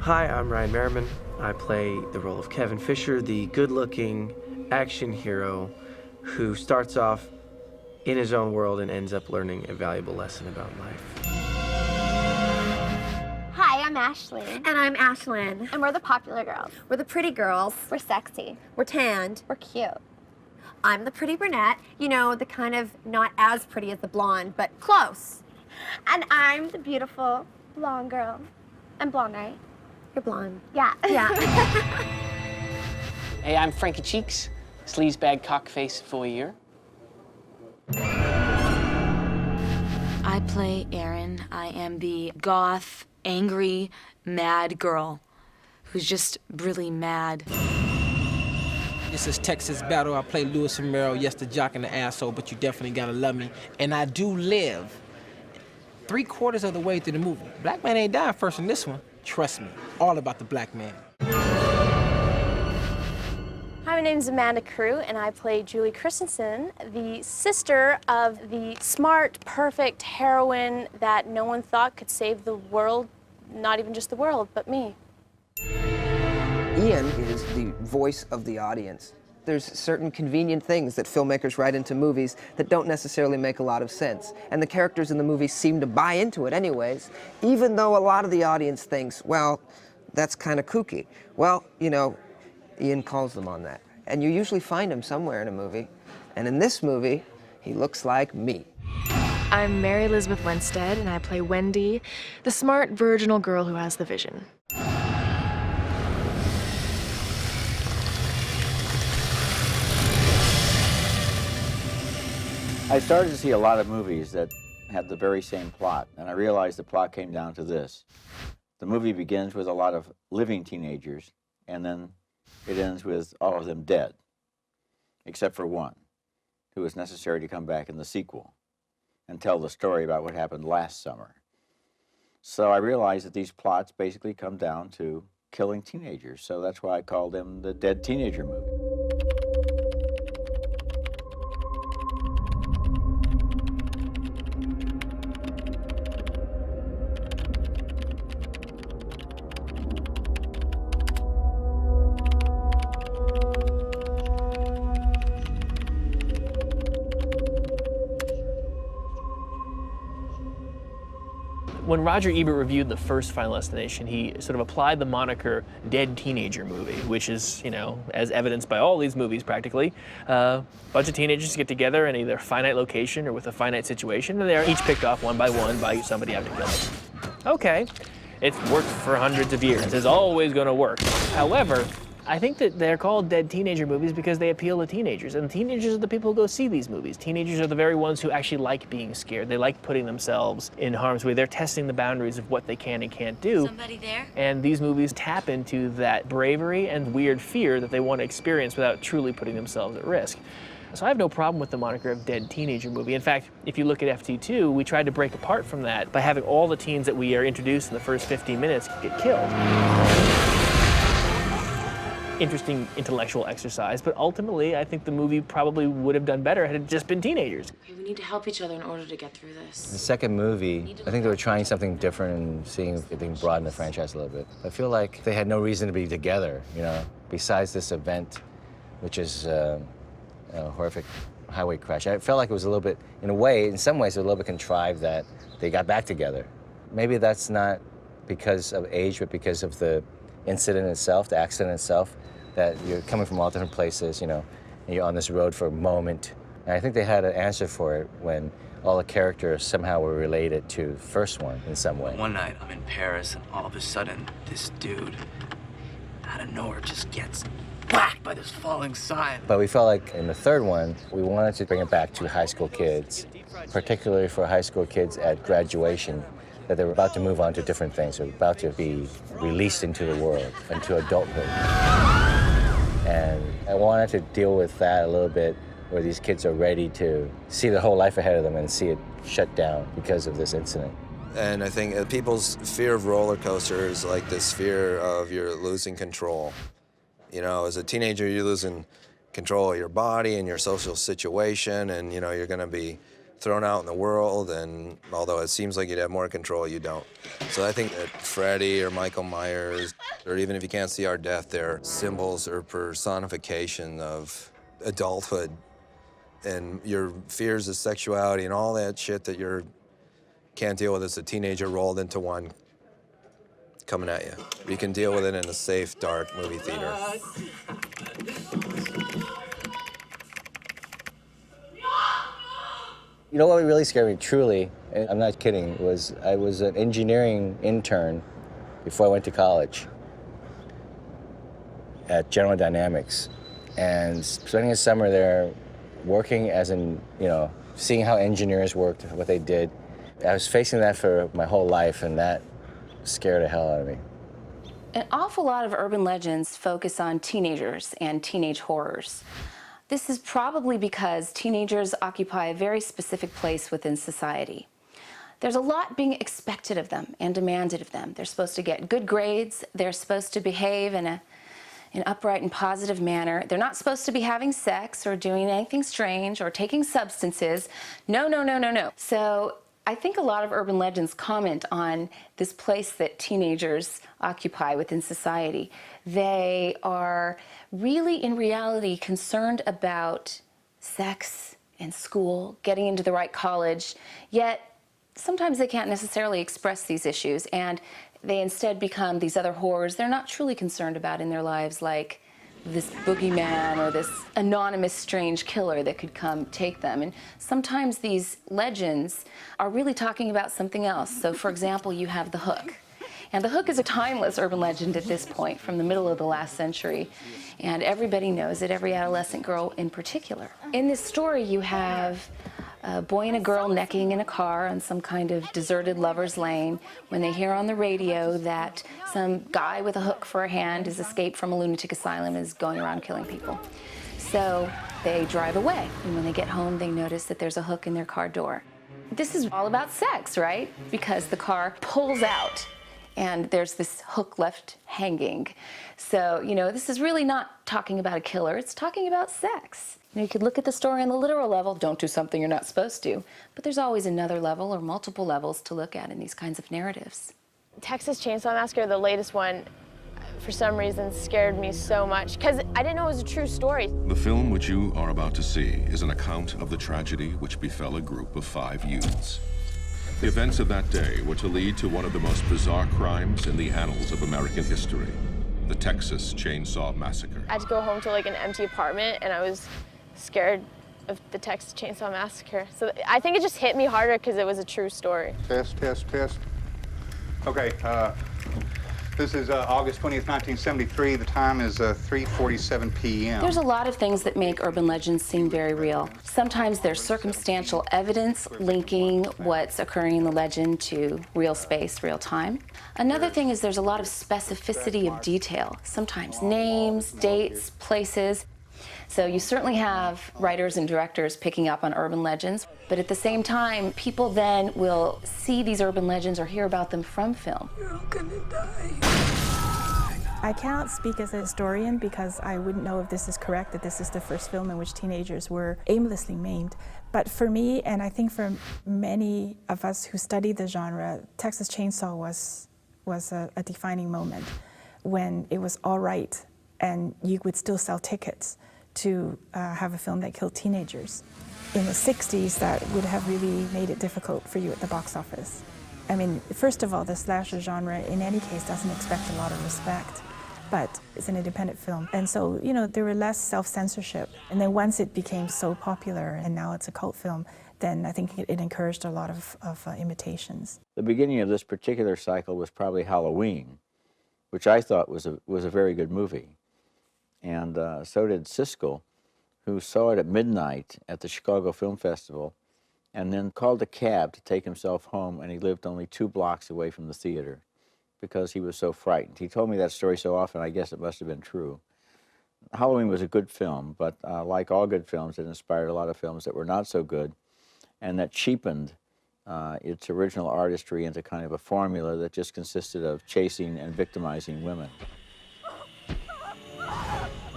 Hi, I'm Ryan Merriman. I play the role of Kevin Fisher, the good-looking action hero who starts off in his own world and ends up learning a valuable lesson about life. Hi, I'm Ashley. And I'm Ashlyn. And we're the popular girls. We're the pretty girls. We're sexy. We're tanned. We're cute. I'm the pretty brunette. You know, the kind of not as pretty as the blonde, but close. And I'm the beautiful blonde girl. I'm blonde, right? You're blonde. Yeah. Yeah. Hey, I'm Frankie Cheeks, sleazebag cockface voyeur. I play Erin. I am the goth, angry, mad girl who's just really mad. This is Texas Battle. I play Louis Romero. Yes, the jock and the asshole, but you definitely gotta love me. And I do live 3/4 of the way through the movie. Black man ain't dying first in this one. Trust me, all about the black man. Hi, my name's Amanda Crew, and I play Julie Christensen, the sister of the smart, perfect heroine that no one thought could save the world, not even just the world, but me. Ian is the voice of the audience. There's certain convenient things that filmmakers write into movies that don't necessarily make a lot of sense. And the characters in the movie seem to buy into it anyways, even though a lot of the audience thinks, well, that's kind of kooky. Well, you know, Ian calls them on that. And you usually find him somewhere in a movie. And in this movie, he looks like me. I'm Mary Elizabeth Winstead, and I play Wendy, the smart, virginal girl who has the vision. I started to see a lot of movies that had the very same plot, and I realized the plot came down to this. The movie begins with a lot of living teenagers, and then it ends with all of them dead, except for one, who is necessary to come back in the sequel and tell the story about what happened last summer. So I realized that these plots basically come down to killing teenagers, so that's why I called them the Dead Teenager movie. When Roger Ebert reviewed the first Final Destination, he sort of applied the moniker Dead Teenager Movie, which is, you know, as evidenced by all these movies practically, a bunch of teenagers get together in either a finite location or with a finite situation, and they're each picked off one by somebody out to kill them. Okay, it's worked for hundreds of years. It's always going to work. However, I think that they're called Dead Teenager movies because they appeal to teenagers, and teenagers are the people who go see these movies. Teenagers are the very ones who actually like being scared. They like putting themselves in harm's way. They're testing the boundaries of what they can and can't do. Somebody there? And these movies tap into that bravery and weird fear that they want to experience without truly putting themselves at risk. So I have no problem with the moniker of Dead Teenager Movie. In fact, if you look at FT2, we tried to break apart from that by having all the teens that we are introduced in the first 15 minutes get killed. Interesting intellectual exercise, but ultimately I think the movie probably would have done better had it just been teenagers. Okay, we need to help each other in order to get through this. The second movie, I think they were trying something different and seeing if they can broaden the franchise a little bit. I feel like they had no reason to be together, you know, besides this event, which is a horrific highway crash. I felt like it was a little bit, in a way, in some ways, a little bit contrived that they got back together. Maybe that's not because of age, but because of the incident itself, the accident itself, that you're coming from all different places, you know, and you're on this road for a moment. And I think they had an answer for it when all the characters somehow were related to the first one in some way. One night, I'm in Paris, and all of a sudden, this dude, out of nowhere, just gets whacked by this falling sign. But we felt like in the third one, we wanted to bring it back to high school kids, particularly for high school kids at graduation, that they were about to move on to different things. They were about to be released into the world, into adulthood. And I wanted to deal with that a little bit, where these kids are ready to see their whole life ahead of them and see it shut down because of this incident. And I think people's fear of roller coasters, like this fear of you're losing control. You know, as a teenager, you're losing control of your body and your social situation, and you know, you're gonna be thrown out in the world, and although it seems like you'd have more control, you don't. So I think that Freddy or Michael Myers, or even if you can't see our death, they're symbols or personification of adulthood and your fears of sexuality and all that shit that you can't deal with as a teenager rolled into one coming at you. You can deal with it in a safe, dark movie theater. You know what really scared me, truly, and I'm not kidding, was I was an engineering intern before I went to college at General Dynamics. And spending a summer there, working as in, seeing how engineers worked, what they did. I was facing that for my whole life, and that scared the hell out of me. An awful lot of urban legends focus on teenagers and teenage horrors. This is probably because teenagers occupy a very specific place within society. There's a lot being expected of them and demanded of them. They're supposed to get good grades. They're supposed to behave in an upright and positive manner. They're not supposed to be having sex or doing anything strange or taking substances. No, no, no, no, no. So I think a lot of urban legends comment on this place that teenagers occupy within society. They are really, in reality, concerned about sex and school, getting into the right college, yet sometimes they can't necessarily express these issues, and they instead become these other horrors they're not truly concerned about in their lives, like this boogeyman or this anonymous strange killer that could come take them. And sometimes these legends are really talking about something else. So for example, you have the Hook. And the Hook is a timeless urban legend at this point, from the middle of the last century. And everybody knows it, every adolescent girl in particular. In this story, you have a boy and a girl necking in a car on some kind of deserted lover's lane when they hear on the radio that some guy with a hook for a hand has escaped from a lunatic asylum and is going around killing people. So they drive away, and when they get home, they notice that there's a hook in their car door. This is all about sex, right? Because the car pulls out and there's this hook left hanging. So, this is really not talking about a killer, it's talking about sex. You could look at the story on the literal level, don't do something you're not supposed to, but there's always another level or multiple levels to look at in these kinds of narratives. Texas Chainsaw Massacre, the latest one, for some reason scared me so much, because I didn't know it was a true story. The film which you are about to see is an account of the tragedy which befell a group of 5 youths. The events of that day were to lead to one of the most bizarre crimes in the annals of American history, the Texas Chainsaw Massacre. I had to go home to an empty apartment, and I was scared of the Texas Chainsaw Massacre. So I think it just hit me harder because it was a true story. Test. Okay, this is August 20th, 1973. The time is 3:47 p.m. There's a lot of things that make urban legends seem very real. Sometimes there's circumstantial evidence linking what's occurring in the legend to real space, real time. Another thing is there's a lot of specificity of detail. Sometimes names, dates, places. So you certainly have writers and directors picking up on urban legends, but at the same time, people then will see these urban legends or hear about them from film. You're all gonna die. I cannot speak as a historian because I wouldn't know if this is correct, that this is the first film in which teenagers were aimlessly maimed. But for me, and I think for many of us who study the genre, Texas Chainsaw was a defining moment when it was all right and you would still sell tickets to have a film that killed teenagers. In the 60s, that would have really made it difficult for you at the box office. I mean, first of all, the slasher genre in any case doesn't expect a lot of respect, but it's an independent film. And so, there were less self-censorship. And then once it became so popular and now it's a cult film, then I think it encouraged a lot of imitations. The beginning of this particular cycle was probably Halloween, which I thought was a very good movie. And so did Siskel, who saw it at midnight at the Chicago Film Festival and then called a cab to take himself home, and he lived only 2 blocks away from the theater because he was so frightened. He told me that story so often, I guess it must have been true. Halloween was a good film, but like all good films, it inspired a lot of films that were not so good and that cheapened its original artistry into kind of a formula that just consisted of chasing and victimizing women.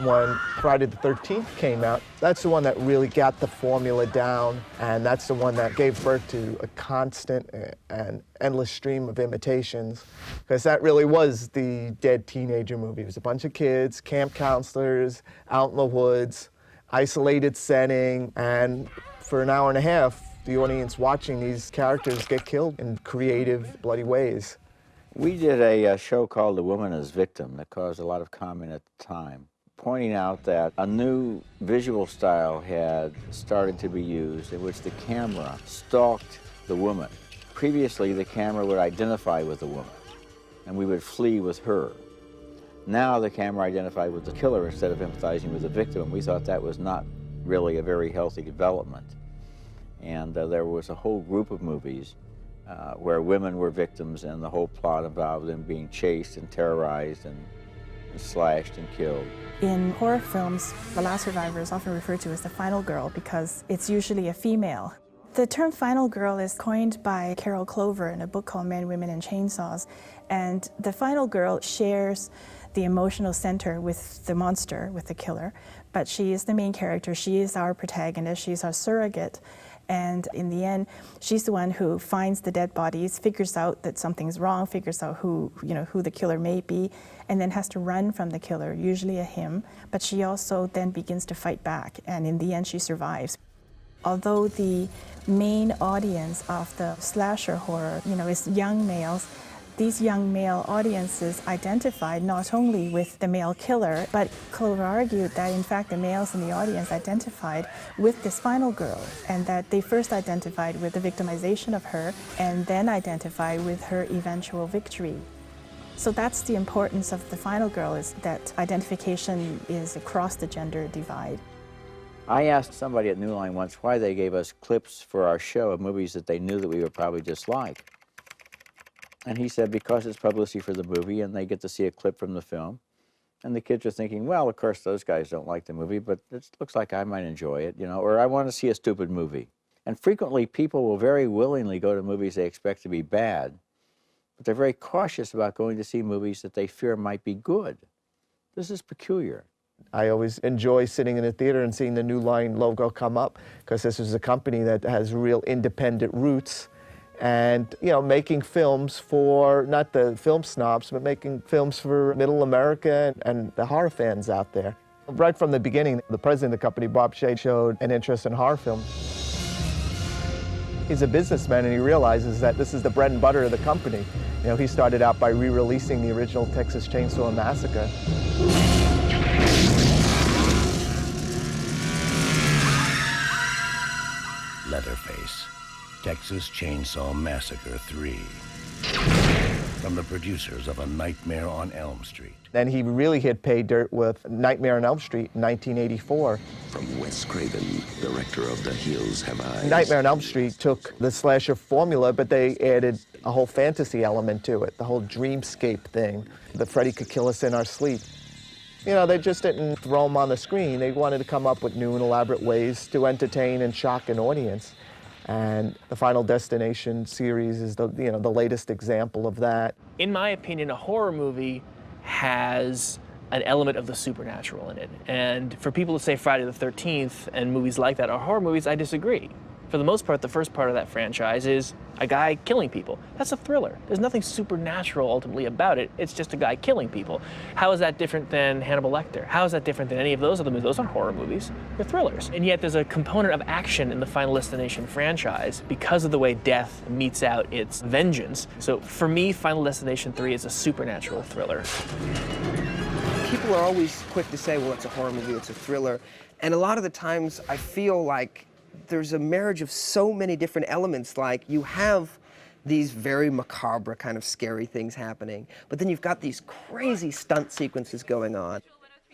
when Friday the 13th came out. That's the one that really got the formula down, and that's the one that gave birth to a constant and endless stream of imitations, because that really was the dead teenager movie. It was a bunch of kids, camp counselors, out in the woods, isolated setting, and for an hour and a half, the audience watching these characters get killed in creative, bloody ways. We did a show called The Woman as Victim that caused a lot of comment at the time, pointing out that a new visual style had started to be used in which the camera stalked the woman. Previously, the camera would identify with the woman, and we would flee with her. Now the camera identified with the killer instead of empathizing with the victim, and we thought that was not really a very healthy development. And there was a whole group of movies where women were victims, and the whole plot involved them being chased and terrorized and slashed and killed. In horror films, the last survivor is often referred to as the final girl because it's usually a female. The term final girl is coined by Carol Clover in a book called Men, Women, and Chainsaws. And the final girl shares the emotional center with the monster, with the killer, but she is the main character, she is our protagonist, she's our surrogate. And in the end, she's the one who finds the dead bodies, figures out that something's wrong, figures out who the killer may be, and then has to run from the killer, usually a him. But she also then begins to fight back, and in the end, she survives. Although the main audience of the slasher horror, is young males, these young male audiences identified not only with the male killer, but Clover argued that in fact the males in the audience identified with this final girl, and that they first identified with the victimization of her and then identified with her eventual victory. So that's the importance of the final girl, is that identification is across the gender divide. I asked somebody at New Line once why they gave us clips for our show of movies that they knew that we would probably dislike. And he said, because it's publicity for the movie and they get to see a clip from the film. And the kids are thinking, well, of course, those guys don't like the movie, but it looks like I might enjoy it, or I want to see a stupid movie. And frequently, people will very willingly go to movies they expect to be bad, but they're very cautious about going to see movies that they fear might be good. This is peculiar. I always enjoy sitting in a theater and seeing the New Line logo come up, because this is a company that has real independent roots. And, making films for, not the film snobs, but making films for middle America and the horror fans out there. Right from the beginning, the president of the company, Bob Shea, showed an interest in horror film. He's a businessman, and he realizes that this is the bread and butter of the company. He started out by re-releasing the original Texas Chainsaw Massacre. Leatherface, Texas Chainsaw Massacre 3. From the producers of A Nightmare on Elm Street. Then he really hit pay dirt with Nightmare on Elm Street in 1984. From Wes Craven, director of The Hills Have Eyes. Nightmare on Elm Street took the slasher formula, but they added a whole fantasy element to it, the whole dreamscape thing, that Freddy could kill us in our sleep. They just didn't throw them on the screen. They wanted to come up with new and elaborate ways to entertain and shock an audience. And the Final Destination series is the latest example of that. In my opinion, a horror movie has an element of the supernatural in it. And for people to say Friday the 13th and movies like that are horror movies, I disagree. For the most part, the first part of that franchise is a guy killing people. That's a thriller. There's nothing supernatural ultimately about it. It's just a guy killing people. How is that different than Hannibal Lecter? How is that different than any of those other movies? Those aren't horror movies. They're thrillers. And yet there's a component of action in the Final Destination franchise because of the way death meets out its vengeance. So for me, Final Destination 3 is a supernatural thriller. People are always quick to say, well, it's a horror movie, it's a thriller. And a lot of the times I feel like there's a marriage of so many different elements. Like, you have these very macabre kind of scary things happening, but then you've got these crazy stunt sequences going on.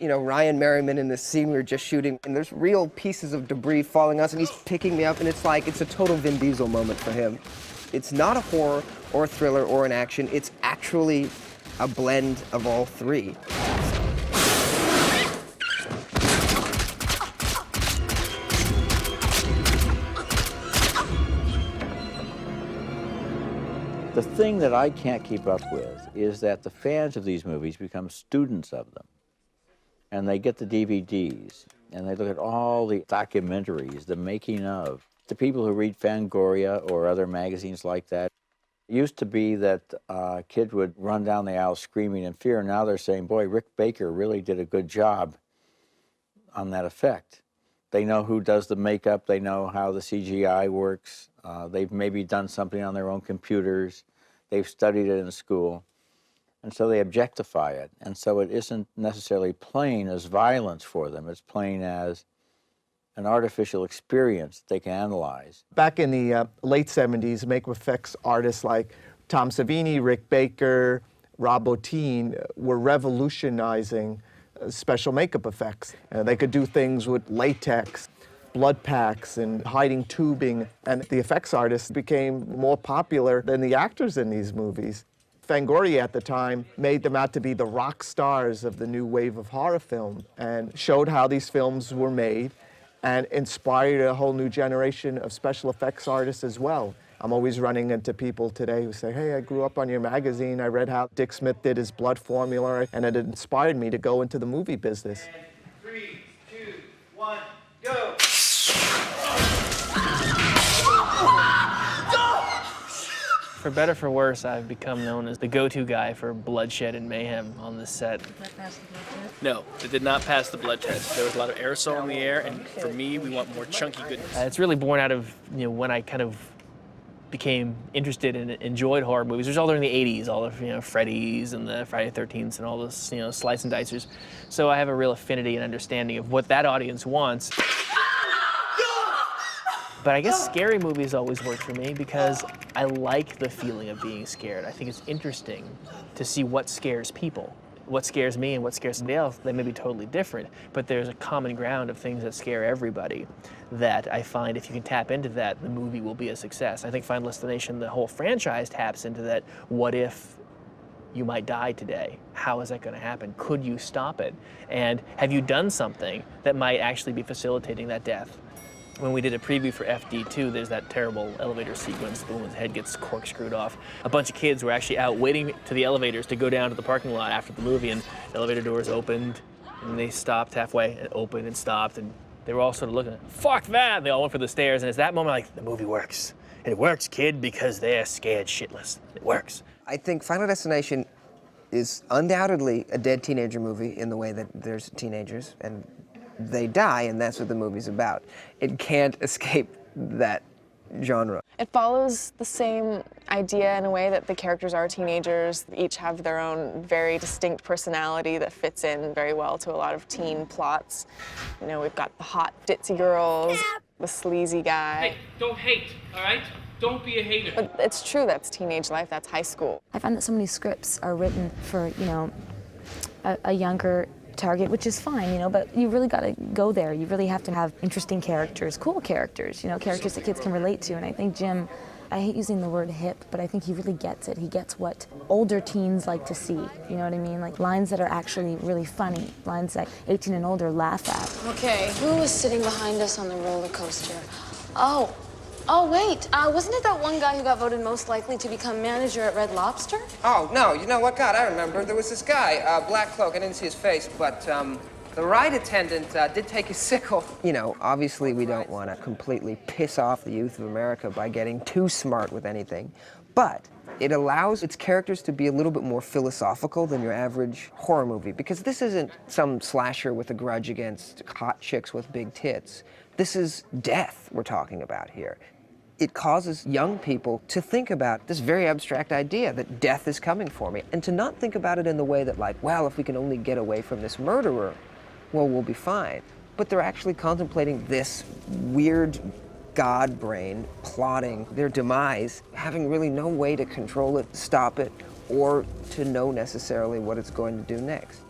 Ryan Merriman in this scene we were just shooting, and there's real pieces of debris falling on us, and he's picking me up, and it's like, it's a total Vin Diesel moment for him. It's not a horror or a thriller or an action, it's actually a blend of all three. The thing that I can't keep up with is that the fans of these movies become students of them. and they get the DVDs, and they look at all the documentaries, the making of. The people who read Fangoria or other magazines like that, it used to be that kids would run down the aisle screaming in fear. Now they're saying, boy, Rick Baker really did a good job on that effect. They know who does the makeup. They know how the CGI works. They've maybe done something on their own computers. They've studied it in school. And so they objectify it. And so it isn't necessarily playing as violence for them. It's playing as an artificial experience that they can analyze. Back in the late 70s, makeup effects artists like Tom Savini, Rick Baker, Rob Bottin were revolutionizing special makeup effects. They could do things with latex, blood packs, and hiding tubing. And the effects artists became more popular than the actors in these movies. Fangoria at the time made them out to be the rock stars of the new wave of horror film and showed how these films were made and inspired a whole new generation of special effects artists as well. I'm always running into people today who say, hey, I grew up on your magazine. I read how Dick Smith did his blood formula, and it inspired me to go into the movie business. And 3, 2, 1, go! For better or for worse, I've become known as the go-to guy for bloodshed and mayhem on this set. Did that pass the blood test? No, it did not pass the blood test. There was a lot of aerosol in the air, and for me, we want more chunky goodness. It's really born out of, when I kind of became interested and enjoyed horror movies. It was all during the 80s, all of, Freddy's and the Friday the 13th and all those, slice and dicers. So I have a real affinity and understanding of what that audience wants. But I guess scary movies always work for me because I like the feeling of being scared. I think it's interesting to see what scares people. What scares me and what scares somebody else, they may be totally different, but there's a common ground of things that scare everybody that I find if you can tap into that, the movie will be a success. I think Final Destination, the whole franchise taps into that. What if you might die today? How is that going to happen? Could you stop it? And have you done something that might actually be facilitating that death? When we did a preview for FD2, there's that terrible elevator sequence. The woman's head gets corkscrewed off. A bunch of kids were actually out waiting to the elevators to go down to the parking lot after the movie, and the elevator doors opened, and they stopped halfway, and opened and stopped, and they were all sort of looking, fuck that! And they all went for the stairs, and it's that moment like, the movie works. It works, kid, because they're scared shitless. It works. I think Final Destination is undoubtedly a dead teenager movie in the way that there's teenagers, and they die, and that's what the movie's about. It can't escape that genre. It follows the same idea in a way that the characters are teenagers. They each have their own very distinct personality that fits in very well to a lot of teen plots. We've got the hot ditzy girls, the sleazy guy. Hey, don't hate, all right? Don't be a hater. But it's true, that's teenage life, that's high school. I find that so many scripts are written for, a younger target, which is fine, but you really got to go there. You really have to have interesting characters, cool characters, characters that kids can relate to. And I think Jim, I hate using the word hip, but I think he really gets it. He gets what older teens like to see, you know what I mean? Like lines that are actually really funny, lines that 18 and older laugh at. Okay, who was sitting behind us on the roller coaster? Oh, wait, wasn't it that one guy who got voted most likely to become manager at Red Lobster? Oh, no, you know what? God, I remember. There was this guy, black cloak. I didn't see his face, but the ride attendant did take his sickle. Obviously we don't want to completely piss off the youth of America by getting too smart with anything, but it allows its characters to be a little bit more philosophical than your average horror movie, because this isn't some slasher with a grudge against hot chicks with big tits. This is death we're talking about here. It causes young people to think about this very abstract idea that death is coming for me, and to not think about it in the way that, like, well, if we can only get away from this murderer, well, we'll be fine. But they're actually contemplating this weird god brain plotting their demise, having really no way to control it, stop it, or to know necessarily what it's going to do next.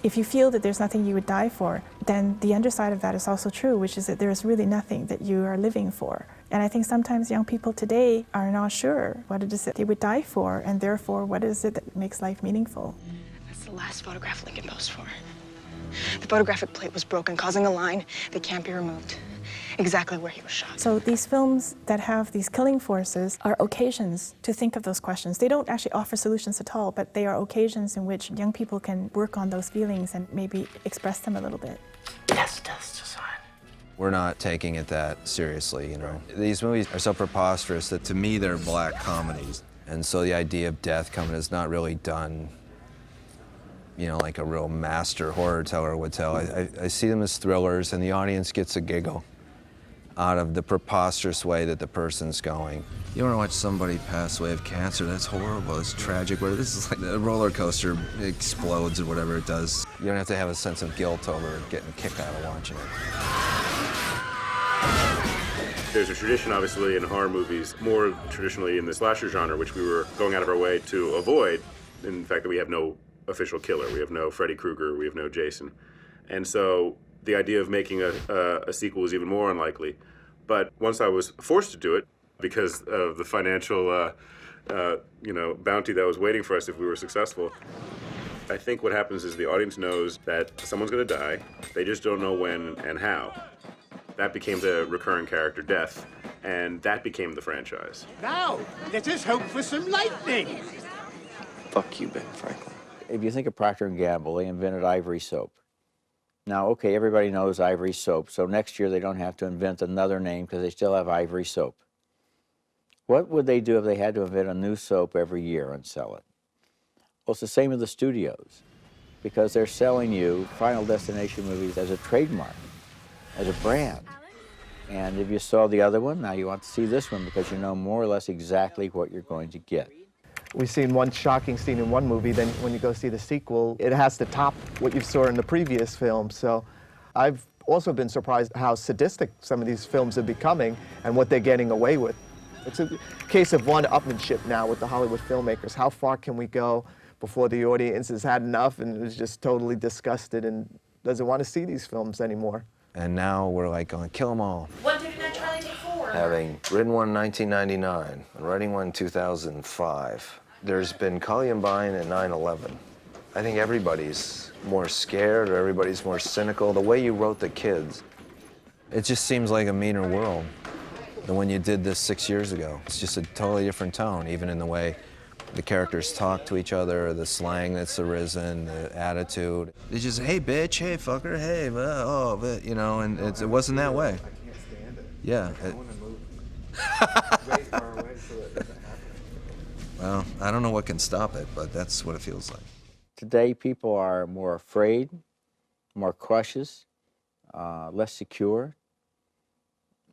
If you feel that there's nothing you would die for, then the underside of that is also true, which is that there's really nothing that you are living for. And I think sometimes young people today are not sure what it is that they would die for, and therefore what is it that makes life meaningful. That's the last photograph Lincoln posed for. The photographic plate was broken, causing a line that can't be removed. exactly where he was shot. So these films that have these killing forces are occasions to think of those questions. They don't actually offer solutions at all, but they are occasions in which young people can work on those feelings and maybe express them a little bit. Yes, that's design. We're not taking it that seriously, you know. These movies are so preposterous that to me they're black comedies. And so the idea of death coming is not really done, you know, like a real master horror teller would tell. I see them as thrillers, and the audience gets a giggle out of the preposterous way that the person's going. You want to watch somebody pass away of cancer, that's horrible, it's tragic. Where this is like a roller coaster explodes or whatever it does. You don't have to have a sense of guilt over getting a kick out of watching it. There's a tradition, obviously, in horror movies, more traditionally in the slasher genre, which we were going out of our way to avoid, in the fact that we have no official killer. We have no Freddy Krueger, we have no Jason. And so the idea of making a sequel was even more unlikely. But once I was forced to do it, because of the financial bounty that was waiting for us if we were successful, I think what happens is the audience knows that someone's going to die. They just don't know when and how. That became the recurring character, Death, and that became the franchise. Now, let us hope for some lightning. Fuck you, Ben Franklin. If you think of Procter & Gamble, they invented Ivory soap. Now, okay, everybody knows Ivory soap, so next year they don't have to invent another name because they still have Ivory soap. What would they do if they had to invent a new soap every year and sell it? Well, it's the same with the studios, because they're selling you Final Destination movies as a trademark, as a brand. And if you saw the other one, now you want to see this one because you know more or less exactly what you're going to get. We've seen one shocking scene in one movie, then when you go see the sequel, it has to top what you saw in the previous film. So I've also been surprised how sadistic some of these films are becoming and what they're getting away with. It's a case of one-upmanship now with the Hollywood filmmakers. How far can we go before the audience has had enough and is just totally disgusted and doesn't want to see these films anymore? And now we're like going, kill them all. What did Charlie take forward? Having written one in 1999, and writing one in 2005, there's been Columbine and 9/11. I think everybody's more scared or everybody's more cynical. The way you wrote The Kids, it just seems like a meaner world than when you did this 6 years ago. It's just a totally different tone, even in the way the characters talk to each other, the slang that's arisen, the attitude. It's just, hey, bitch, hey, fucker, hey, you know, and it wasn't that way. Yeah. Well, I don't know what can stop it, but that's what it feels like. Today, people are more afraid, more cautious, less secure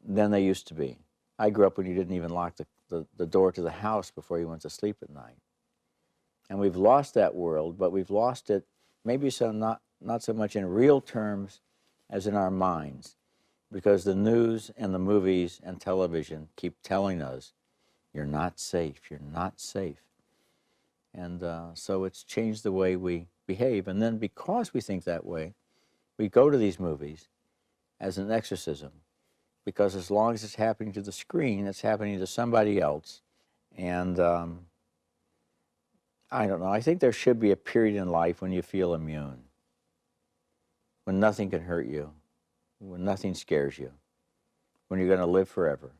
than they used to be. I grew up when you didn't even lock the door to the house before you went to sleep at night. And we've lost that world, but we've lost it maybe not so much in real terms as in our minds, because the news and the movies and television keep telling us, you're not safe, you're not safe. And so it's changed the way we behave. And then because we think that way, we go to these movies as an exorcism, because as long as it's happening to the screen, it's happening to somebody else. And I don't know, I think there should be a period in life when you feel immune, when nothing can hurt you, when nothing scares you, when you're going to live forever.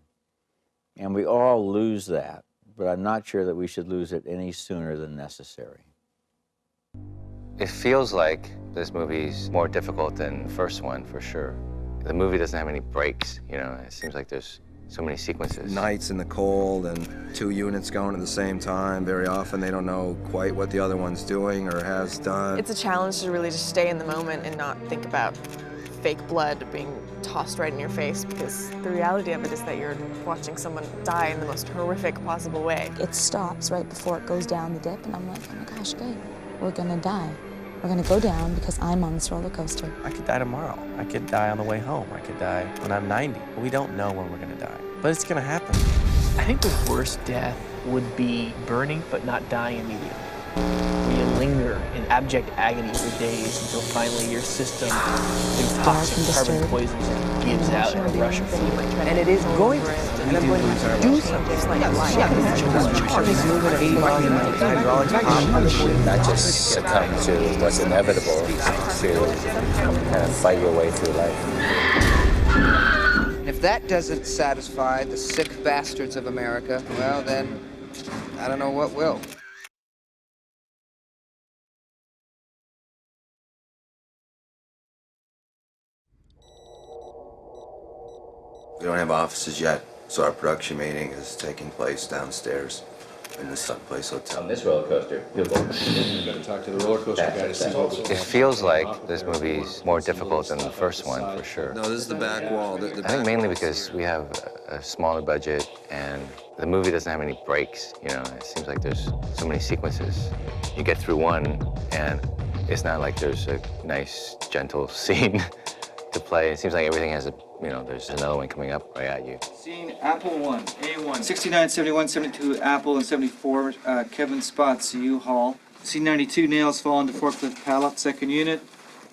And we all lose that, but I'm not sure that we should lose it any sooner than necessary. It feels like this movie's more difficult than the first one, for sure. The movie doesn't have any breaks, you know, it seems like there's so many sequences. Nights in the cold and 2 units going at the same time. Very often they don't know quite what the other one's doing or has done. It's a challenge to really just stay in the moment and not think about fake blood being tossed right in your face, because the reality of it is that you're watching someone die in the most horrific possible way. It stops right before it goes down the dip, and I'm like, oh my gosh, babe, we're gonna die. We're gonna go down because I'm on this roller coaster. I could die tomorrow. I could die on the way home. I could die when I'm 90. We don't know when we're gonna die, but it's gonna happen. I think the worst death would be burning but not dying immediately. Where you linger in abject agony for days until finally your system, through toxic carbon poisons, gives out in a rush of fever. And it is going to. And I'm going to do something. Not just succumb to what's inevitable, to kind of fight your way through life. If if that doesn't satisfy the sick bastards of America, well then, I don't know what will. We don't have offices yet, so our production meeting is taking place downstairs in the Sun Place Hotel. On this roller coaster, you're going to talk to the roller coaster guy to see what it feels like this movie's more difficult than the first one, for sure. No, this is the back wall. I think mainly because we have a smaller budget and the movie doesn't have any breaks. You know, it seems like there's so many sequences. You get through one and it's not like there's a nice, gentle scene to play. It seems like everything has a, you know, there's another one coming up right at you. Scene Apple 1, A1. 69, 71, 72, Apple, and 74, Kevin spots U-Haul. Scene 92, nails fall into forklift pallet, second unit.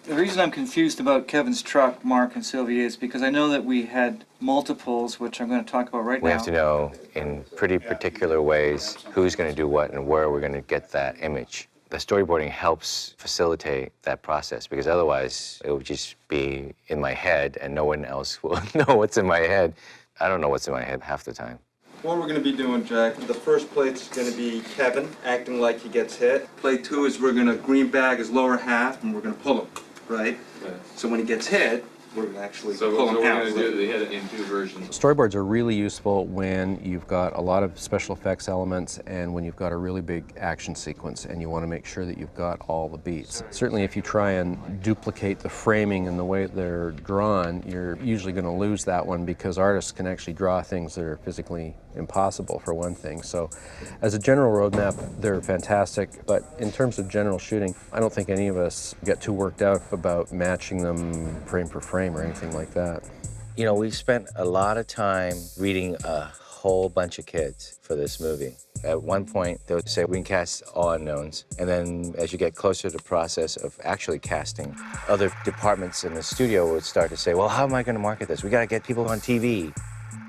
The reason I'm confused about Kevin's truck, Mark and Sylvia, is because I know that we had multiples, which I'm going to talk about right now. We have to know in pretty particular ways who's going to do what and where we're going to get that image. The storyboarding helps facilitate that process because otherwise it would just be in my head and no one else will know what's in my head. I don't know what's in my head half the time. What we're going to be doing, Jack, the first plate's going to be Kevin acting like he gets hit. Plate 2 is we're going to green bag his lower half and we're going to pull him, right? So when he gets hit, we're going to actually pull him out. They had it in two versions. Storyboards are really useful when you've got a lot of special effects elements and when you've got a really big action sequence and you want to make sure that you've got all the beats. Certainly if you try and duplicate the framing and the way they're drawn, you're usually going to lose that one because artists can actually draw things that are physically impossible, for one thing. So as a general roadmap, they're fantastic, but in terms of general shooting, I don't think any of us get too worked out about matching them frame for frame or anything like that. You know, we've spent a lot of time reading a whole bunch of kids for this movie. At one point, they would say, we can cast all unknowns. And then as you get closer to the process of actually casting, other departments in the studio would start to say, well, how am I going to market this? We got to get people on TV.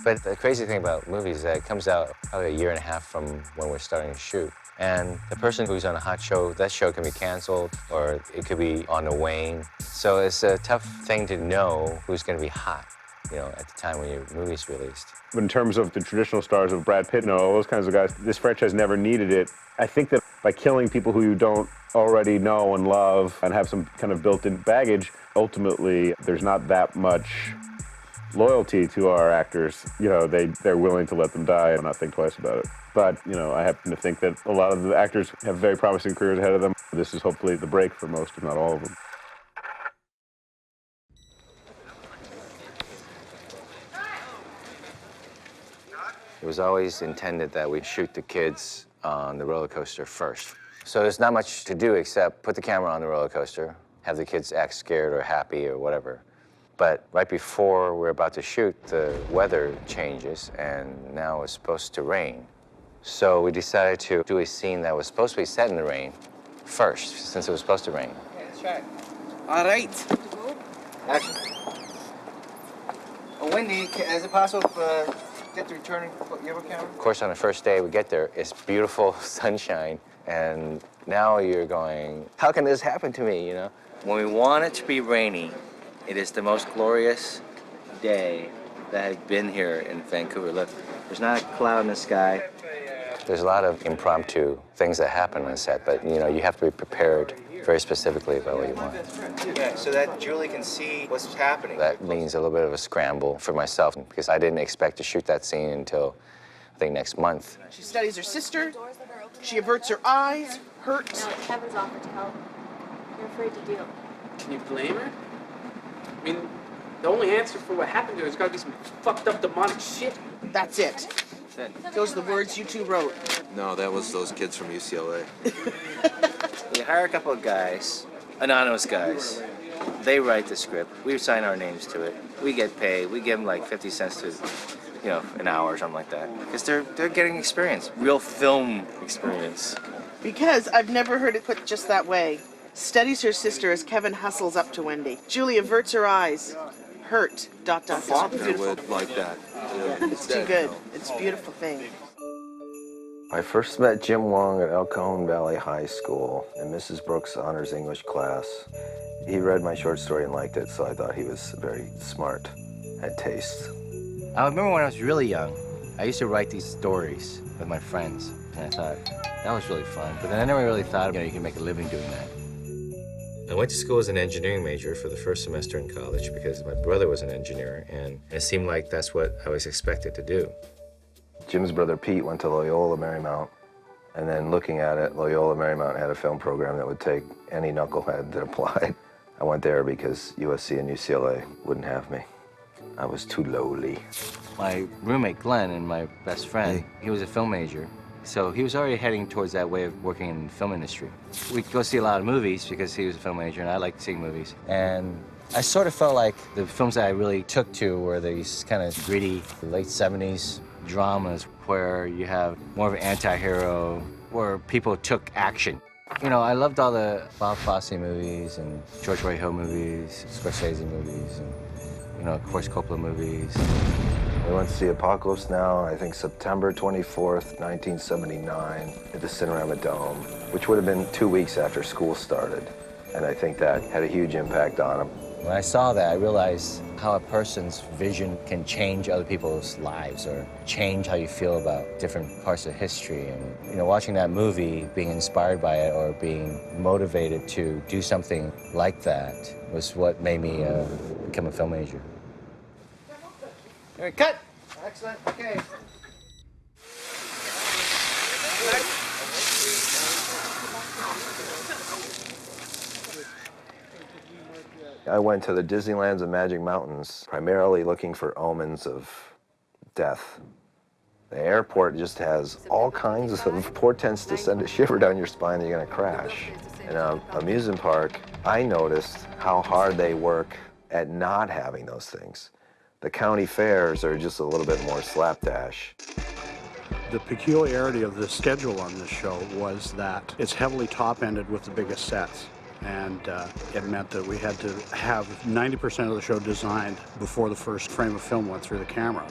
But the crazy thing about movies is that it comes out probably a year and a half from when we're starting to shoot. And the person who's on a hot show, that show can be canceled or it could be on the wane. So it's a tough thing to know who's going to be hot, you know, at the time when your movie's released. But in terms of the traditional stars of Brad Pitt and all those kinds of guys, this franchise never needed it. I think that by killing people who you don't already know and love and have some kind of built-in baggage, ultimately there's not that much loyalty to our actors. You know, they're willing to let them die and not think twice about it. But, you know, I happen to think that a lot of the actors have very promising careers ahead of them. This is hopefully the break for most, if not all of them. It was always intended that we shoot the kids on the roller coaster first. So there's not much to do except put the camera on the roller coaster, have the kids act scared or happy or whatever. But right before we're about to shoot, the weather changes and now it's supposed to rain. So we decided to do a scene that was supposed to be set in the rain first, since it was supposed to rain. Okay, let's try it. All right. Action. Oh, Wendy, is it possible to get the returning your camera? Of course, on the first day we get there, it's beautiful sunshine, and now you're going, how can this happen to me, you know? When we want it to be rainy, it is the most glorious day that has been here in Vancouver. Look, there's not a cloud in the sky. There's a lot of impromptu things that happen on set, but you know, you have to be prepared very specifically about what you want. Yeah, so that Julie can see what's happening. That means a little bit of a scramble for myself because I didn't expect to shoot that scene until, I think, next month. She studies her sister. She averts her eyes, hurts. No, Kevin's offered to help. You're afraid to deal. Can you blame her? I mean, the only answer for what happened to her has got to be some fucked up demonic shit. That's it. Those are the words you two wrote. No, that was those kids from UCLA. We hire a couple of guys, anonymous guys. They write the script. We sign our names to it. We get paid. We give them like 50 cents to, you know, an hour or something like that. Because they're getting experience, real film experience. Because I've never heard it put just that way. Studies her sister as Kevin hustles up to Wendy. Julie averts her eyes. Hurt. ... Faulkner would like that. It's too good. It's a beautiful thing. I first met Jim Wong at El Cajon Valley High School in Mrs. Brooks' honors English class. He read my short story and liked it, so I thought he was very smart, had taste. I remember when I was really young, I used to write these stories with my friends, and I thought, that was really fun. But then I never really thought, you can make a living doing that. I went to school as an engineering major for the first semester in college because my brother was an engineer, and it seemed like that's what I was expected to do. Jim's brother Pete went to Loyola Marymount, and then looking at it, Loyola Marymount had a film program that would take any knucklehead that applied. I went there because USC and UCLA wouldn't have me. I was too lowly. My roommate Glenn and my best friend, he was a film major, so he was already heading towards that way of working in the film industry. We'd go see a lot of movies because he was a film major and I liked seeing movies. And I sort of felt like the films that I really took to were these kind of gritty late 70s dramas where you have more of an anti-hero, where people took action. I loved all the Bob Fosse movies and George Roy Hill movies, Scorsese movies, and, of course, Coppola movies. We went to see Apocalypse Now, I think September 24th, 1979, at the Cinerama Dome, which would have been 2 weeks after school started. And I think that had a huge impact on him. When I saw that, I realized how a person's vision can change other people's lives or change how you feel about different parts of history. And, watching that movie, being inspired by it or being motivated to do something like that was what made me become a film major. All right, cut. Excellent, okay. I went to the Disneylands and Magic Mountains primarily looking for omens of death. The airport just has all kinds of portents to send a shiver down your spine that you're going to crash. In an amusement park, I noticed how hard they work at not having those things. The county fairs are just a little bit more slapdash. The peculiarity of the schedule on this show was that it's heavily top-ended with the biggest sets. And it meant that we had to have 90% of the show designed before the first frame of film went through the camera.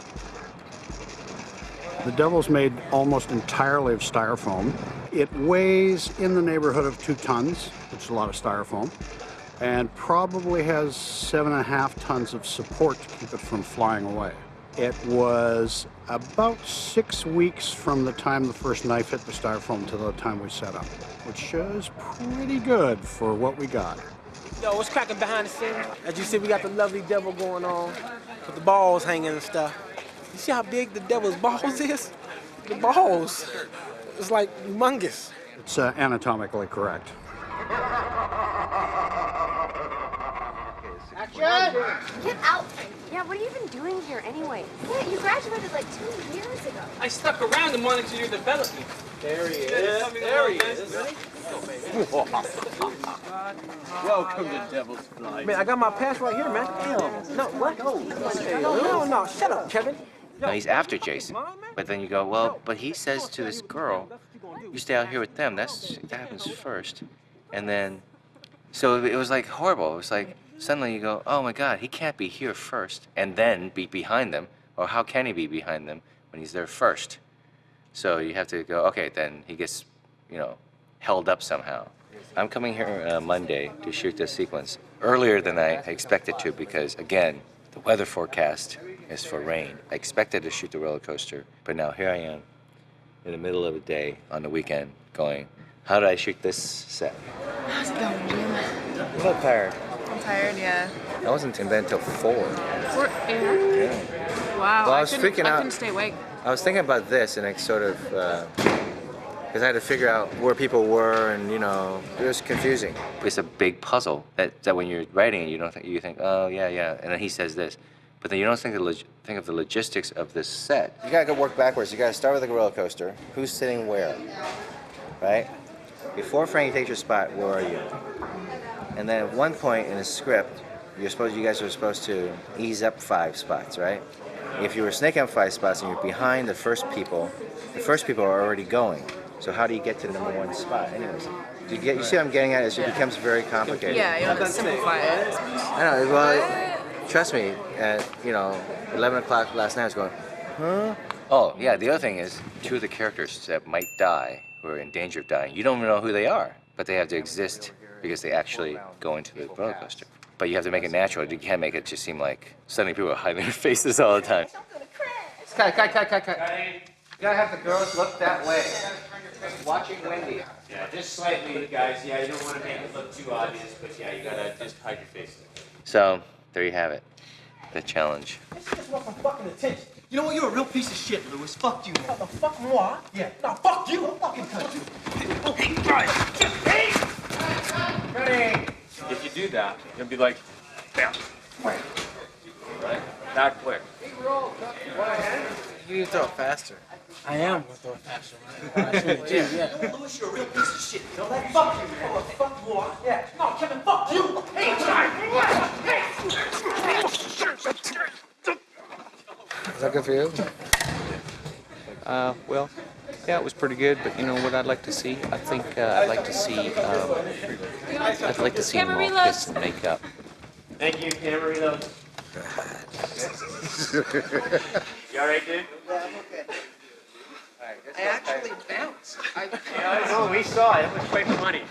The Devil's made almost entirely of styrofoam. It weighs in the neighborhood of 2 tons, which is a lot of styrofoam, and probably has 7.5 tons of support to keep it from flying away. It was about 6 weeks from the time the first knife hit the styrofoam to the time we set up, which is pretty good for what we got. Yo, what's cracking behind the scenes? As you see, we got the lovely devil going on with the balls hanging and stuff. You see how big the devil's balls is? The balls. It's like humongous. It's anatomically correct. Action! Get out! Yeah, what are you even doing here anyway? Yeah, you graduated like 2 years ago. I stuck around and wanted you to develop me. There he is. Yeah, There he is. Welcome to Devil's Flight. Man, I got my pass right here, man. Damn. No, what? No. Shut up, Kevin. No, he's after Jason. But then you go, well, but he says to this girl, you stay out here with them. That happens first. And then, so it was like horrible. It was like, suddenly you go, oh my God, he can't be here first and then be behind them. Or how can he be behind them when he's there first? So you have to go, okay, then he gets, held up somehow. I'm coming here Monday to shoot this sequence earlier than I expected to because, again, the weather forecast is for rain. I expected to shoot the roller coaster, but now here I am in the middle of the day on the weekend going, how did I shoot this set? How's it going, Jim? I'm a little tired. I'm tired, yeah. I wasn't in bed until 4. Yeah? Wow, Well, I was freaking out. I couldn't stay awake. I was thinking about this and I sort of, because I had to figure out where people were and, it was confusing. It's a big puzzle that when you're writing it, you think, oh, yeah, and then he says this. But then you don't think of the logistics of this set. You gotta go work backwards. You gotta start with the roller coaster. Who's sitting where, right? Before Frankie takes your spot, where are you? And then at one point in the script, you guys are supposed to ease up 5 spots, right? If you were snaking up 5 spots and you're behind the first people are already going. So how do you get to the number 1 spot? Anyways, you see what I'm getting at? It becomes very complicated. Yeah, you want to simplify it. I know, well, trust me, at, 11 o'clock last night I was going, huh? Oh, yeah, the other thing is 2 of the characters that might die, who are in danger of dying, you don't even know who they are, but they have to exist because they actually go into the roller coaster. But you have to make it natural. You can't make it just seem like suddenly people are hiding their faces all the time. Don't go to Cut. You gotta have the girls look that way. Watching Wendy. Yeah, just slightly, guys. Yeah, you don't want to make it look too obvious, but yeah, you gotta just hide your face. So, there you have it. The challenge. This just want some fucking attention. You know what? You're a real piece of shit, Louis. Fuck you. What the fuck moi? Yeah. No, fuck you. I'll fucking cut you. Hey, guys. Hey! Ready? If you do that, you'll be like, bam. Right? That quick. You need to throw it faster. I am gonna throw it faster. Yeah. Louis, you're a real piece of shit. You know that? Fuck you. Oh, fuck moi. Yeah. No, Kevin, fuck you. Hey, Is that good for you? Well, yeah, it was pretty good. But you know what I'd like to see? I think I'd like to see. I'd like to see them all kiss and make up. Thank you, camera reload. You all right, dude? Yeah, I'm okay. I actually bounced. Oh, we saw it. It was quite funny.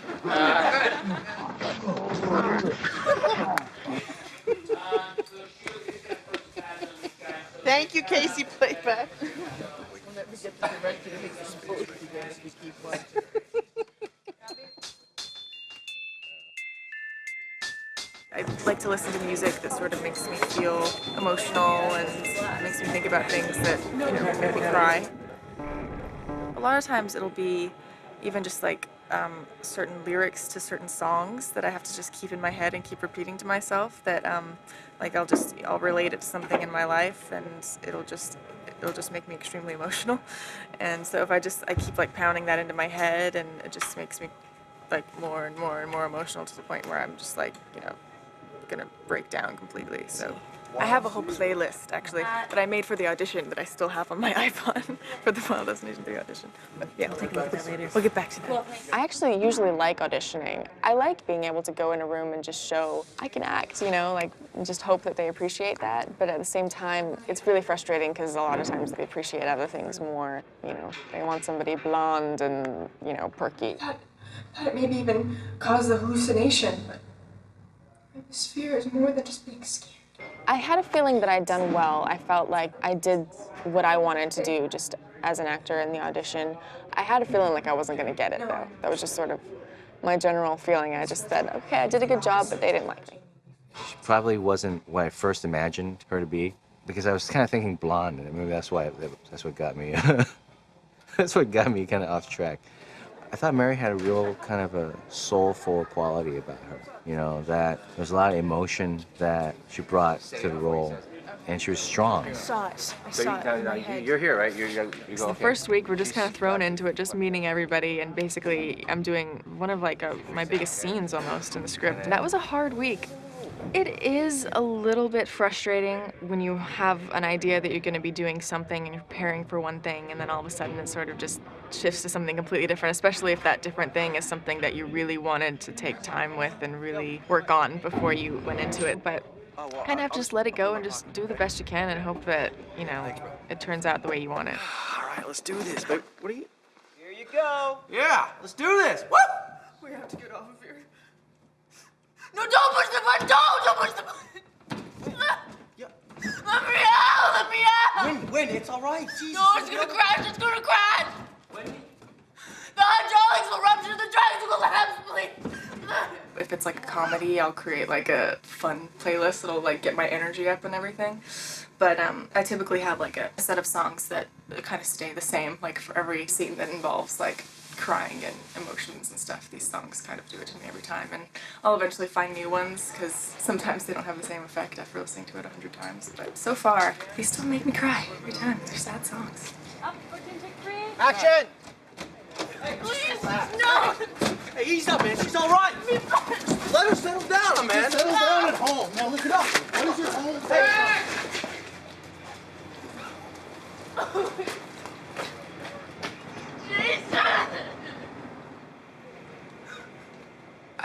Thank you, Casey Playback. I like to listen to music that sort of makes me feel emotional and makes me think about things that, you know, make me cry. A lot of times it'll be even just like certain lyrics to certain songs that I have to just keep in my head and keep repeating to myself that like I'll relate it to something in my life and it'll just make me extremely emotional. And so if I keep like pounding that into my head and it just makes me like more and more and more emotional to the point where I'm just like, you know, gonna break down completely. So I have a whole playlist actually that I made for the audition that I still have on my iPhone for the Final Destination 3 audition. But yeah, we'll take a look at that later. We'll get back to that. I actually usually like auditioning. I like being able to go in a room and just show I can act, you know, like just hope that they appreciate that. But at the same time, it's really frustrating because a lot of times they appreciate other things more. You know, they want somebody blonde and, you know, perky. That it maybe even caused the hallucination, but this fear is more than just being scared. I had a feeling that I'd done well. I felt like I did what I wanted to do just as an actor in the audition. I had a feeling like I wasn't going to get it, though. That was just sort of my general feeling. I just said, okay, I did a good job, but they didn't like me. She probably wasn't what I first imagined her to be, because I was kind of thinking blonde, and maybe that's what got me. That's what got me kind of off track. I thought Mary had a real kind of a soulful quality about her. You know, that there was a lot of emotion that she brought to the role, and she was strong. I saw it in my head. You're here, right? You go. The first week, we're just kind of thrown into it, just meeting everybody, and basically, I'm doing one of like my biggest scenes almost in the script. And that was a hard week. It is a little bit frustrating when you have an idea that you're going to be doing something and you're preparing for one thing, and then all of a sudden it sort of just shifts to something completely different, especially if that different thing is something that you really wanted to take time with and really work on before you went into it. But kind of have to just let it go and just do the best you can and hope that, you know, it turns out the way you want it. All right, let's do this. But what are you? Here you go. Yeah, let's do this. Woo! We have to get off of here. No, don't push the button! Don't push the button! Let me out! Let me out! Wendy, it's all right. Jesus, no, it's gonna crash! It's gonna crash! Wendy? The hydraulics will rupture the tricycle lamps, please! If it's like a comedy, I'll create like a fun playlist that'll like get my energy up and everything. But I typically have like a set of songs that kind of stay the same, like for every scene that involves like crying and emotions and stuff. These songs kind of do it to me every time, and I'll eventually find new ones because sometimes they don't have the same effect after listening to it 100 times. But so far, they still make me cry every time. They're sad songs. Action! Hey, please! No! Hey, ease up, man. She's all right. Let her settle down, man. Settle down at home. Now look it up. What is your home? Hey.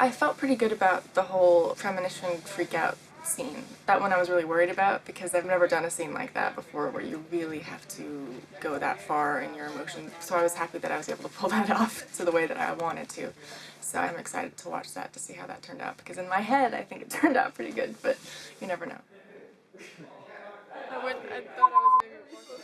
I felt pretty good about the whole premonition freak out scene. That one I was really worried about because I've never done a scene like that before where you really have to go that far in your emotions. So I was happy that I was able to pull that off to the way that I wanted to. So I'm excited to watch that to see how that turned out because in my head I think it turned out pretty good, but you never know. I thought I was maybe more close.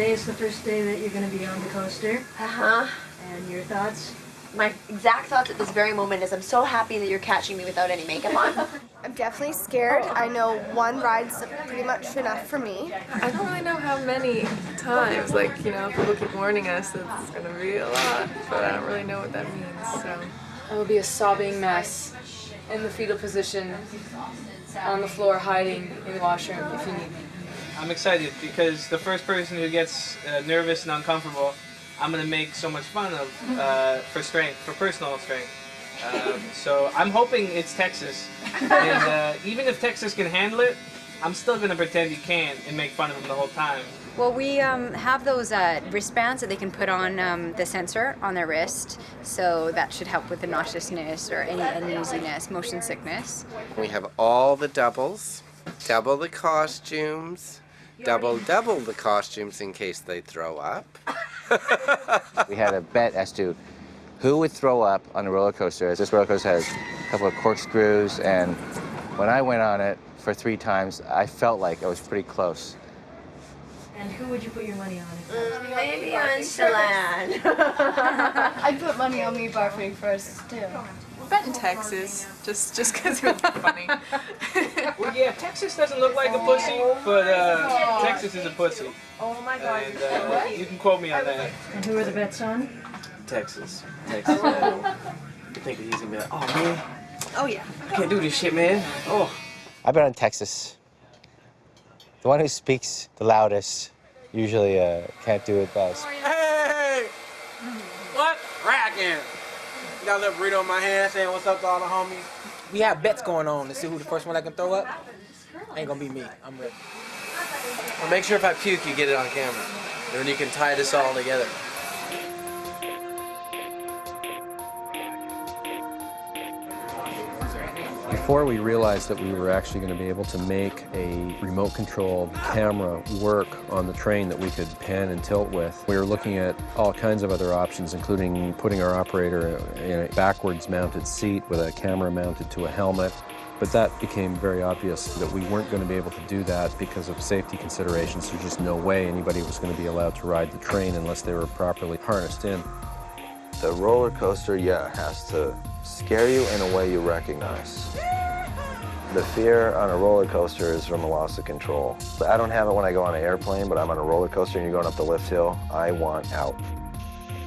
Today is the first day that you're going to be on the coaster. Uh-huh. And your thoughts? My exact thoughts at this very moment is I'm so happy that you're catching me without any makeup on. I'm definitely scared. I know one ride's pretty much enough for me. I don't really know how many times, like, you know, people keep warning us that it's gonna be a lot, but I don't really know what that means, so. I will be a sobbing mess in the fetal position, on the floor, hiding in the washroom if you need me. I'm excited because the first person who gets nervous and uncomfortable, I'm gonna make so much fun of for personal strength. So I'm hoping it's Texas, and even if Texas can handle it, I'm still gonna pretend he can't and make fun of him the whole time. Well, we have those wristbands that they can put on the sensor on their wrist, so that should help with the nauseousness or any uneasiness, motion sickness. We have all the doubles, double the costumes, double the costumes in case they throw up. We had a bet as to who would throw up on a roller coaster. This roller coaster has a couple of corkscrews, and when I went on it for 3 times, I felt like I was pretty close. And who would you put your money on? Maybe on Shalane. I'd put money on me barfing first, too. Bet in Texas, just because it would be funny. Well, yeah, Texas doesn't look like a pussy, but Texas is a pussy. Oh my God. And you can quote me on that. And who are the bets on? Texas. Texas. I think he's gonna be like, oh man. Oh yeah. I can't do this shit, man. Oh. I bet on Texas. The one who speaks the loudest usually can't do it best. Hey! What? Racking. Got a little burrito in my hand saying what's up to all the homies. We have bets going on to see who the first one that can throw up. Ain't gonna be me. I'm ready. Well, make sure if I puke, you get it on camera. And then you can tie this all together. Before we realized that we were actually going to be able to make a remote-controlled camera work on the train that we could pan and tilt with, we were looking at all kinds of other options, including putting our operator in a backwards-mounted seat with a camera mounted to a helmet. But that became very obvious that we weren't going to be able to do that because of safety considerations. There's just no way anybody was going to be allowed to ride the train unless they were properly harnessed in. The roller coaster, yeah, has to scare you in a way you recognize. The fear on a roller coaster is from a loss of control. I don't have it when I go on an airplane, but I'm on a roller coaster and you're going up the lift hill, I want out.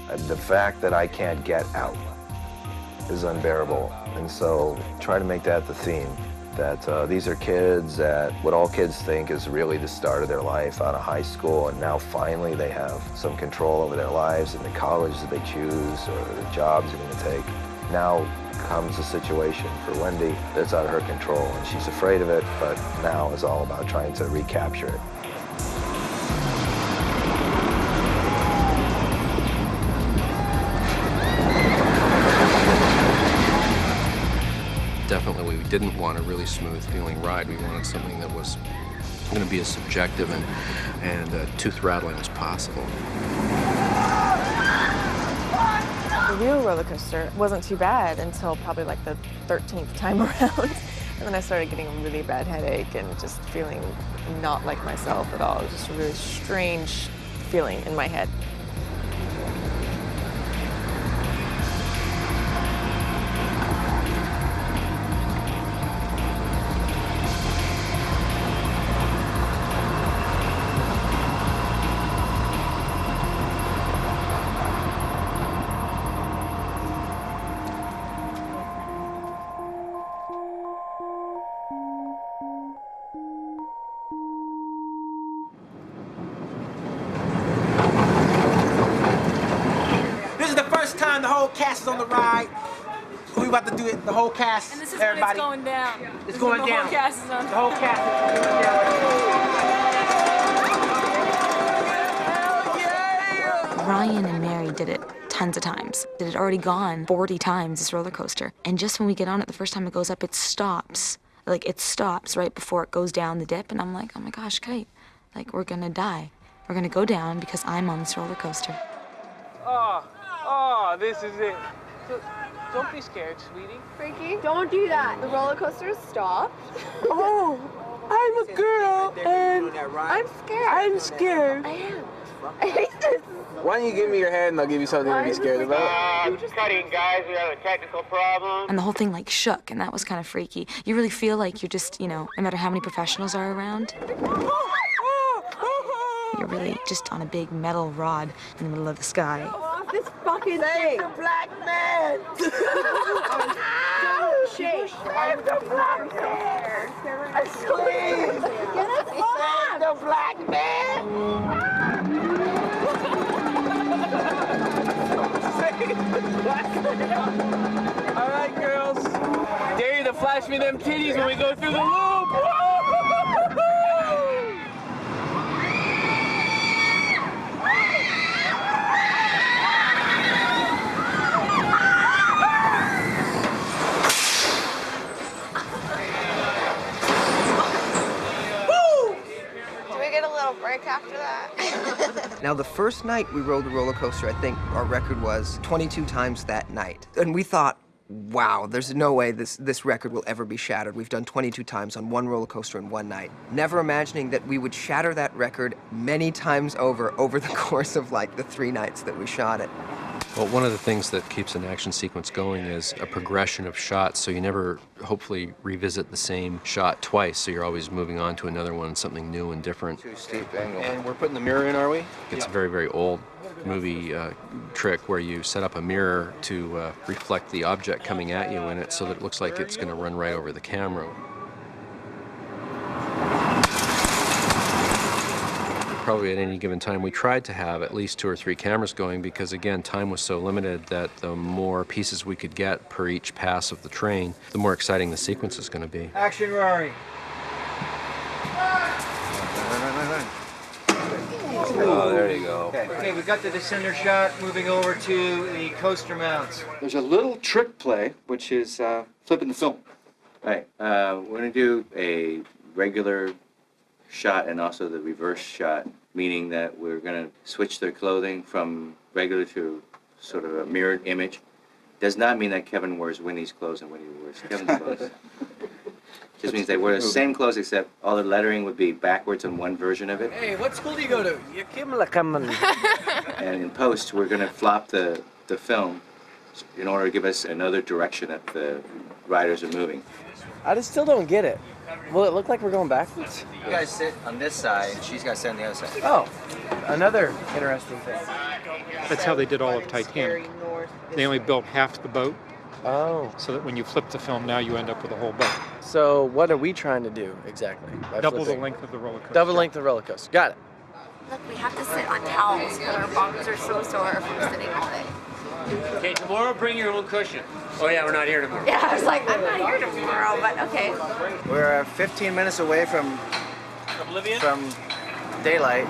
The fact that I can't get out is unbearable. And so try to make that the theme, that these are kids at what all kids think is really the start of their life out of high school, and now finally they have some control over their lives and the college that they choose or the jobs they're going to take. Now comes a situation for Wendy that's out of her control, and she's afraid of it, but now is all about trying to recapture it. Definitely, we didn't want a really smooth feeling ride. We wanted something that was going to be as subjective and tooth-rattling as possible. The real roller coaster wasn't too bad until probably like the 13th time around. And then I started getting a really bad headache and just feeling not like myself at all. It was just a really strange feeling in my head. The whole cast is on the ride. We about to do it. The whole cast. And this is everybody. When it's going down. It's going down. The whole cast is on. The whole cast is going down. Ryan and Mary did it tons of times. It had already gone 40 times, this roller coaster. And just when we get on it, the first time it goes up, it stops. Like, it stops right before it goes down the dip. And I'm like, oh my gosh, Kate, like, we're gonna die. We're gonna go down because I'm on this roller coaster. Oh, this is it. Don't be scared, sweetie. Frankie, don't do that. The roller coaster has stopped. Oh, I'm a girl and I'm scared. I'm scared. I am. Why don't you give me your head and I'll give you something to be scared about? Cutting, guys. We have a technical problem. And the whole thing like shook, and that was kind of freaky. You really feel like you're just, you know, no matter how many professionals are around, you're really just on a big metal rod in the middle of the sky. This fucking thing. The black man. Don't shake. Save the black man. Please. Get us off. Save the black man. Save the black man. All right, girls. Dare you to flash me them titties when we go through the loop. Break after that. Now, the first night we rode the roller coaster, I think our record was 22 times that night. And we thought, wow, there's no way this record will ever be shattered. We've done 22 times on one roller coaster in one night. Never imagining that we would shatter that record many times over the course of like the 3 nights that we shot it. Well, one of the things that keeps an action sequence going is a progression of shots, so you never, hopefully, revisit the same shot twice, so you're always moving on to another one, something new and different. Too steep angle. And we're putting the mirror in, are we? It's a very, very old movie trick where you set up a mirror to reflect the object coming at you in it so that it looks like it's going to run right over the camera. Probably at any given time, we tried to have at least 2 or 3 cameras going because, again, time was so limited that the more pieces we could get per each pass of the train, the more exciting the sequence is going to be. Action, Rory. Oh, there you go. Okay, we got the descender shot. Moving over to the coaster mounts. There's a little trick play, which is flipping the film. Right. We're going to do a regular shot and also the reverse shot, meaning that we're going to switch their clothing from regular to sort of a mirrored image. Does not mean that Kevin wears Winnie's clothes and Winnie wears Kevin's clothes. Just means they wear the same clothes except all the lettering would be backwards on one version of it. Hey, what school do you go to? And in post, we're going to flop the film in order to give us another direction that the riders are moving. I just still don't get it. Will it look like we're going backwards? You guys sit on this side, and she's got to sit on the other side. Oh, another interesting thing. That's how they did all of Titanic. They only built half the boat. Oh. So that when you flip the film, now you end up with a whole boat. So what are we trying to do exactly? Double the length of the roller coaster. Double length of the roller coaster. Got it. Look, we have to sit on towels because our bums are so sore from sitting all day. Okay, tomorrow bring your own cushion. Oh yeah, we're not here tomorrow. Yeah, I was like, I'm not here tomorrow, but okay. We're 15 minutes away from Oblivion? From daylight.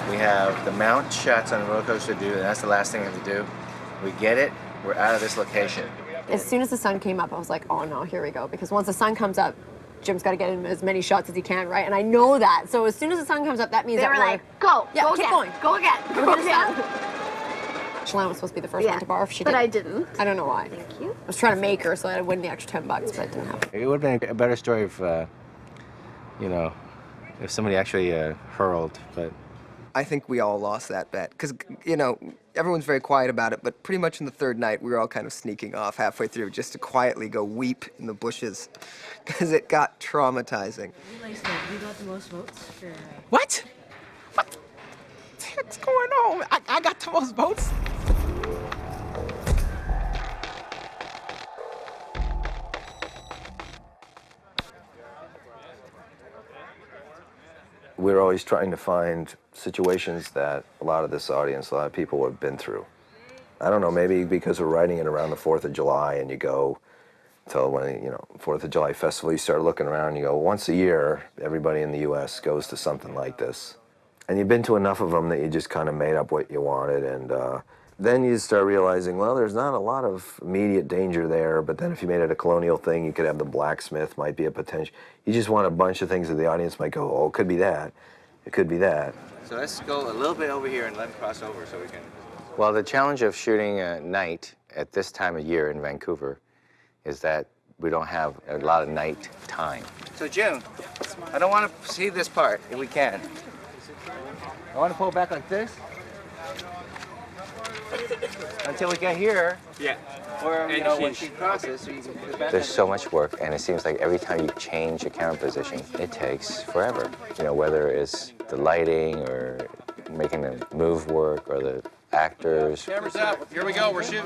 We have the mount shots on the roller coaster to do, and that's the last thing we have to do. We get it, we're out of this location. As soon as the sun came up, I was like, oh no, here we go. Because once the sun comes up, Jim's got to get in as many shots as he can, right? And I know that. So as soon as the sun comes up, that means They that were we're like, go, yeah, go keep again, going, go again, We're go gonna again. stop. Shalane was supposed to be the first Yeah, one to barf. She but didn't. I didn't. I don't know why. Thank you. I was trying to make her so that I'd win the extra $10, but it didn't happen. It would have been a better story if, you know, if somebody actually hurled, but... I think we all lost that bet because, you know, everyone's very quiet about it, but pretty much in the 3rd night, we were all kind of sneaking off halfway through just to quietly go weep in the bushes because it got traumatizing. You got the most votes for... What? What the heck's going on? I got the most votes? We're always trying to find situations that a lot of this audience, a lot of people have been through. I don't know, maybe because we're writing it around the 4th of July and you go till when, you know, 4th of July festival, you start looking around and you go, once a year, everybody in the U.S. goes to something like this. And you've been to enough of them that you just kind of made up what you wanted, and then you start realizing, well, there's not a lot of immediate danger there, but then if you made it a colonial thing, you could have the blacksmith might be a potential. You just want a bunch of things that the audience might go, oh, it could be that, it could be that. So let's go a little bit over here and let them cross over so we can... Well, the challenge of shooting at night at this time of year in Vancouver is that We don't have a lot of night time. So June, I don't want to see this part if we can. I want to pull back like this until we get here. Yeah. Or when she crosses, so you can put it back. There's so much work, and it seems like every time you change a camera position, it takes forever. Whether it's the lighting or making the move work or the actors. Camera's up. Here we go. We're shooting.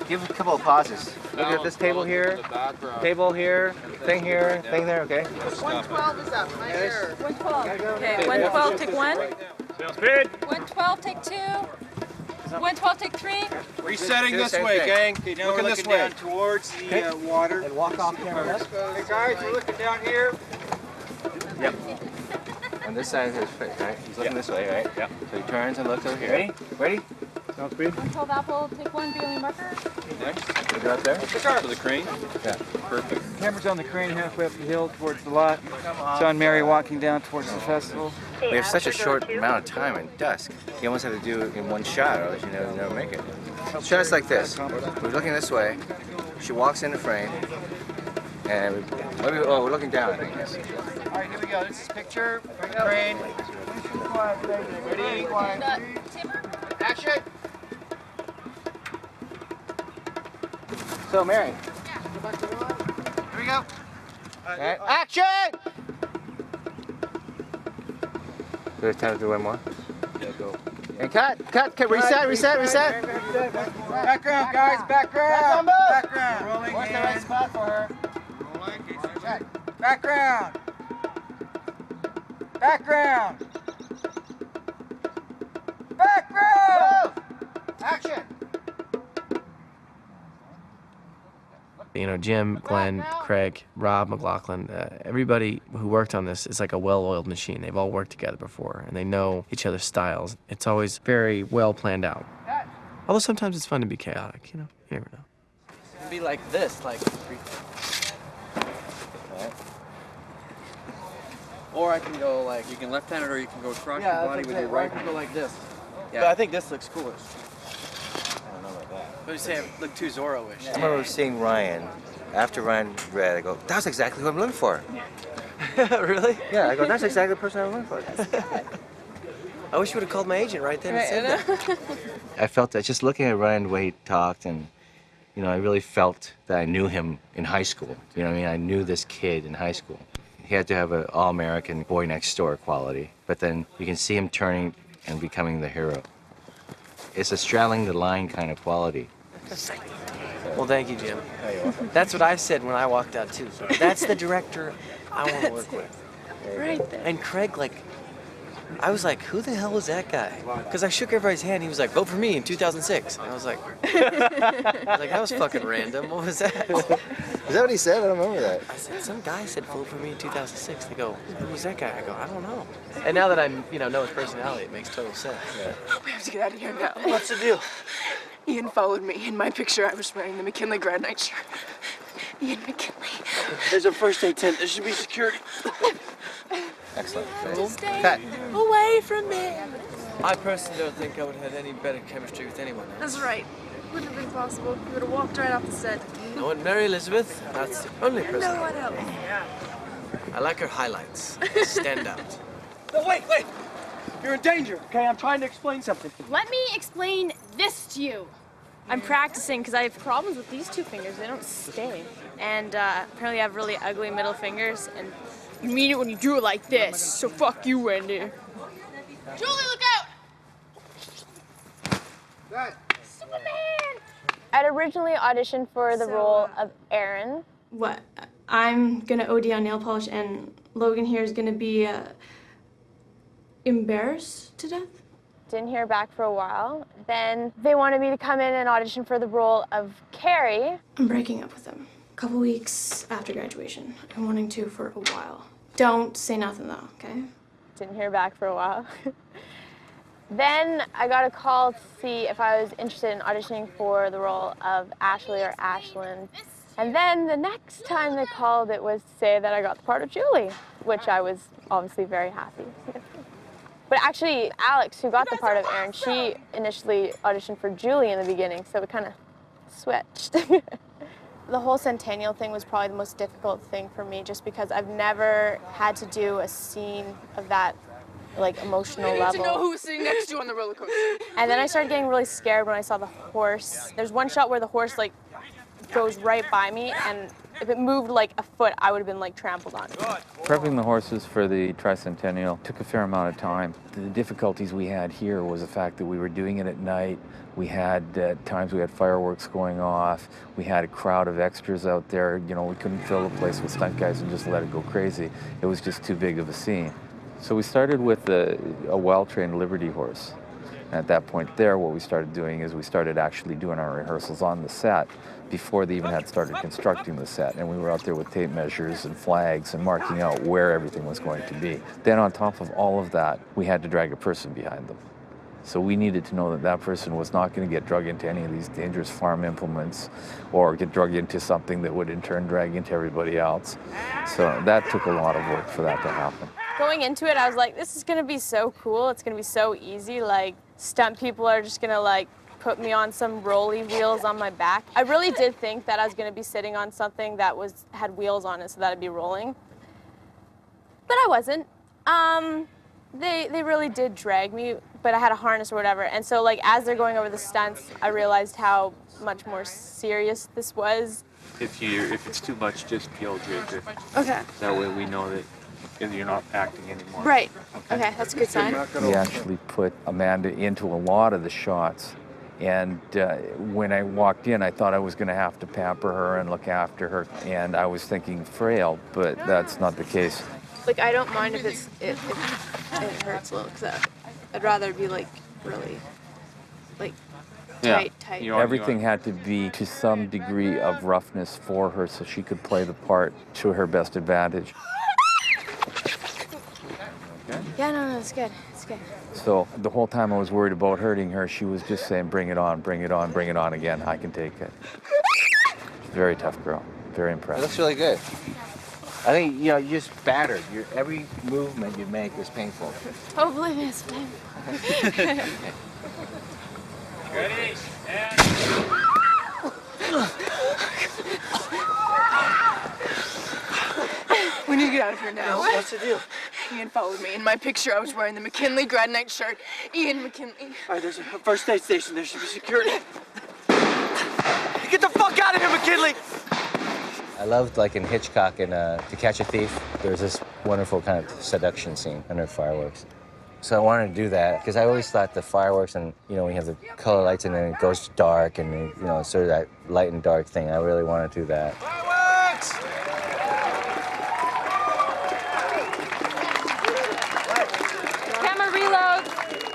Give a couple of pauses. Look at this table here, table here, thing there. Okay. 112 is up. My error. 112. Okay, 112, take 1. Sounds good. 112, take 2. 112, take 3. Resetting this way, gang. Okay, now Looking we're this looking way. down towards the water. And walk off camera. Hey guys, we're looking down here. Yep. On this side of his face, right? He's looking this way, right? Yep. So he turns and looks over here. Ready? Ready? Sounds good. 112 apple, take 1, be only marker. Next. We go up there? To the crane. Yeah. Perfect. Camera's on the crane halfway up the hill towards the lot. John Mary walking down towards the festival. We have such a short amount of time in dusk. You almost have to do it in one shot, or else you never make it. Shots like this. We're looking this way. She walks in the frame, and we're looking down, I think. Yes. All right, here we go. This is picture. Crane. Ready? Action. So, Mary. Here we go. Right. Action! There's time to do one more? Yeah, go. And cut, reset. Background, guys, background. Background. Rolling. Where's the right spot for her? Rolling. Check. Background. Background. Background. Action. Jim, Glenn, Craig, Rob, McLaughlin, everybody who worked on this is like a well-oiled machine. They've all worked together before, and they know each other's styles. It's always very well planned out. Although sometimes it's fun to be chaotic, you never know. Be like this, like. Or I can go like. You can left-handed or you can go across Yeah, your body with your right. I can go like this. Yeah. But I think this looks coolest. I don't know about that. What are you saying? Look too Zorro-ish. I remember seeing Ryan. After Ryan read, I go, that's exactly what I'm looking for. Really? Yeah, I go, that's exactly the person I'm looking for. I wish you would have called my agent right then and said that. I felt that just looking at Ryan the way he talked, and I really felt that I knew him in high school. I knew this kid in high school. He had to have an all-American boy next door quality, but then you can see him turning and becoming the hero. It's a straddling the line kind of quality. Well, thank you, Jim. That's what I said when I walked out, too. That's the director I want to work with. Right there. And Craig, I was like, who the hell is that guy? Because I shook everybody's hand. He was like, vote for me in 2006. And I was like, that was fucking random. What was that? Is that what he said? I don't remember that. I said, some guy said vote for me in 2006. They go, who was that guy? I go, I don't know. And now that I know his personality, it makes total sense. Yeah. We have to get out of here now. What's the deal? Ian followed me. In my picture, I was wearing the McKinley grad night shirt. Ian McKinley. There's a first aid tent. There should be security. Excellent. Stay Cut. away from me. I personally don't think I would have had any better chemistry with anyone else. That's right. Wouldn't have been possible. You would have walked right off the set. No, and Mary Elizabeth, that's the only person. No one else. I like her highlights. Stand out. No, wait! You're in danger, okay? I'm trying to explain something. Let me explain this to you. I'm practicing because I have problems with these two fingers. They don't stay. And apparently I have really ugly middle fingers. And you mean it when you do it like this. So fuck you, Wendy. Julie, look out! Superman! I'd originally auditioned for the role of Aaron. What? I'm gonna OD on nail polish, and Logan here is gonna be embarrassed to death. Didn't hear back for a while. Then they wanted me to come in and audition for the role of Carrie. I'm breaking up with him. A couple weeks after graduation. I've been wanting to for a while. Don't say nothing though, okay? Didn't hear back for a while. Then I got a call to see if I was interested in auditioning for the role of Ashley or Ashlyn. And then the next time they called, it was to say that I got the part of Julie, which I was obviously very happy with. But actually, Alex, who got the part of Aaron, she initially auditioned for Julie in the beginning, so we kind of switched. The whole Centennial thing was probably the most difficult thing for me, just because I've never had to do a scene of that like emotional level. I need to know who was sitting next to you on the roller coaster. And then I started getting really scared when I saw the horse. There's one shot where the horse like goes right by me, and if it moved like a foot, I would have been like trampled on. Prepping the horses for the tricentennial took a fair amount of time. The difficulties we had here was the fact that we were doing it at night. We had, at times we had fireworks going off. We had a crowd of extras out there. You know, we couldn't fill the place with stunt guys and just let it go crazy. It was just too big of a scene. So we started with a well-trained Liberty horse. At that point there, what we started doing is we started actually doing our rehearsals on the set before they even had started constructing the set. And we were out there with tape measures and flags and marking out where everything was going to be. Then on top of all of that, we had to drag a person behind them. So we needed to know that that person was not going to get drug into any of these dangerous farm implements or get drug into something that would in turn drag into everybody else. So that took a lot of work for that to happen. Going into it, I was like, this is gonna be so cool. It's gonna be so easy. Like, stunt people are just gonna like put me on some rolly wheels on my back. I really did think that I was gonna be sitting on something that had wheels on it, so that'd be rolling. But I wasn't. They really did drag me, but I had a harness or whatever. And so like as they're going over the stunts, I realized how much more serious this was. If it's too much, just yell Jake. Okay. That way we know that you're not acting anymore. Right. Okay, that's a good sign. We actually put Amanda into a lot of the shots. And when I walked in, I thought I was going to have to pamper her and look after her. And I was thinking frail, but that's not the case. Like, I don't mind if it hurts a little, because I'd rather be like really like tight. Everything had to be to some degree of roughness for her so she could play the part to her best advantage. Yeah, no, it's good. It's good. So the whole time I was worried about hurting her, she was just saying, bring it on, bring it on, bring it on again. I can take it. Very tough girl. Very impressive. It looks really good. I think, you know, you're just battered. Every movement you make is painful. Hopefully it's fine. Ready? We need to get out of here now. What's the deal? Ian followed me. In my picture, I was wearing the McKinley grad night shirt. Ian McKinley. All right, there's a first aid station. There should be security. Get the fuck out of here, McKinley! I loved, like in Hitchcock and To Catch a Thief, there's this wonderful kind of seduction scene under fireworks. So I wanted to do that because I always thought the fireworks and, you know, when you have the color lights and then it goes dark and, you know, sort of that light and dark thing. I really wanted to do that. Fireworks! Camera reload.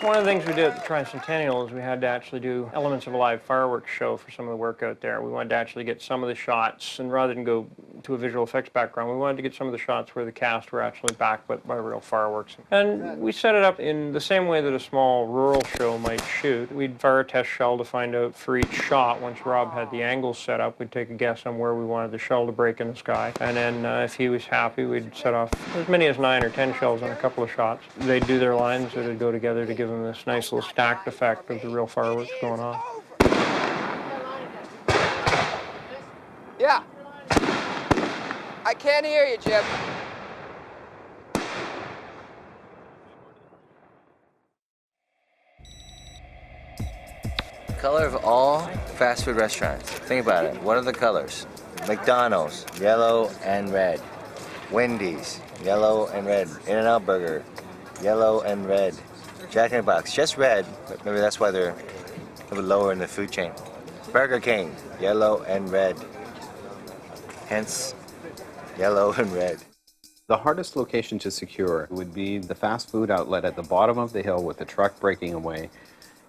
One of the things we did at the Tricentennial is we had to actually do elements of a live fireworks show for some of the work out there. We wanted to actually get some of the shots, and rather than go to a visual effects background, we wanted to get some of the shots where the cast were actually backed by real fireworks. And we set it up in the same way that a small rural show might shoot. We'd fire a test shell to find out for each shot. Once Rob had the angles set up, we'd take a guess on where we wanted the shell to break in the sky. And then if he was happy, we'd set off as many as 9 or 10 shells on a couple of shots. They'd do their lines, or they'd go together to give them this nice little stacked effect of the real fireworks going on. Yeah. I can't hear you, Jim. Color of all fast food restaurants. Think about it. What are the colors? McDonald's, yellow and red. Wendy's, yellow and red. In-N-Out Burger, yellow and red. Jack in the Box, just red, but maybe that's why they're a little lower in the food chain. Burger King, yellow and red. Hence, yellow and red. The hardest location to secure would be the fast food outlet at the bottom of the hill with the truck breaking away.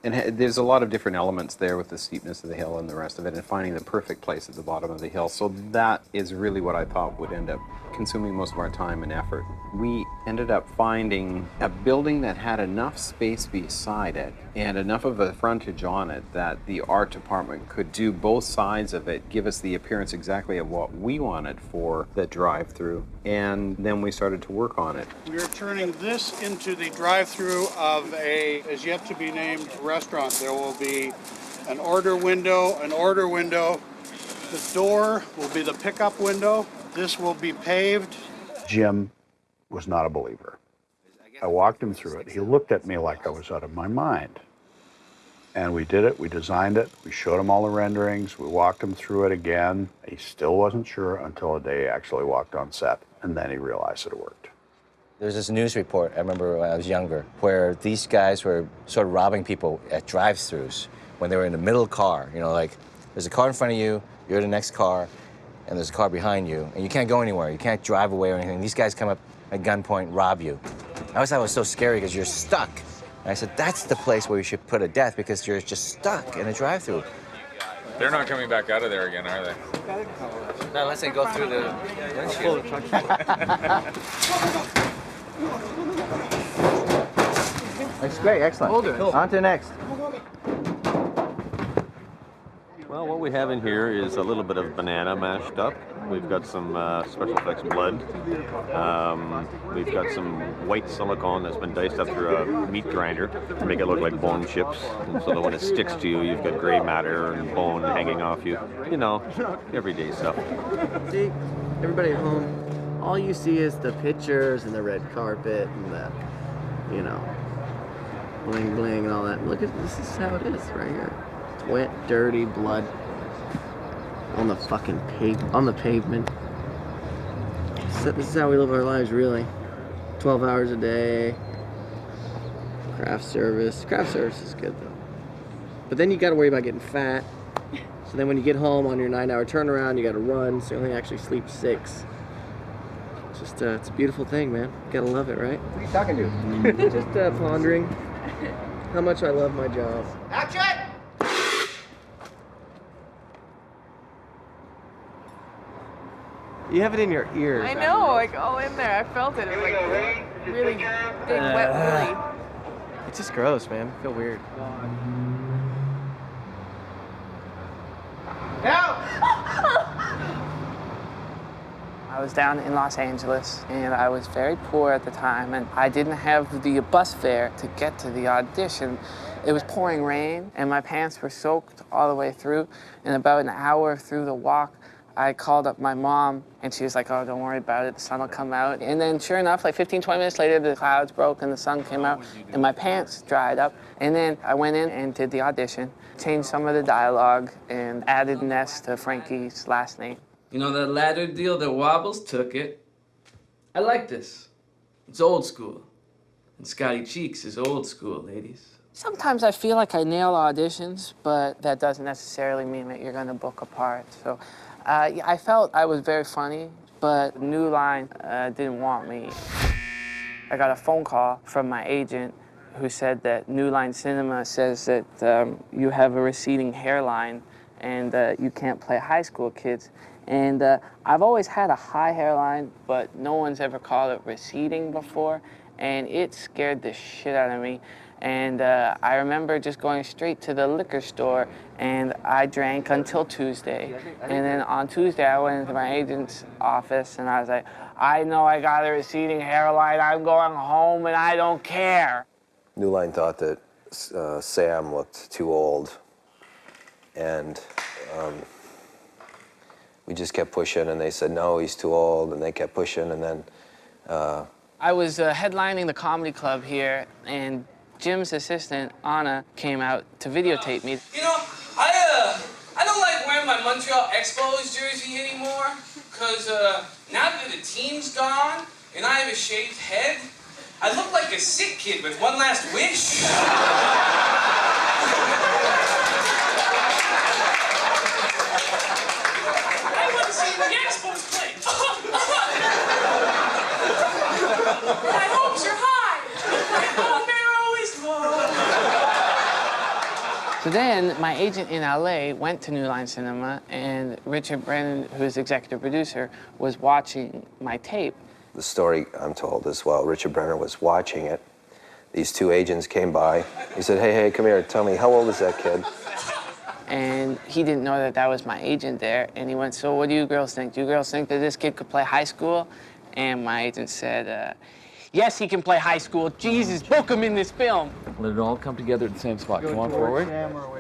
And there's a lot of different elements there with the steepness of the hill and the rest of it, and finding the perfect place at the bottom of the hill. So that is really what I thought would end up consuming most of our time and effort. We ended up finding a building that had enough space beside it and enough of a frontage on it that the art department could do both sides of it, give us the appearance exactly of what we wanted for the drive-through, and then we started to work on it. We're turning this into the drive-through of a as yet to be named restaurant. There will be an order window, The door will be the pickup window. This will be paved. Jim was not a believer. I walked him through it. He looked at me like I was out of my mind. And we did it, we designed it, we showed him all the renderings, we walked him through it again. He still wasn't sure until the day he actually walked on set, and then he realized that it worked. There's this news report, I remember when I was younger, where these guys were sort of robbing people at drive-thrus when they were in the middle car. You know, like, there's a car in front of you, you're the next car, and there's a car behind you, and you can't go anywhere, you can't drive away or anything. These guys come up at gunpoint, rob you. I always thought it was so scary because you're stuck. And I said, that's the place where we should put a death because you're just stuck in a drive-thru. They're not coming back out of there again, are they? No, unless they go through the windshield. That's great, excellent. On to the next. Well, what we have in here is a little bit of banana mashed up. We've got some special effects blood. We've got some white silicone that's been diced up through a meat grinder to make it look like bone chips. And so that when it sticks to you, you've got gray matter and bone hanging off you. You know, everyday stuff. See, everybody at home, all you see is the pictures and the red carpet and the, you know, bling bling and all that. Look at this is how it is right here. It's wet, dirty, blood on the fucking pavement. So this is how we live our lives, really. 12 hours a day. Craft service. Craft service is good though. But then you got to worry about getting fat. So then when you get home on your 9-hour turnaround, you got to run. So you only actually sleep 6. It's just it's a beautiful thing, man. You gotta love it, right? What are you talking to? Just pondering how much I love my job. Action! You have it in your ears. I know, like all in there. I felt it. It was like really big, wet woolly. It's just gross, man. I feel weird. I was down in Los Angeles, and I was very poor at the time, and I didn't have the bus fare to get to the audition. It was pouring rain, and my pants were soaked all the way through, and about an hour through the walk, I called up my mom, and she was like, oh, don't worry about it, the sun will come out. And then sure enough, like 15, 20 minutes later, the clouds broke and the sun came out, and my pants dried up. And then I went in and did the audition, changed some of the dialogue, and added Ness to Frankie's last name. You know, that ladder deal that Wobbles took it. I like this. It's old school. And Scotty Cheeks is old school, ladies. Sometimes I feel like I nail auditions, but that doesn't necessarily mean that you're gonna book a part. So I felt I was very funny, but New Line didn't want me. I got a phone call from my agent who said that New Line Cinema says that you have a receding hairline and you can't play high school kids. And I've always had a high hairline, but no one's ever called it receding before, and it scared the shit out of me. And I remember just going straight to the liquor store, and I drank until Tuesday. And then on Tuesday, I went into my agent's office, and I was like, I know I got a receding hairline. I'm going home, and I don't care. New Line thought that Sam looked too old, and we just kept pushing, and they said, no, he's too old, and they kept pushing, and then... I was headlining the comedy club here, and Jim's assistant, Anna, came out to videotape me. You know, I don't like wearing my Montreal Expos jersey anymore, because now that the team's gone and I have a shaved head, I look like a sick kid with one last wish. I want to see the Expos play. My hopes are high. My home arrow is low. So then, my agent in LA went to New Line Cinema, and Richard Brennan, who's executive producer, was watching my tape. The story I'm told is while Richard Brenner was watching it, these two agents came by. He said, hey, come here, tell me, how old is that kid? And he didn't know that that was my agent there, and he went, so what do you girls think? Do you girls think that this kid could play high school? And my agent said, Yes, he can play high school. Jesus, book him in this film. Let it all come together at the same spot. Come on forward.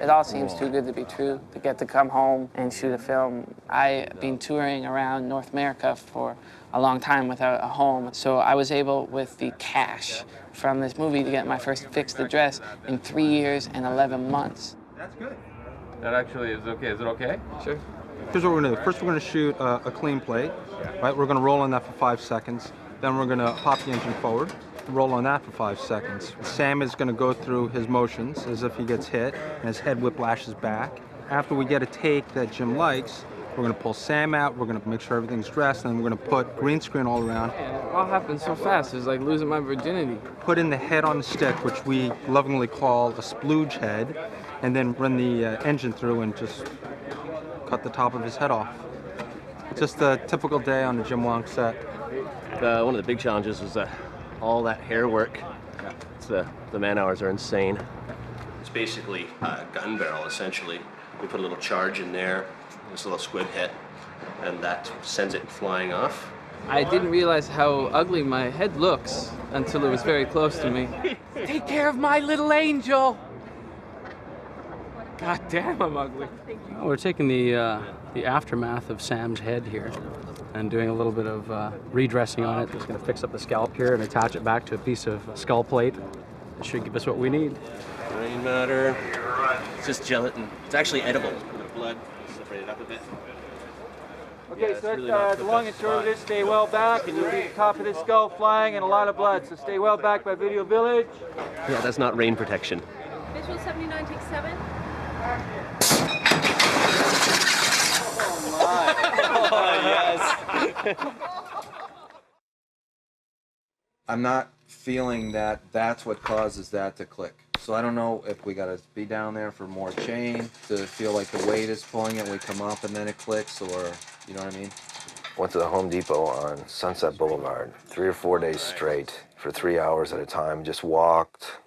It all seems too good to be true, to get to come home and shoot a film. I've been touring around North America for a long time without a home, so I was able, with the cash from this movie, to get my first fixed address in 3 years and 11 months. That's good. That actually is okay. Is it okay? Sure. Here's what we're gonna do. First, we're gonna shoot a clean plate, right? We're gonna roll on that for 5 seconds. Then we're gonna pop the engine forward, roll on that for 5 seconds. Sam is gonna go through his motions as if he gets hit, and his head whiplashes back. After we get a take that Jim likes, we're gonna pull Sam out, we're gonna make sure everything's dressed, and then we're gonna put green screen all around. It all happened so fast, it was like losing my virginity. Put in the head on the stick, which we lovingly call a splooge head, and then run the engine through and just cut the top of his head off. Just a typical day on the Jim Wong set. One of the big challenges was all that hair work. The man hours are insane. It's basically a gun barrel, essentially. We put a little charge in there, this little squib hit, and that sends it flying off. I didn't realize how ugly my head looks until it was very close to me. Take care of my little angel! God damn, I'm ugly. We're taking the aftermath of Sam's head here and doing a little bit of redressing on it. Just going to fix up the scalp here and attach it back to a piece of skull plate. It should give us what we need. Brain matter. It's just gelatin. It's actually edible. The blood, separate it up a bit. Okay, so the long and short of this, stay well back, and you'll be at the top of this skull flying and a lot of blood. So stay well back by Video Village. Yeah, that's not rain protection. Visual 79, take 7. I'm not feeling that that's what causes that to click. So I don't know if we gotta be down there for more chain to feel like the weight is pulling it, we come up and then it clicks, or, you know what I mean? Went to the Home Depot on Sunset Boulevard 3 or 4 days straight for 3 hours at a time. Just walked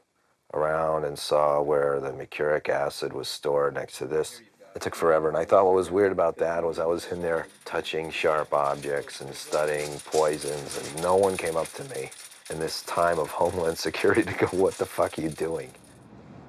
around and saw where the mercuric acid was stored next to this. It took forever, and I thought what was weird about that was I was in there touching sharp objects and studying poisons, and no one came up to me in this time of Homeland Security to go, what the fuck are you doing?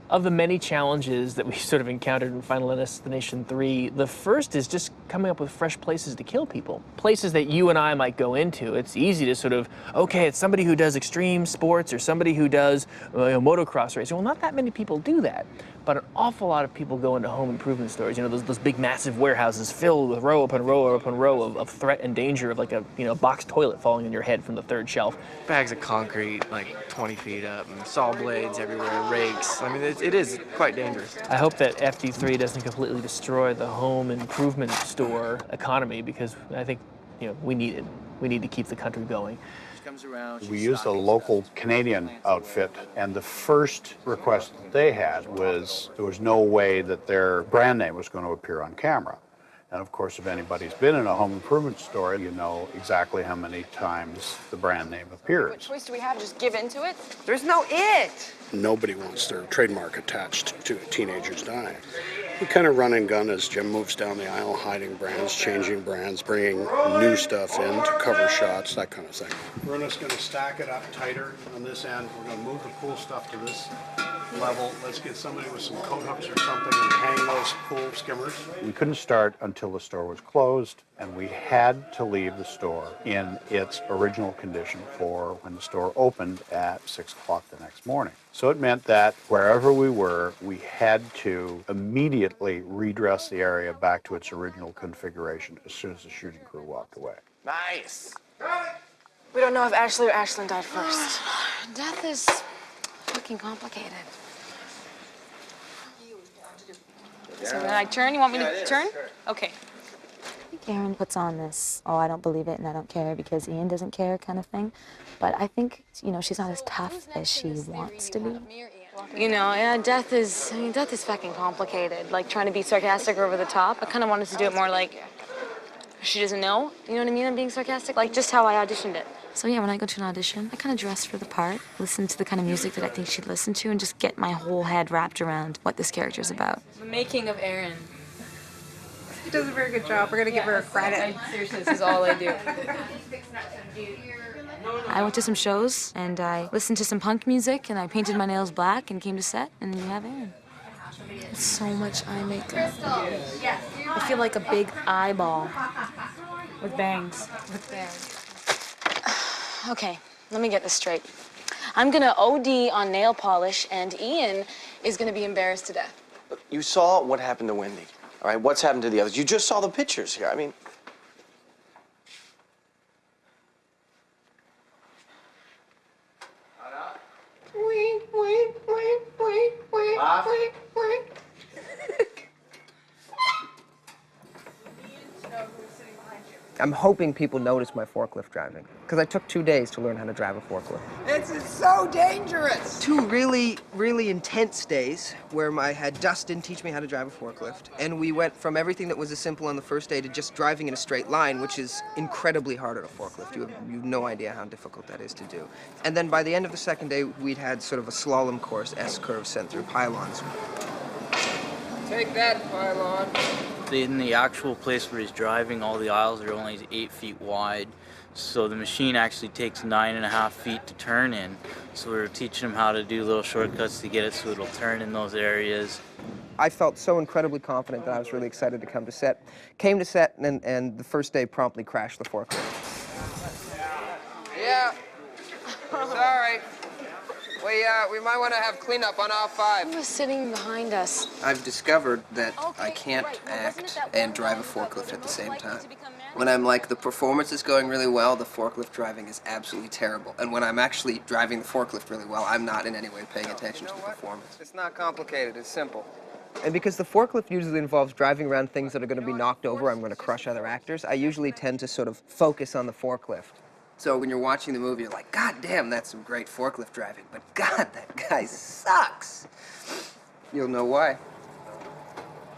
Of the many challenges that we sort of encountered in Final Destination 3, the first is just coming up with fresh places to kill people. Places that you and I might go into. It's easy to sort of, okay, it's somebody who does extreme sports or somebody who does motocross racing. Well, not that many people do that, but an awful lot of people go into home improvement stores. You know, those big massive warehouses filled with row upon row upon row of threat and danger of like a box toilet falling on your head from the third shelf. Bags of concrete like 20 feet up and saw blades everywhere, rakes. I mean, it is quite dangerous. I hope that FD3 doesn't completely destroy the home improvement store economy, because I think we need it. We need to keep the country going. We used a local Canadian outfit, and the first request that they had was there was no way that their brand name was going to appear on camera. And of course, if anybody's been in a home improvement store, you know exactly how many times the brand name appears. What choice do we have? Just give into it? There's no it. Nobody wants their trademark attached to a teenager's dying. We kind of run and gun as Jim moves down the aisle, hiding brands, changing brands, bringing new stuff in to cover shots, that kind of thing. We're just going to stack it up tighter on this end. We're going to move the cool stuff to this level. Let's get somebody with some coat hooks or something and hang those cool skimmers. We couldn't start until the store was closed, and we had to leave the store in its original condition for when the store opened at 6 o'clock the next morning. So it meant that wherever we were, we had to immediately redress the area back to its original configuration as soon as the shooting crew walked away. Nice. We don't know if Ashley or Ashlyn died first. Death is fucking complicated. So when I turn, you want me to turn? Okay. I think Aaron puts on this, oh, I don't believe it and I don't care because Ian doesn't care kind of thing. But I think, she's not as tough as she wants to be. Death is fucking complicated. Like trying to be sarcastic or over the top. I kind of wanted to do it more like she doesn't know. You know what I mean? I'm being sarcastic. Like just how I auditioned it. So yeah, when I go to an audition, I kind of dress for the part, listen to the kind of music that I think she'd listen to, and just get my whole head wrapped around what this character's about. The making of Aaron. She does a very good job. We're gonna give her a credit. Seriously, this is all I do. I went to some shows and I listened to some punk music and I painted my nails black and came to set and you have Aaron. It's so much eye makeup. I feel like a big eyeball with bangs. Okay, let me get this straight. I'm gonna OD on nail polish and Ian is gonna be embarrassed to death. You saw what happened to Wendy, all right? What's happened to the others? You just saw the pictures here. I mean, I'm hoping people notice my forklift driving, because I took 2 days to learn how to drive a forklift. This is so dangerous. 2 really, really intense days where I had Dustin teach me how to drive a forklift, and we went from everything that was as simple on the first day to just driving in a straight line, which is incredibly hard on a forklift. You have no idea how difficult that is to do. And then by the end of the second day, we'd had sort of a slalom course, S-curve sent through pylons. Take that, pylon. In the actual place where he's driving, all the aisles are only 8 feet wide. So the machine actually takes 9.5 feet to turn in. So we're teaching him how to do little shortcuts to get it so it'll turn in those areas. I felt so incredibly confident that I was really excited to come to set. Came to set and the first day promptly crashed the forklift. Yeah. Sorry. We might want to have cleanup on aisle 5. He was sitting behind us. I've discovered that I can't act and drive a forklift at the same time. When I'm like, the performance is going really well, the forklift driving is absolutely terrible. And when I'm actually driving the forklift really well, I'm not in any way paying attention to the performance. It's not complicated, it's simple. And because the forklift usually involves driving around things that are going to be knocked over, I'm going to crush other actors, I usually tend to sort of focus on the forklift. So when you're watching the movie, you're like, God damn, that's some great forklift driving, but God, that guy sucks. You'll know why.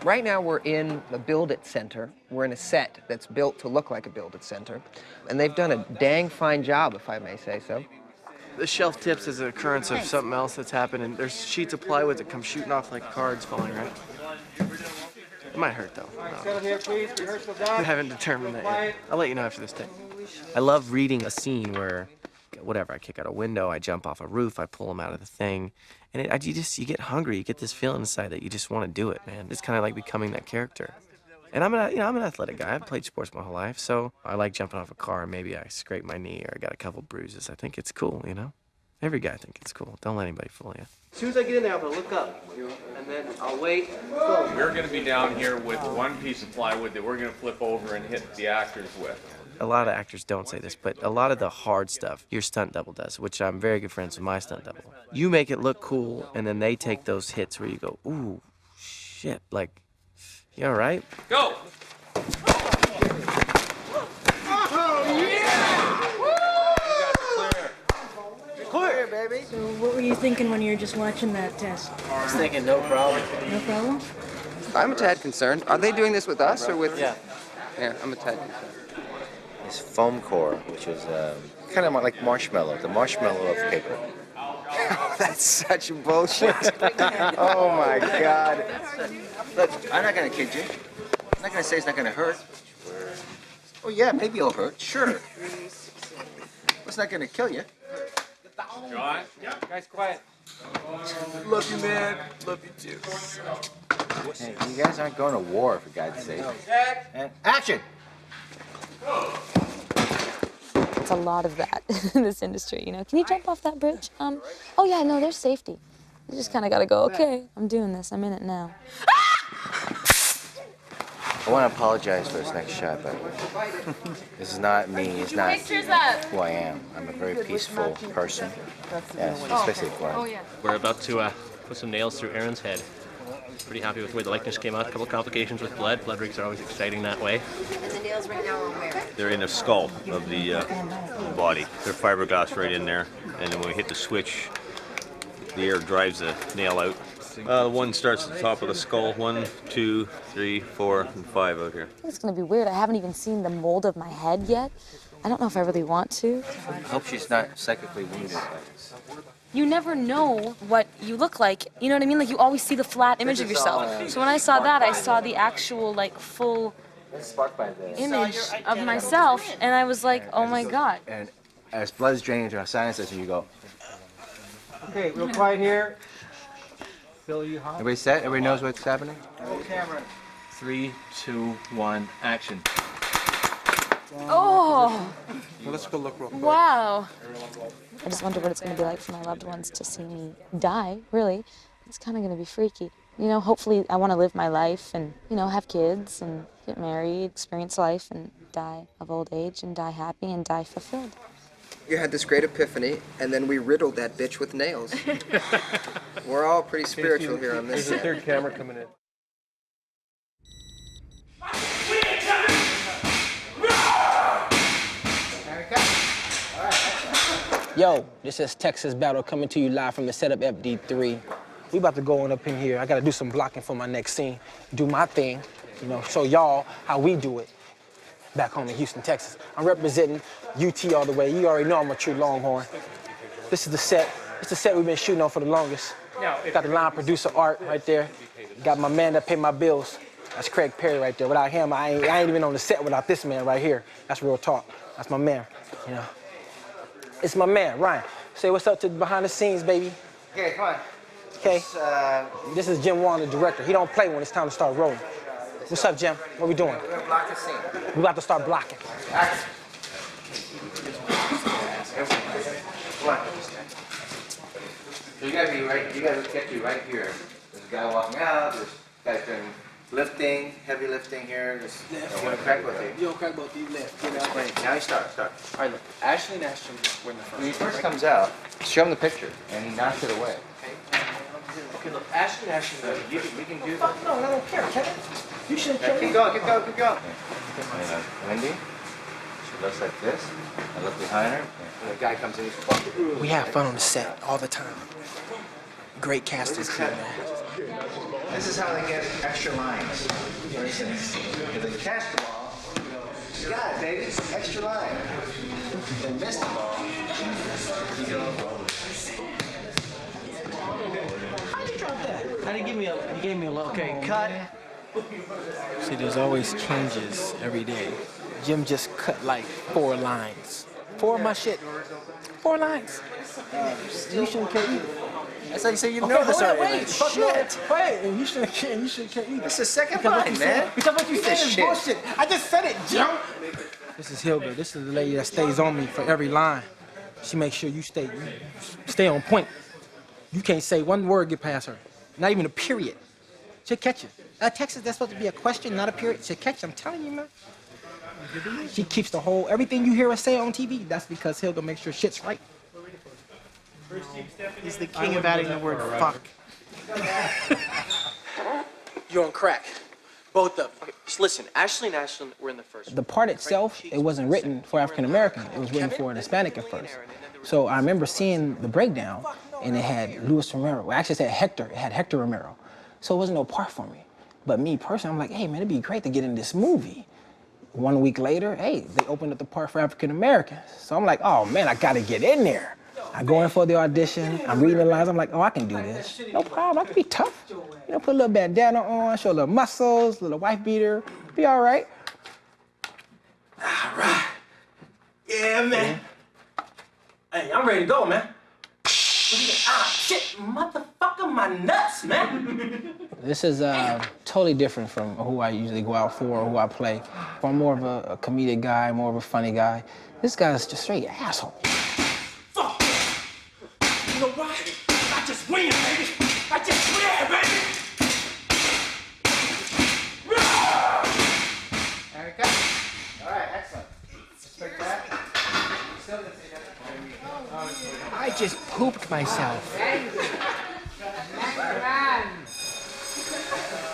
Right now we're in the Build It Center. We're in a set that's built to look like a Build It Center. And they've done a dang fine job, if I may say so. The shelf tips is an occurrence of something else that's happened, and there's sheets of plywood that come shooting off like cards falling, right? It might hurt, though. I haven't determined that yet. I'll let you know after this take. I love reading a scene where, whatever, I kick out a window, I jump off a roof, I pull them out of the thing, and you get hungry, you get this feeling inside that you just want to do it, man. It's kind of like becoming that character. And I'm an athletic guy. I've played sports my whole life, so I like jumping off a car and maybe I scrape my knee or I got a couple bruises. I think it's cool, you know? Every guy thinks it's cool. Don't let anybody fool you. As soon as I get in there, I'm gonna look up, and then I'll wait. We're gonna be down here with one piece of plywood that we're gonna flip over and hit the actors with. A lot of actors don't say this, but a lot of the hard stuff, your stunt double does, which I'm very good friends with my stunt double. You make it look cool, and then they take those hits where you go, ooh, shit, like, you all right? Go! Clear, baby. So what were you thinking when you were just watching that test? I was thinking no problem. No problem? I'm a tad concerned. Are they doing this with us or with... Yeah. Yeah, I'm a tad concerned. It's foam core, which is kind of like marshmallow, the marshmallow of paper. That's such bullshit. Oh my God. Look, I'm not going to kid you. I'm not going to say it's not going to hurt. Oh yeah, maybe it'll hurt, sure. It's not going to kill you. John? Yeah. Guys, quiet. Love you, man. Love you too. Hey, you guys aren't going to war, for God's sake. And action! It's a lot of that in this industry, you know. Can you jump off that bridge? Oh yeah, no, there's safety. You just kind of got to go, okay, I'm doing this, I'm in it now. I want to apologize for this next shot, but this is not me. It's not who I am. I'm a very peaceful person, especially for We're about to put some nails through Aaron's head. Pretty happy with the way the likeness came out. A couple complications with blood. Blood rigs are always exciting that way. And the nails right now are where? They're in the skull of the body. They're fiberglass right in there, and then when we hit the switch, the air drives the nail out. One starts at the top of the skull. 1, 2, 3, 4, and 5 out here. I think it's gonna be weird. I haven't even seen the mold of my head yet. I don't know if I really want to. I hope she's not psychically wounded by this. you never know what you look like. You know what I mean? Like, you always see the flat image of yourself. So when I saw that, I saw the actual, like, full image of myself, and I was like, oh my God. And as blood's draining to our sinuses, you go. Okay, real quiet here. Phil, you hot? Everybody set? Everybody knows what's happening? Roll camera. 3, 2, 1, action. Oh, Well, let's go look real quick. wow. I just wonder what it's going to be like for my loved ones to see me die, really. It's kind of going to be freaky. You know, hopefully I want to live my life and, you know, have kids and get married, experience life and die of old age and die happy and die fulfilled. You had this great epiphany, and then we riddled that bitch with nails. We're all pretty spiritual here on this There's a set. third camera coming in. Yo, this is Texas Battle coming to you live from the setup FD3. We about to go on up in here. I gotta do some blocking for my next scene. Do my thing, you know, show y'all how we do it back home in Houston, Texas. I'm representing UT all the way. You already know I'm a true Longhorn. This is the set. It's the set we've been shooting on for the longest. Got the line producer Art right there. Got my man that pay my bills. That's Craig Perry right there. Without him, I ain't even on the set without this man right here. That's real talk. That's my man, you know. It's my man, Ryan. Say what's up to behind the scenes, baby. Okay, come on. Okay. This is Jim Wan, the director. He don't play when it's time to start rolling. What's up, Jim? What we doing? We're gonna block the scene. We about to start blocking. Action. Come on. So you gotta be right, you gotta get you right here. There's a guy walking out, there's guys doing lifting, heavy lifting here. There's, you wanna crack both of you? You don't crack both of you left. Get out. Wait, now you start. All right, look. Ashley and Ashton were in the first. When he first comes out, show him the picture, and he knocks it away. Okay, look, Ashton and Ashton. We can do Fuck that. no, I don't care, Kevin. You shouldn't kill Keep me. going, keep going, keep going. Wendy, she looks like this. I look behind her, and the guy comes in, he's fucking. We have fun on the set all the time. Great casting crew, man. This is how they get extra lines. For instance, if they catch the ball, you got it, baby. Extra line. If they miss the ball, you go. How'd you drop that? I didn't give me a. You gave me a little. Okay, cut. See, there's always changes every day. Jim just cut like 4 lines. 4 of my shit. 4 lines. You shouldn't care either. That's how you say you Okay, know this hold on, already. wait, shit. Wait, you shouldn't care. You shouldn't care either. It's the second Because what line, you man. said- Because what you Piece said of is shit. bullshit. I just said it, Jim. This is Hilda. This is the lady that stays on me for every line. She makes sure you stay on point. You can't say one word get past her. Not even a period. She'll catch you. Texas, that's supposed to be a question, not a period. She'll catch you. I'm telling you, man. She keeps the whole, everything you hear us say on TV, that's because Hilda makes sure shit's right. He's the king of adding the word fuck. You're on crack. Both of them. Just listen, Ashley and Ashlyn were in the first. The part itself, it wasn't written for African American. It was written for an Hispanic at first. So I remember seeing the breakdown, and it had Luis Romero. Well, actually, it said Hector. It had Hector Romero. So it wasn't no part for me. But me personally, I'm like, hey, man, it'd be great to get in this movie. 1 week later, hey, they opened up the part for African Americans. So I'm like, oh, man, I got to get in there. I go in for the audition. I'm reading the lines. I'm like, oh, I can do this. No problem. I can be tough. You know, put a little bandana on, show a little muscles, a little wife beater. Be all right. All right. Yeah, man. Hey, I'm ready to go, man. Ah, shit, motherfucker, my nuts, man. This is totally different from who I usually go out for or who I play. I'm more of a comedic guy, more of a funny guy. This guy's just straight asshole. Fuck. You know why? I just win, baby. I just win, baby. There we go. All right, excellent. Respect that. I just pooped myself.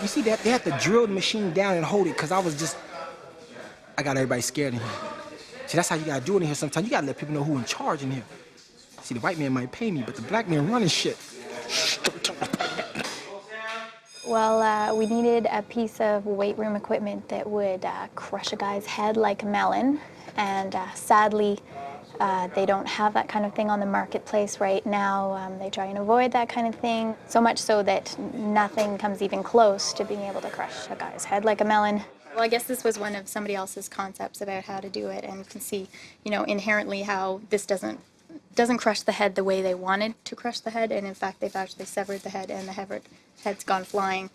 You see that? They had to drill the machine down and hold it because I got everybody scared in here. See, that's how you gotta do it in here sometimes. You gotta let people know who's in charge in here. See, the white man might pay me, but the black man running shit. Well, we needed a piece of weight room equipment that would crush a guy's head like a melon. And sadly, They don't have that kind of thing on the marketplace right now. They try and avoid that kind of thing, so much so that nothing comes even close to being able to crush a guy's head like a melon. Well, I guess this was one of somebody else's concepts about how to do it, and you can see, you know, inherently how this doesn't crush the head the way they wanted to crush the head, and in fact they've actually severed the head, and the head's gone flying.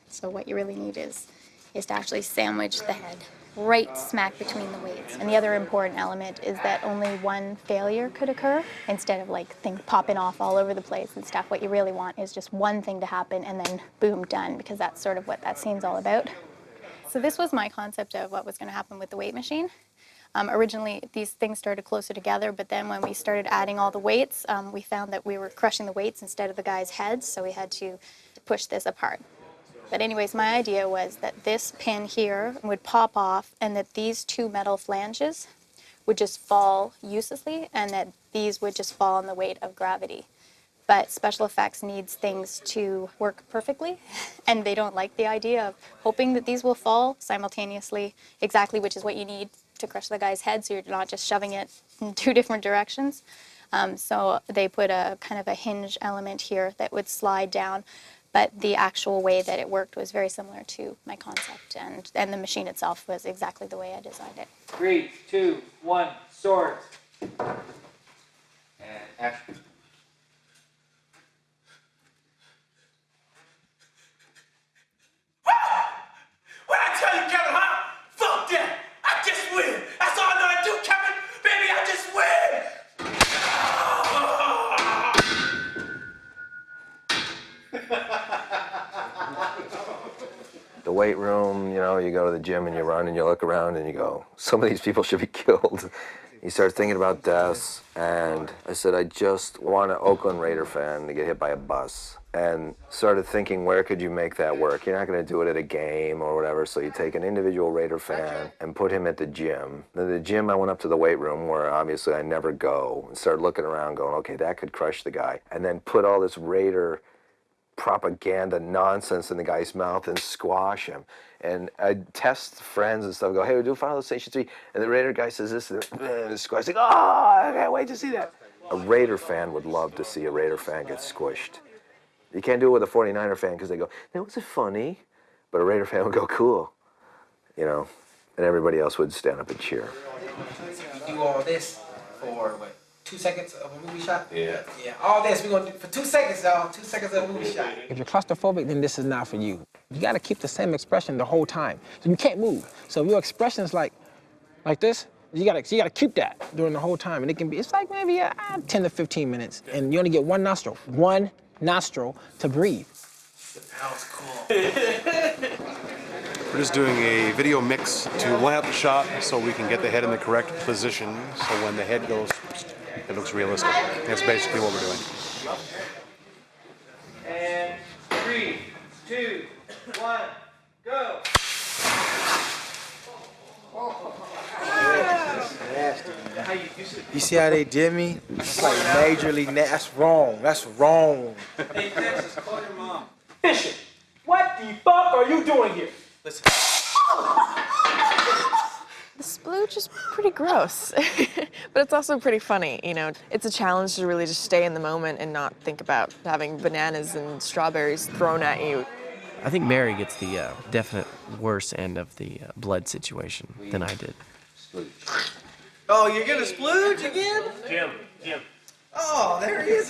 So what you really need is to actually sandwich the head right smack between the weights. And the other important element is that only one failure could occur instead of like things popping off all over the place and stuff. What you really want is just one thing to happen and then boom, done, because that's sort of what that scene's all about. So this was my concept of what was going to happen with the weight machine. Originally, these things started closer together, but then when we started adding all the weights, we found that we were crushing the weights instead of the guy's heads, so we had to push this apart. But anyways, my idea was that this pin here would pop off and that these two metal flanges would just fall uselessly and that these would just fall on the weight of gravity. But special effects needs things to work perfectly, and they don't like the idea of hoping that these will fall simultaneously exactly, which is what you need to crush the guy's head, so you're not just shoving it in two different directions. So they put a kind of a hinge element here that would slide down, but the actual way that it worked was very similar to my concept, and the machine itself was exactly the way I designed it. 3, 2, 1, sword. And action. What I tell you, Kevin, huh? Fuck that! I just win! That's all I know how to do, Kevin! Baby, I just win! The weight room, you know, you go to the gym and you run and you look around and you go, some of these people should be killed. You start thinking about deaths, and I said, I just want an Oakland Raider fan to get hit by a bus. And started thinking, where could you make that work? You're not going to do it at a game or whatever, so you take an individual Raider fan and put him at the gym. Then the gym, I went up to the weight room, where obviously I never go, and started looking around going, okay, that could crush the guy. And then put all this Raider propaganda nonsense in the guy's mouth and squash him. And I'd test friends and stuff, go, hey, we'll do Final Station 3. And the Raider guy says this, and the squash, like, oh, I can't wait to see that. A Raider fan would love to see a Raider fan get squished. You can't do it with a 49er fan because they go, that wasn't funny. But a Raider fan would go, cool. You know, and everybody else would stand up and cheer. You do all this for, what, 2 seconds of a movie shot? Yeah. Yeah, all this we're going to do for 2 seconds, y'all. 2 seconds of a movie shot. If you're claustrophobic, then this is not for you. You got to keep the same expression the whole time. So you can't move. So if your expression is like this, you gotta keep that during the whole time. And it's like maybe 10 to 15 minutes. And you only get one nostril to breathe. That was cool. We're just doing a video mix to line up the shot so we can get the head in the correct position, so when the head goes, it looks realistic. That's basically what we're doing. And 3, 2, 1, go. You see how they did me? It's like majorly that's wrong. That's wrong. Hey, Texas, call your mom. Bishop, what the fuck are you doing here? Listen. The splooge is pretty gross, but it's also pretty funny, you know. It's a challenge to really just stay in the moment and not think about having bananas and strawberries thrown at you. I think Mary gets the definite worse end of the blood situation than I did. Oh, you're gonna splooge again? Jim. Oh, there he is.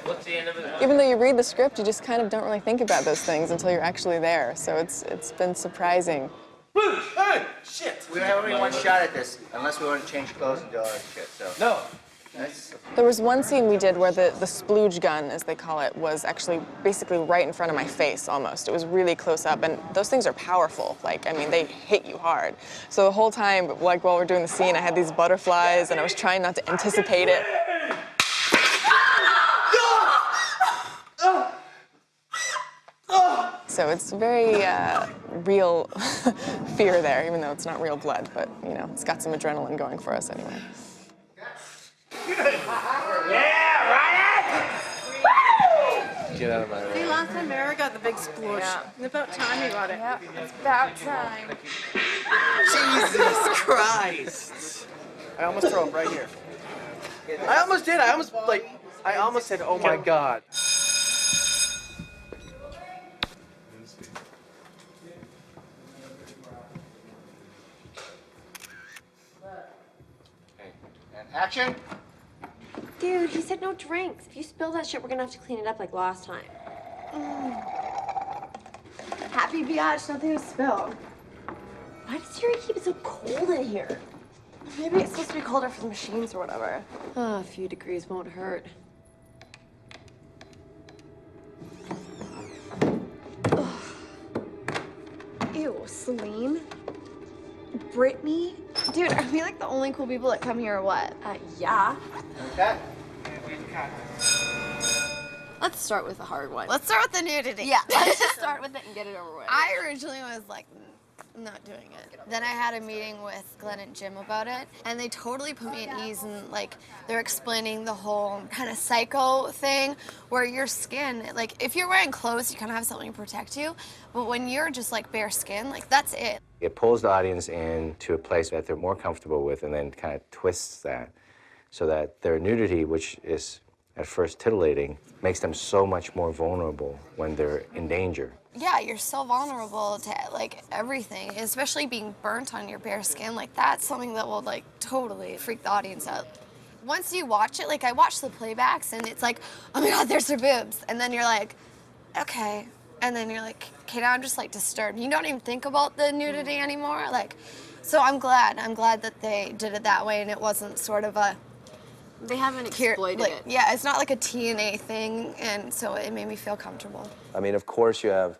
What's the end of it? Even though you read the script, you just kind of don't really think about those things until you're actually there. So it's been surprising. Hey, shit. We have only one shot at this, unless we want to change clothes and do all that shit, so. No. There was one scene we did where the splooge gun, as they call it, was actually basically right in front of my face, almost. It was really close up, and those things are powerful. Like, I mean, they hit you hard. So the whole time, like, while we're doing the scene, I had these butterflies, and I was trying not to anticipate it. So it's very real fear there, even though it's not real blood, but, you know, it's got some adrenaline going for us anyway. Yeah, Ryan! Get out of my See, way. last time Mara got the big sploosh. Yeah. It's about time you got it. Yep, it's about time. Jesus Christ. I almost throw up right here. I almost did. I almost said, oh my God. And action. Dude, he said no drinks. If you spill that shit, we're gonna have to clean it up like last time. Happy biatch, nothing to spill. Why does Siri keep it so cold in here? Maybe it's supposed to be colder for the machines or whatever. Oh, a few degrees won't hurt. Ugh. Ew, Celine? Brittany? Dude, are we like the only cool people that come here or what? Yeah. Okay. Let's start with the hard one. Let's start with the nudity. Yeah, let's just start with it and get it over with. I originally was like, not doing it. Then I had a meeting with Glenn and Jim about it, and they totally put me at ease, and like they're explaining the whole kind of psycho thing where your skin, like if you're wearing clothes, you kind of have something to protect you, but when you're just like bare skin, like that's it. It pulls the audience into a place that they're more comfortable with and then kind of twists that so that their nudity, which is at first titillating, makes them so much more vulnerable when they're in danger. Yeah, you're so vulnerable to like everything, especially being burnt on your bare skin. Like that's something that will like totally freak the audience out. Once you watch it, like I watch the playbacks and it's like, oh my God, there's her boobs. And then you're like, okay. And then you're like, okay, now I'm just like disturbed. You don't even think about the nudity anymore. Like, so I'm glad that they did it that way and it wasn't sort of a, they haven't exploited it. Yeah, it's not like a TNA thing, and so it made me feel comfortable. I mean, of course you have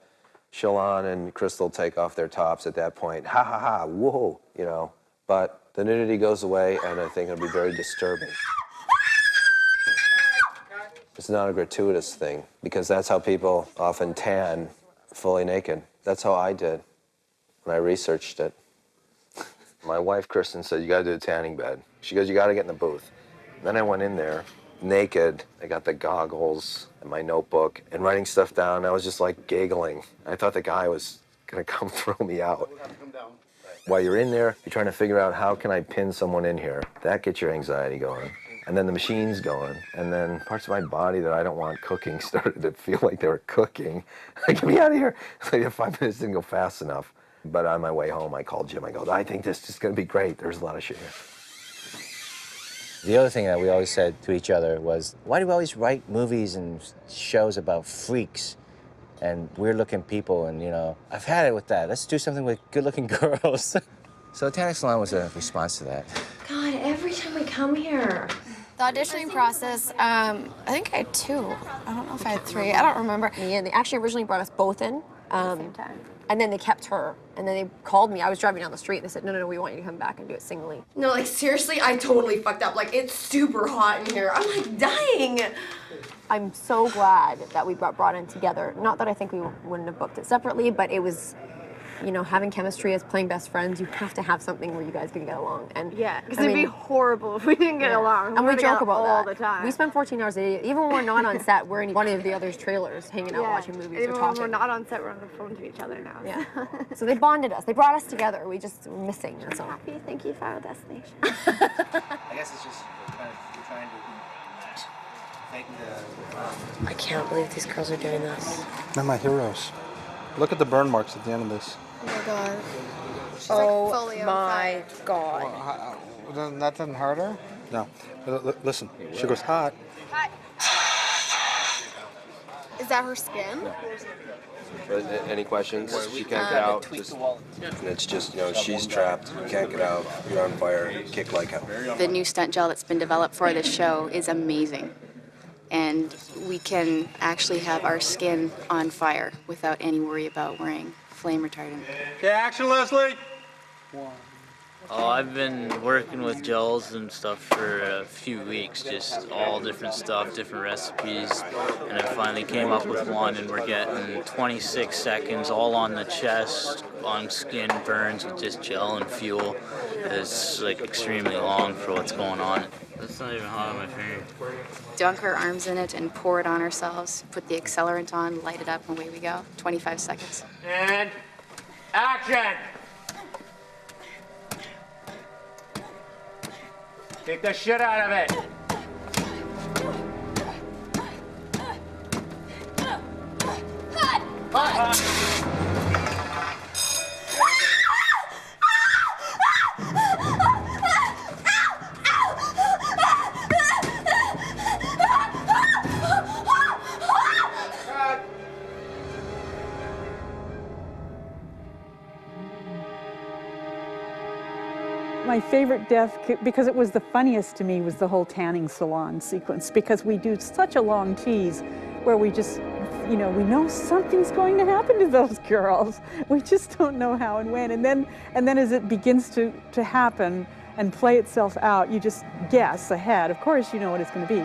Shalon and Crystal take off their tops at that point. Ha ha ha, whoa, you know. But the nudity goes away, and I think it'll be very disturbing. It's not a gratuitous thing, because that's how people often tan fully naked. That's how I did when I researched it. My wife, Kristen, said, you gotta do a tanning bed. She goes, you gotta get in the booth. Then I went in there, naked. I got the goggles and my notebook and writing stuff down. I was just like giggling. I thought the guy was gonna come throw me out. While you're in there, you're trying to figure out how can I pin someone in here. That gets your anxiety going. And then the machine's going. And then parts of my body that I don't want cooking started to feel like they were cooking. Get me out of here. Like 5 minutes didn't go fast enough. But on my way home, I called Jim. I go, I think this is gonna be great. There's a lot of shit here. The other thing that we always said to each other was, why do we always write movies and shows about freaks and weird-looking people? And, you know, I've had it with that. Let's do something with good-looking girls. So the tanning salon was a response to that. God, every time we come here. The auditioning process, I think I had 2. I don't know if I had 3. I don't remember. Yeah, they actually originally brought us both in. At the same time. And then they kept her. And then they called me. I was driving down the street and they said, no, we want you to come back and do it singly. No, like seriously, I totally fucked up. Like, it's super hot in here. I'm like dying. I'm so glad that we got brought in together. Not that I think we wouldn't have booked it separately, but it was, you know, having chemistry as playing best friends, you have to have something where you guys can get along. And yeah, because it'd be horrible if we didn't get along. And we joke about that all the time. We spend 14 hours a day. Even when we're not on set, we're in one of the other's trailers, hanging out, watching movies, or talking. When we're not on set, we're on the phone to each other now. Yeah. So they bonded us. They brought us together. We just were missing. That's all. Happy. Thank you for our destination. I guess it's just you're trying to make the. I can't believe these girls are doing this. They're my heroes. Look at the burn marks at the end of this. Oh my God. Oh my God. Well, that doesn't hurt her? No. Listen, she goes hot. Is that her skin? Any questions? She can't get out. And it's just, you know, she's trapped. You can't get out. You're on fire. Kick like hell. The new stunt gel that's been developed for this show is amazing. And we can actually have our skin on fire without any worry about wearing flame retardant. Okay, action, Leslie. Oh, I've been working with gels and stuff for a few weeks, just all different stuff, different recipes, and I finally came up with one, and we're getting 26 seconds all on the chest, on skin burns with just gel and fuel. It's like extremely long for what's going on. That's not even hot on my finger. Dunk our arms in it and pour it on ourselves, put the accelerant on, light it up, and away we go. 25 seconds. And action! Kick the shit out of it. My favorite death, because it was the funniest to me, was the whole tanning salon sequence, because we do such a long tease where we just, you know, we know something's going to happen to those girls. We just don't know how and when. And then as it begins to happen and play itself out, you just guess ahead. Of course, you know what it's going to be.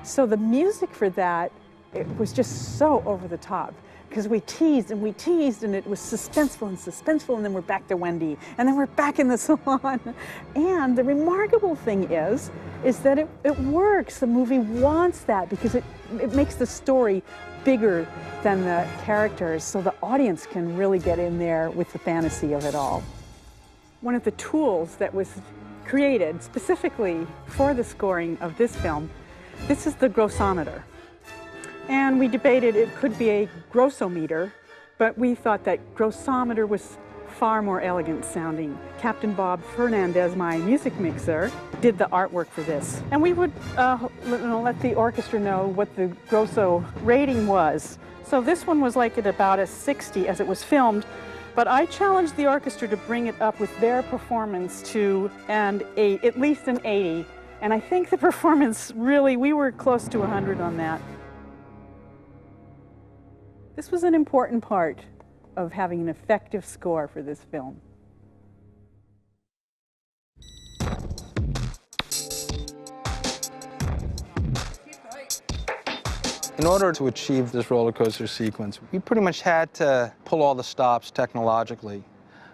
So the music for that, it was just so over the top. Because we teased and it was suspenseful and suspenseful, and then we're back to Wendy, and then we're back in the salon. And the remarkable thing is that it works. The movie wants that because it makes the story bigger than the characters, so the audience can really get in there with the fantasy of it all. One of the tools that was created specifically for the scoring of this film, this is the grossometer. And we debated it could be a grossometer, but we thought that grossometer was far more elegant sounding. Captain Bob Fernandez, my music mixer, did the artwork for this. And we would let the orchestra know what the grosso rating was. So this one was like at about a 60 as it was filmed, but I challenged the orchestra to bring it up with their performance to at least an 80. And I think the performance really, we were close to 100 on that. This was an important part of having an effective score for this film. In order to achieve this roller coaster sequence, we pretty much had to pull all the stops technologically.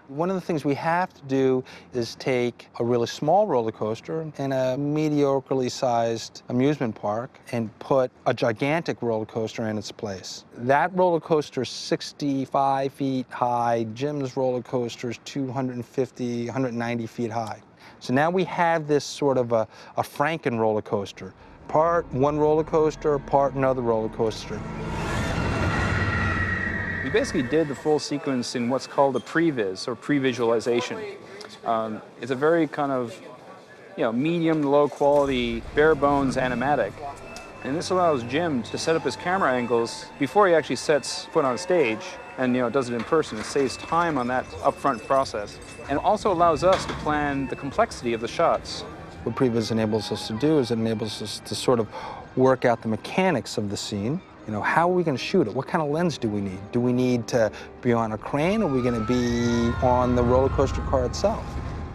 One of the things we have to do is take a really small roller coaster in a mediocrely sized amusement park and put a gigantic roller coaster in its place. That roller coaster is 65 feet high. Jim's roller coaster is 250, 190 feet high. So now we have this sort of a Franken roller coaster. Part one roller coaster, part another roller coaster. We basically did the full sequence in what's called a previs, or pre-visualization. It's a very kind of, medium to low quality, bare bones animatic. And this allows Jim to set up his camera angles before he actually sets foot on stage and does it in person. It saves time on that upfront process. And also allows us to plan the complexity of the shots. What previs enables us to do is it enables us to sort of work out the mechanics of the scene. How are we going to shoot it? What kind of lens do we need? Do we need to be on a crane, or are we going to be on the roller coaster car itself?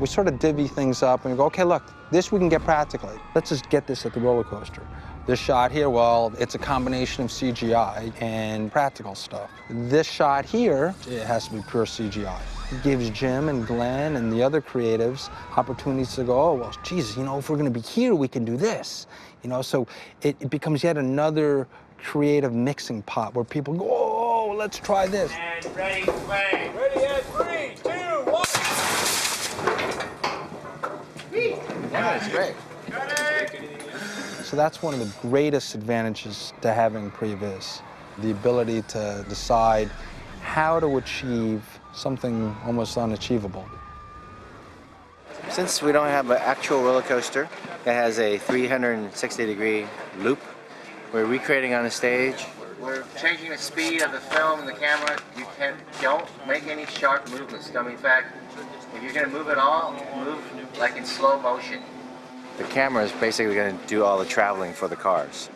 We sort of divvy things up and we go, okay, look, this we can get practically. Let's just get this at the roller coaster. This shot here, well, it's a combination of CGI and practical stuff. This shot here, it has to be pure CGI. It gives Jim and Glenn and the other creatives opportunities to go, oh, well, Jesus, if we're going to be here, we can do this. So it becomes yet another creative mixing pot where people go, oh, let's try this. And ready, play. Ready at 3, 2, 1. Yeah, that's great. So that's one of the greatest advantages to having previs, the ability to decide how to achieve something almost unachievable. Since we don't have an actual roller coaster that has a 360-degree loop, we're recreating on the stage. We're changing the speed of the film and the camera. Don't make any sharp movements. In fact, if you're going to move at all, move like in slow motion. The camera is basically going to do all the traveling for the cars.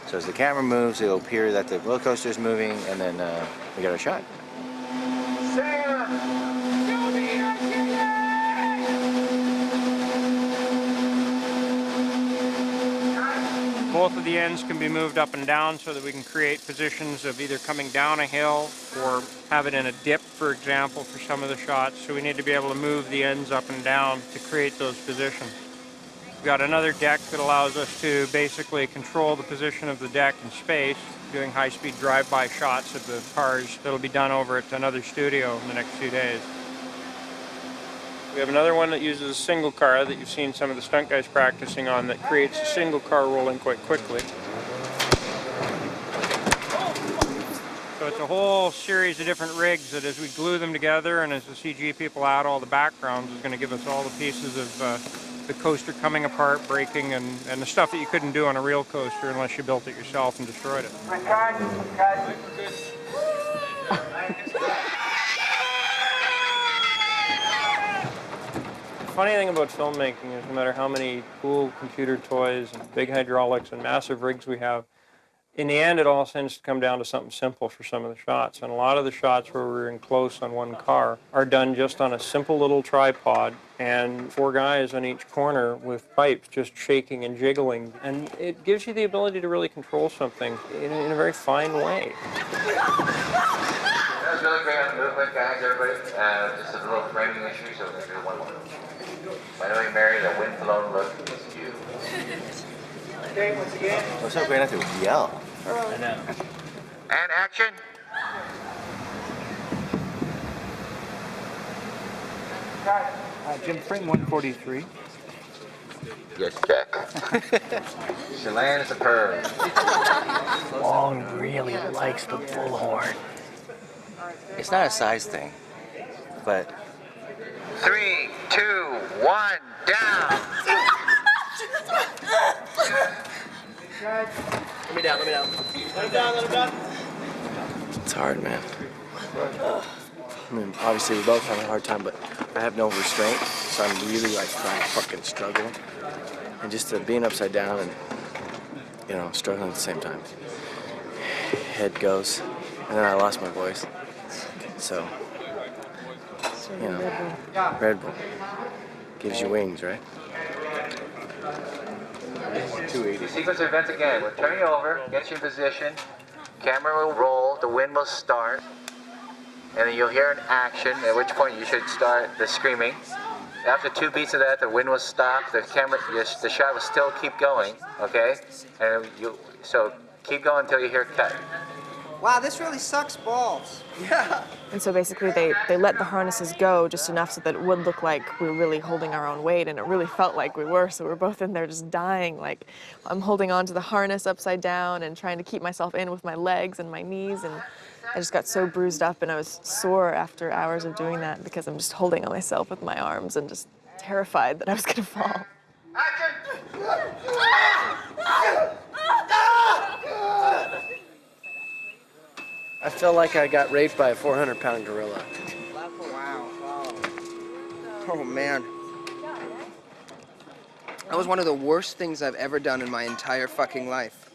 So as the camera moves, it'll appear that the roller coaster is moving, and then we get our shot. Both of the ends can be moved up and down so that we can create positions of either coming down a hill or have it in a dip, for example, for some of the shots. So we need to be able to move the ends up and down to create those positions. We've got another deck that allows us to basically control the position of the deck in space, doing high-speed drive-by shots of the cars that'll be done over at another studio in the next few days. We have another one that uses a single car that you've seen some of the stunt guys practicing on that creates a single car rolling quite quickly. So it's a whole series of different rigs that as we glue them together and as the CG people add all the backgrounds is going to give us all the pieces of the coaster coming apart, breaking, and the stuff that you couldn't do on a real coaster unless you built it yourself and destroyed it. The funny thing about filmmaking is no matter how many cool computer toys and big hydraulics and massive rigs we have, in the end, it all tends to come down to something simple for some of the shots. And a lot of the shots where we're in close on one car are done just on a simple little tripod and 4 guys on each corner with pipes just shaking and jiggling. And it gives you the ability to really control something in a very fine way. That was really great on the movement, guys, everybody. Just a little framing issue, so we're going to do one more. By the way, Mary, the wind-blown look is you. Okay, once again. What's so great not to yell? I know. And action. Jim, frame 143. Yes, Jack. Chelan is a curve. Long really likes the bullhorn. It's not a size thing, but 3, 2, 1, down. Let me down, let me down. Let him down, let him down. It's hard, man. I mean, obviously we both have a hard time, but I have no restraint, so I'm really like trying to fucking struggle. And just being upside down and, you know, struggling at the same time. Head goes, and then I lost my voice. So, you know, Red Bull gives you wings, right? 280. Sequence of events again. We'll turn you over, get you in position. Camera will roll, the wind will start, and then you'll hear an action, at which point you should start the screaming. After 2 beats of that, the wind will stop, the camera, the shot will still keep going, okay? And so keep going until you hear cut. Wow, this really sucks balls. Yeah. And so basically they let the harnesses go just enough so that it would look like we were really holding our own weight, and it really felt like we were, so we're both in there just dying. Like, I'm holding on to the harness upside down and trying to keep myself in with my legs and my knees, and I just got so bruised up and I was sore after hours of doing that because I'm just holding on myself with my arms and just terrified that I was gonna fall. I feel like I got raped by a 400-pound gorilla. Wow. Oh, man. That was one of the worst things I've ever done in my entire fucking life.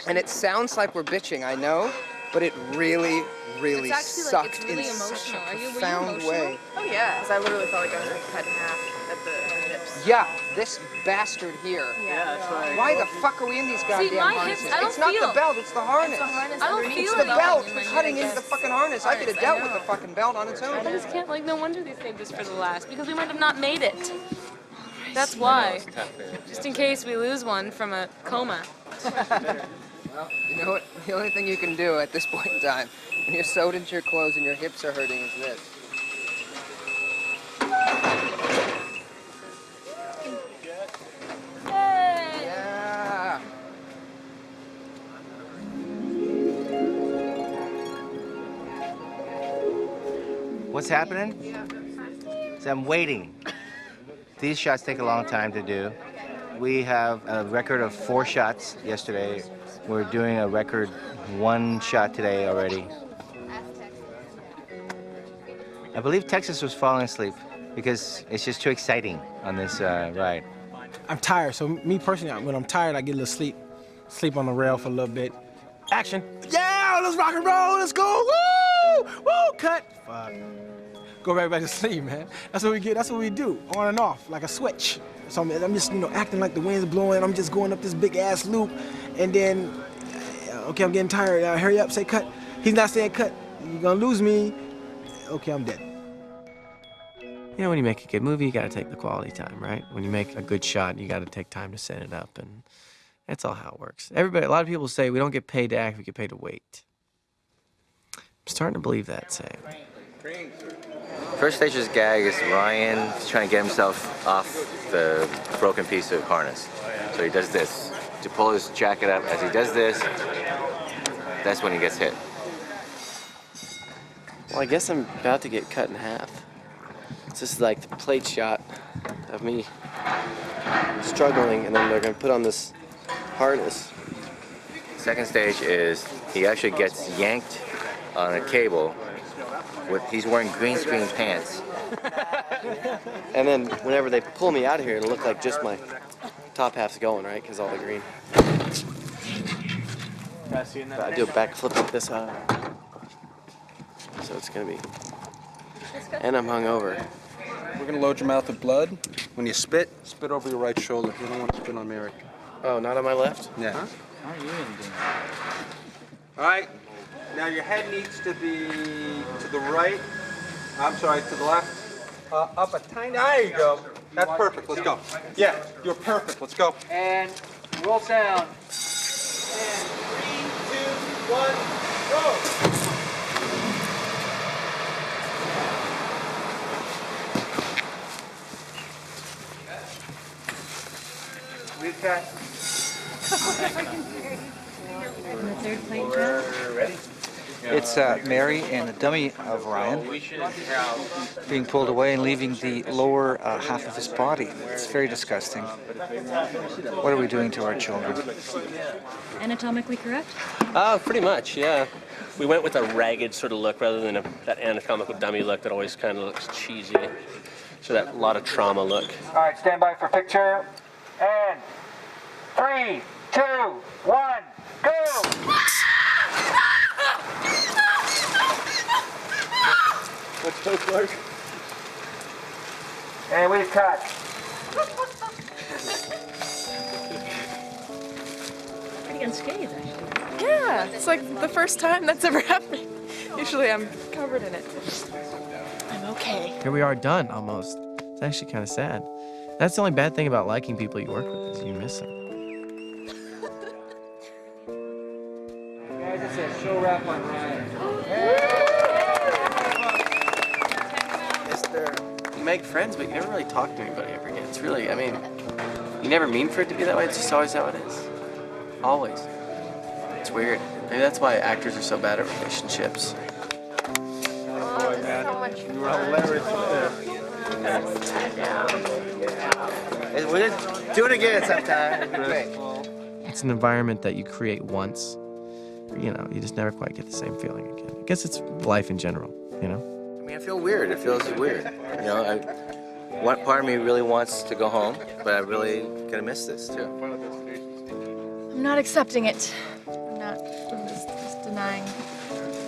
And it sounds like we're bitching, I know, but it really, really sucked in such a profound way. Oh yeah, because I literally felt like I was being cut in half at the hips. Yeah, this bastard here. Yeah, that's right. Why the fuck are we in these goddamn harnesses? It's not the belt, it's the harness. I don't feel It's it the belt in my cutting knees. into the fucking harness. I could have dealt with the fucking belt on its own. I just can't, like, no wonder they saved us for the last, because we might have not made it. That's why. Just in case we lose one from a coma. Well, you know what? The only thing you can do at this point in time, when you're sewed into your clothes and your hips are hurting, is this. Yeah. what's happening is I'm waiting. These shots take a long time to do. We have a record of 4 shots yesterday. We're doing a record 1 shot today already. I believe Texas was falling asleep because it's just too exciting on this ride. I'm tired, so me personally, when I'm tired, I get a little sleep on the rail for a little bit. Action. Yeah, let's rock and roll, let's go, woo, woo, cut. Fuck. Go right back to sleep, man. That's what we get, that's what we do, on and off, like a switch. So I'm just, acting like the wind's blowing, and I'm just going up this big ass loop, and then, okay, I'm getting tired, hurry up, say cut. He's not saying cut, you're gonna lose me. Okay, I'm dead. You know, when you make a good movie, you gotta take the quality time, right? When you make a good shot, you gotta take time to set it up, and that's all how it works. A lot of people say we don't get paid to act, we get paid to wait. I'm starting to believe that saying. First stage's gag is Ryan trying to get himself off the broken piece of harness. So he does this. To pull his jacket up, as he does this, that's when he gets hit. Well, I guess I'm about to get cut in half. This is like the plate shot of me struggling, and then they're gonna put on this harness. Second stage is he actually gets yanked on a cable. He's wearing green screen pants. And then whenever they pull me out of here, it'll look like just my top half's going, right? Because all the green. I do a backflip like this out. So it's gonna be. And I'm hungover. We're gonna load your mouth with blood. When you spit, spit over your right shoulder. You don't want to spit on Mary. Oh, not on my left? Yeah. Huh? How are you doing? All right. Now your head needs to be to the right. I'm sorry, to the left. Up a tiny. There you go. That's perfect. Let's go. Yeah, you're perfect. Let's go. And roll sound. And 3, 2, 1, go. We've got. The third plate job. Ready? It's Mary and the dummy of Ryan being pulled away and leaving the lower half of his body. It's very disgusting. What are we doing to our children? Anatomically correct? Pretty much, yeah. We went with a ragged sort of look rather than that anatomical dummy look that always kind of looks cheesy. So that lot of trauma look. All right, stand by for picture. And 3, 2, 1, go! Let's go, Clark. And we've cut. Pretty unscathed, actually. Yeah, it's like the first time that's ever happened. Usually I'm covered in it. I'm okay. Here we are, done almost. It's actually kind of sad. That's the only bad thing about liking people you work with is you miss them. Guys, it's a show wrap on Ryan. You make friends, but you never really talk to anybody ever again. It's really, I mean, you never mean for it to be that way. It's just always how it is. Always. It's weird. Maybe that's why actors are so bad at relationships. Oh, man. So much fun. You were hilarious there. We'll do it again sometime. Great. It's an environment that you create once. You know, you just never quite get the same feeling again. I guess it's life in general, you know? I mean, I feel weird. It feels weird. You know, one part of me really wants to go home, but I really gonna miss this too. I'm not accepting it. I'm not. I'm just denying.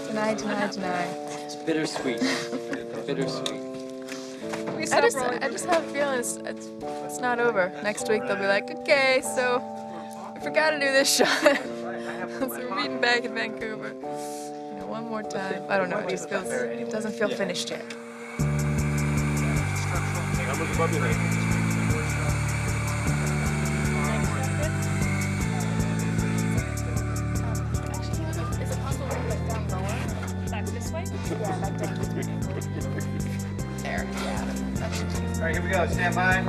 Deny. It's bittersweet. Bittersweet. I just have a feeling it's not over. Next week they'll be like, okay, so I forgot to do this shot. So we're meeting back in Vancouver. You know, one more time. I don't know. It doesn't feel finished yet. There, yeah. All right, here we go. Stand by.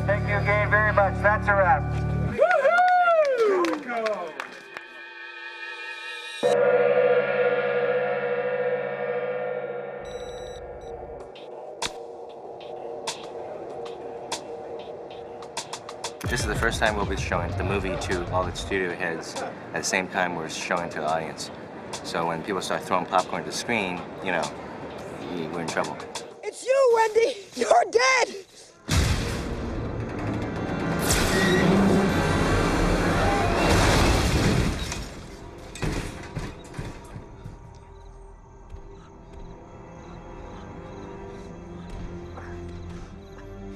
Thank you again very much. That's a wrap. This is the first time we'll be showing the movie to all the studio heads at the same time we're showing to the audience. So when people start throwing popcorn at the screen, you know, we're in trouble. It's you! Wendy! You're dead!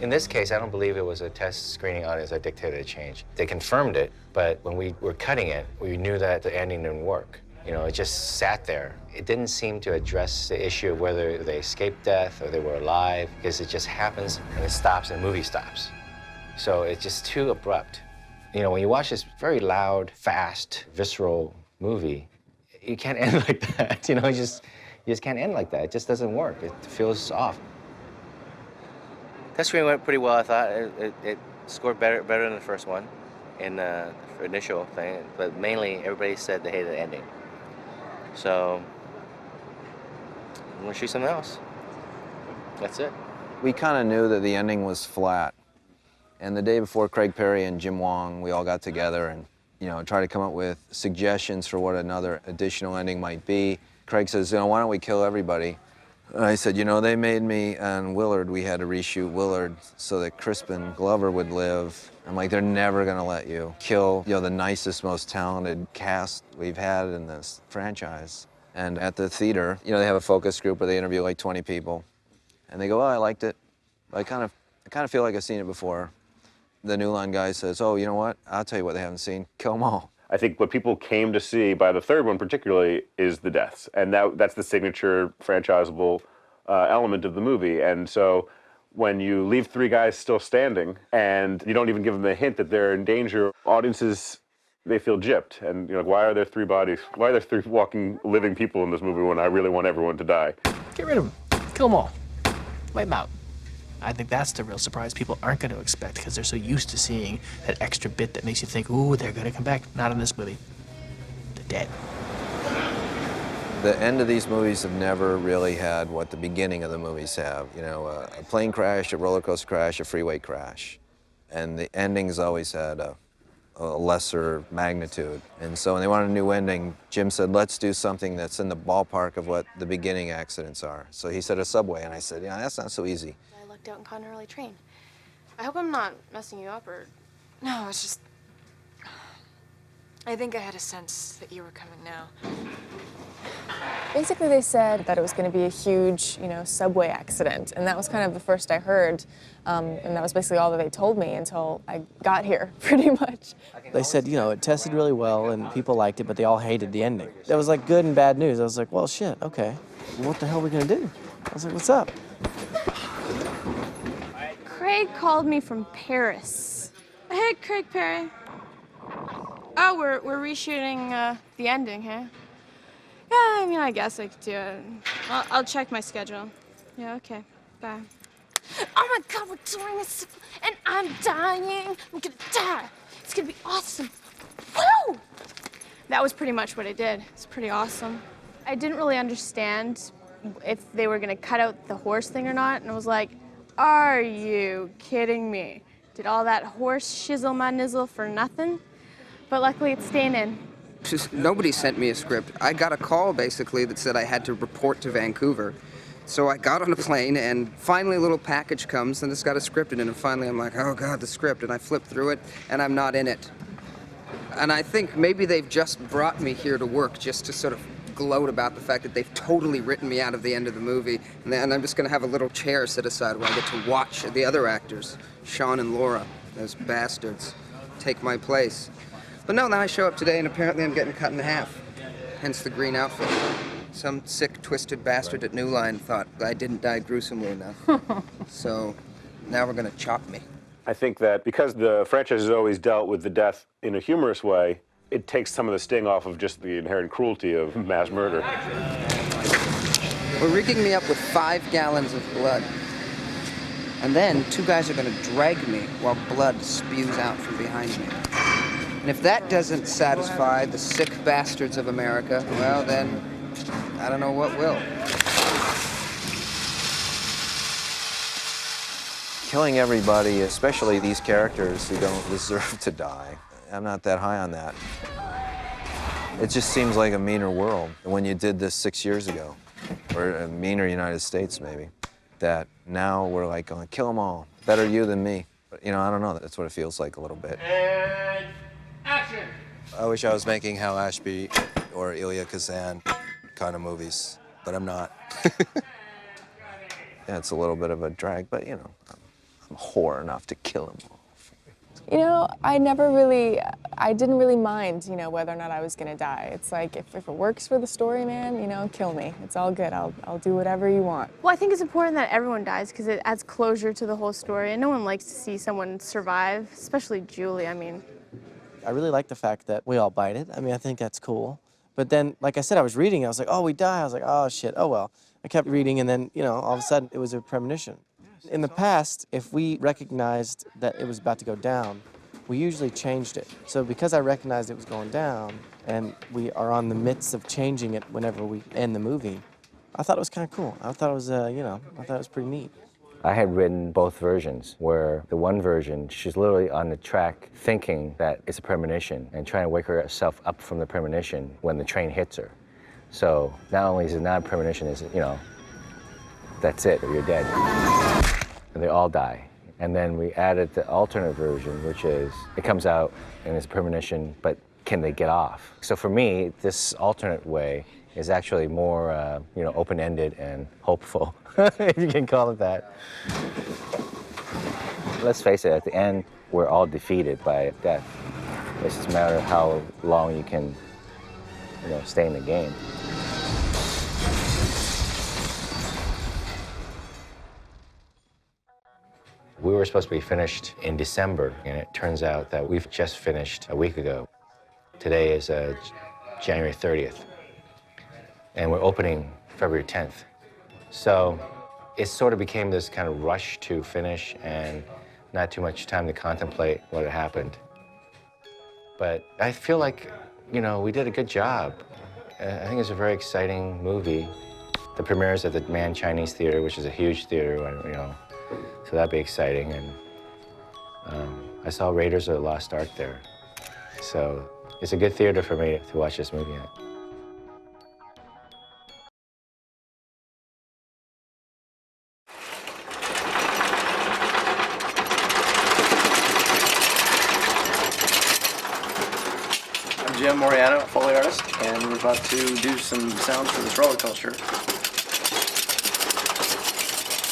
In this case, I don't believe it was a test screening audience that dictated a change. They confirmed it, but when we were cutting it, we knew that the ending didn't work. You know, it just sat there. It didn't seem to address the issue of whether they escaped death or they were alive, because it just happens and it stops and the movie stops. So it's just too abrupt. You know, when you watch this very loud, fast, visceral movie, you can't end like that. You know, you just can't end like that. It just doesn't work. It feels off. That screen went pretty well, I thought. It scored better than the first one in the initial thing, but mainly everybody said they hated the ending. So I'm gonna shoot something else. That's it. We kind of knew that the ending was flat. And the day before, Craig Perry and Jim Wong, we all got together and, you know, tried to come up with suggestions for what another additional ending might be. Craig says, you know, why don't we kill everybody? I said, you know, they made me and Willard, we had to reshoot Willard so that Crispin Glover would live. I'm like, they're never gonna let you kill, you know, the nicest, most talented cast we've had in this franchise. And at the theater, you know, they have a focus group where they interview like 20 people. And they go, oh, I liked it. But I kind of feel like I've seen it before. The New Line guy says, oh, you know what? I'll tell you what they haven't seen. Kill them all. I think what people came to see by the third one particularly is the deaths. And that's the signature franchisable element of the movie. And so when you leave three guys still standing and you don't even give them a hint that they're in danger, audiences, they feel gypped. And you're like, why are there three bodies? Why are there three walking, living people in this movie when I really want everyone to die? Get rid of them. Kill them all. Wipe them out. I think that's the real surprise people aren't going to expect because they're so used to seeing that extra bit that makes you think, ooh, they're going to come back. Not in this movie. They're dead. The end of these movies have never really had what the beginning of the movies have. You know, a plane crash, a roller coaster crash, a freeway crash. And the endings always had a lesser magnitude. And so when they wanted a new ending, Jim said, let's do something that's in the ballpark of what the beginning accidents are. So he said a subway, and I said, yeah, that's not so easy. I lucked out and caught an early train. I hope I'm not messing you up or... No, it's just... I think I had a sense that you were coming now. Basically, they said that it was going to be a huge, you know, subway accident, and that was kind of the first I heard, and that was basically all that they told me until I got here, pretty much. They said, you know, it tested really well and people liked it, but they all hated the ending. That was like good and bad news. I was like, well, shit, okay. What the hell are we going to do? I was like, what's up? Craig called me from Paris. Hey, Craig Perry. Oh, we're reshooting the ending, huh? Yeah, I mean, I guess I could do it. I'll check my schedule. Yeah, okay. Bye. Oh my God, we're doing this, and I'm dying. I'm gonna die. It's gonna be awesome. Woo! That was pretty much what I did. It's pretty awesome. I didn't really understand if they were gonna cut out the horse thing or not, and I was like, are you kidding me? Did all that horse shizzle my nizzle for nothing? But luckily it's staying in. Just nobody sent me a script. I got a call basically that said I had to report to Vancouver. So I got on a plane and finally a little package comes and it's got a script in it, and finally I'm like, oh God, the script, and I flip through it and I'm not in it. And I think maybe they've just brought me here to work just to sort of gloat about the fact that they've totally written me out of the end of the movie, and I'm just gonna have a little chair set aside where I get to watch the other actors, Sean and Laura, those bastards, take my place. But no, now I show up today and apparently I'm getting cut in half, hence the green outfit. Some sick, twisted bastard at New Line thought I didn't die gruesomely enough. So now we're gonna chop me. I think that because the franchise has always dealt with the death in a humorous way, it takes some of the sting off of just the inherent cruelty of mass murder. We're rigging me up with 5 gallons of blood. And then 2 guys are gonna drag me while blood spews out from behind me. And if that doesn't satisfy the sick bastards of America, well then, I don't know what will. Killing everybody, especially these characters who don't deserve to die, I'm not that high on that. It just seems like a meaner world when you did this 6 years ago, or a meaner United States maybe, that. Now we're like going, kill them all. Better you than me. But, you know, I don't know. That's what it feels like a little bit. And action! I wish I was making Hal Ashby or Ilya Kazan kind of movies, but I'm not. Yeah, it's a little bit of a drag, but, you know, I'm a whore enough to kill him all. You know, I didn't really mind, you know, whether or not I was gonna die. It's like, if it works for the story, man, you know, kill me. It's all good, I'll do whatever you want. Well, I think it's important that everyone dies because it adds closure to the whole story, and no one likes to see someone survive, especially Julie, I mean. I really like the fact that we all bite it. I mean, I think that's cool. But then, like I said, I was reading, I was like, oh, we die. I was like, oh, shit, oh, well. I kept reading, and then, you know, all of a sudden, it was a premonition. In the past, if we recognized that it was about to go down, we usually changed it. So because I recognized it was going down, and we are on the midst of changing it whenever we end the movie, I thought it was kind of cool. I thought it was, you know, I thought it was pretty neat. I had written both versions, where the one version, she's literally on the track thinking that it's a premonition and trying to wake herself up from the premonition when the train hits her. So not only is it not a premonition, is it, you know, that's it, you're dead. And they all die. And then we added the alternate version, which is, it comes out and it's a premonition, but can they get off? So for me, this alternate way is actually more, you know, open-ended and hopeful, if you can call it that. Let's face it, at the end, we're all defeated by death. It's just a matter of how long you can, you know, stay in the game. We were supposed to be finished in December, and it turns out that we've just finished a week ago. Today is January 30th, and we're opening February 10th. So it sort of became this kind of rush to finish and not too much time to contemplate what had happened. But I feel like, you know, we did a good job. I think it's a very exciting movie. The premiere is at the Man Chinese Theater, which is a huge theater, you know, so that'd be exciting. And I saw Raiders of the Lost Ark there. So it's a good theater for me to watch this movie at. I'm Jim Moriano, Foley artist, and we're about to do some sounds for this roller coaster.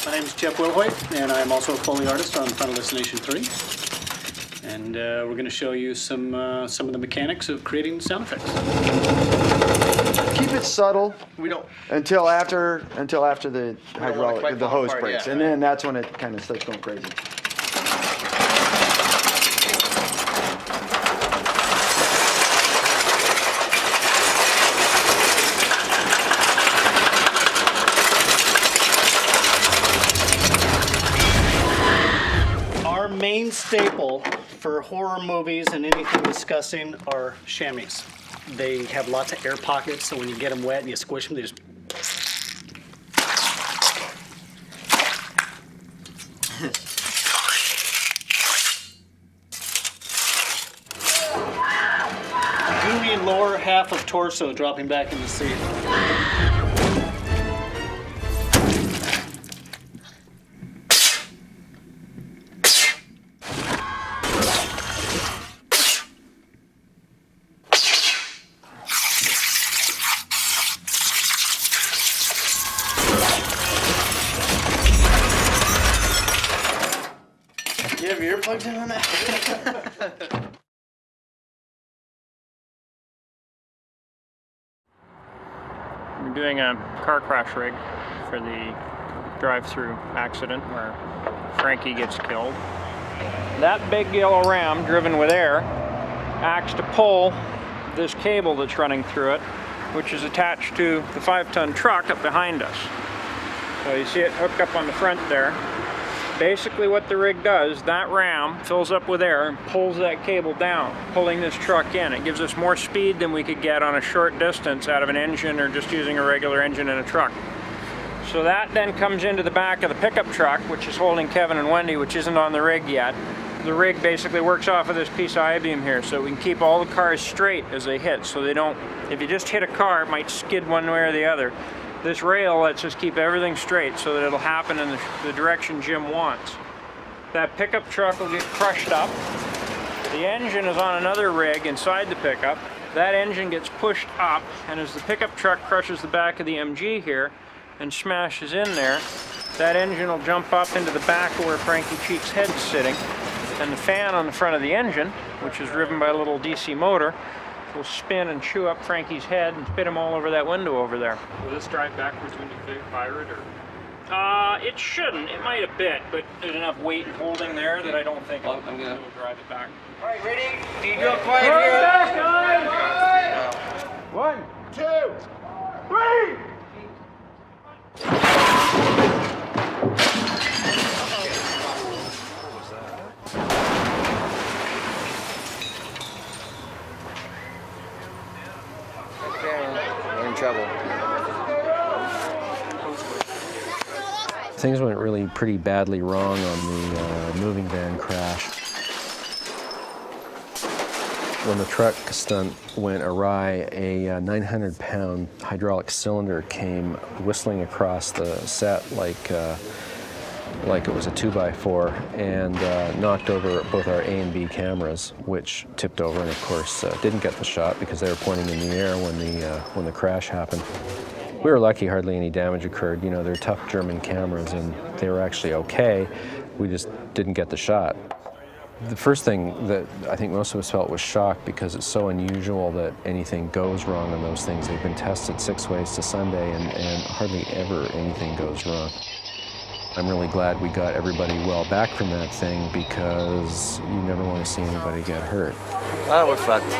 My name is Jeff Wilhoit, and I'm also a Foley artist on Final Destination 3. And we're going to show you some of the mechanics of creating sound effects. Keep it subtle. We don't until after the hydraulic, the hose breaks, yeah. And then that's when it kind of starts going crazy. Our main staple for horror movies and anything discussing are chamois. They have lots of air pockets, so when you get them wet and you squish them, they just... Gooey lower half of torso dropping back in the seat. You have your earplugs in on that? We're doing a car crash rig for the drive-through accident where Frankie gets killed. That big yellow ram, driven with air, acts to pull this cable that's running through it, which is attached to the 5-ton truck up behind us. So you see it hooked up on the front there. Basically what the rig does, that ram fills up with air and pulls that cable down, pulling this truck in. It gives us more speed than we could get on a short distance out of an engine or just using a regular engine in a truck. So that then comes into the back of the pickup truck, which is holding Kevin and Wendy, which isn't on the rig yet. The rig basically works off of this piece of I-beam here, so we can keep all the cars straight as they hit, so they don't, if you just hit a car, it might skid one way or the other. This rail lets us keep everything straight so that it'll happen in the direction Jim wants. That pickup truck will get crushed up. The engine is on another rig inside the pickup. That engine gets pushed up, and as the pickup truck crushes the back of the MG here and smashes in there, that engine will jump up into the back of where Frankie Cheek's head's sitting, and the fan on the front of the engine, which is driven by a little DC motor, will spin and chew up Frankie's head and spit him all over that window over there. Will this drive backwards when you fire it, or? It shouldn't. It might a bit, but there's enough weight holding there that I don't think it'll drive it back. All right, ready? Can you go quiet here? Back, guys! 1, 2, 3! We're in trouble. Things went really pretty badly wrong on the moving van crash. When the truck stunt went awry, a 900-pound hydraulic cylinder came whistling across the set like it was a 2x4 and knocked over both our A and B cameras, which tipped over and, of course, didn't get the shot because they were pointing in the air when the crash happened. We were lucky hardly any damage occurred. You know, they're tough German cameras and they were actually okay. We just didn't get the shot. The first thing that I think most of us felt was shock because it's so unusual that anything goes wrong on those things. They've been tested 6 ways to Sunday and hardly ever anything goes wrong. I'm really glad we got everybody well back from that thing because you never want to see anybody get hurt. Oh, we're fucked.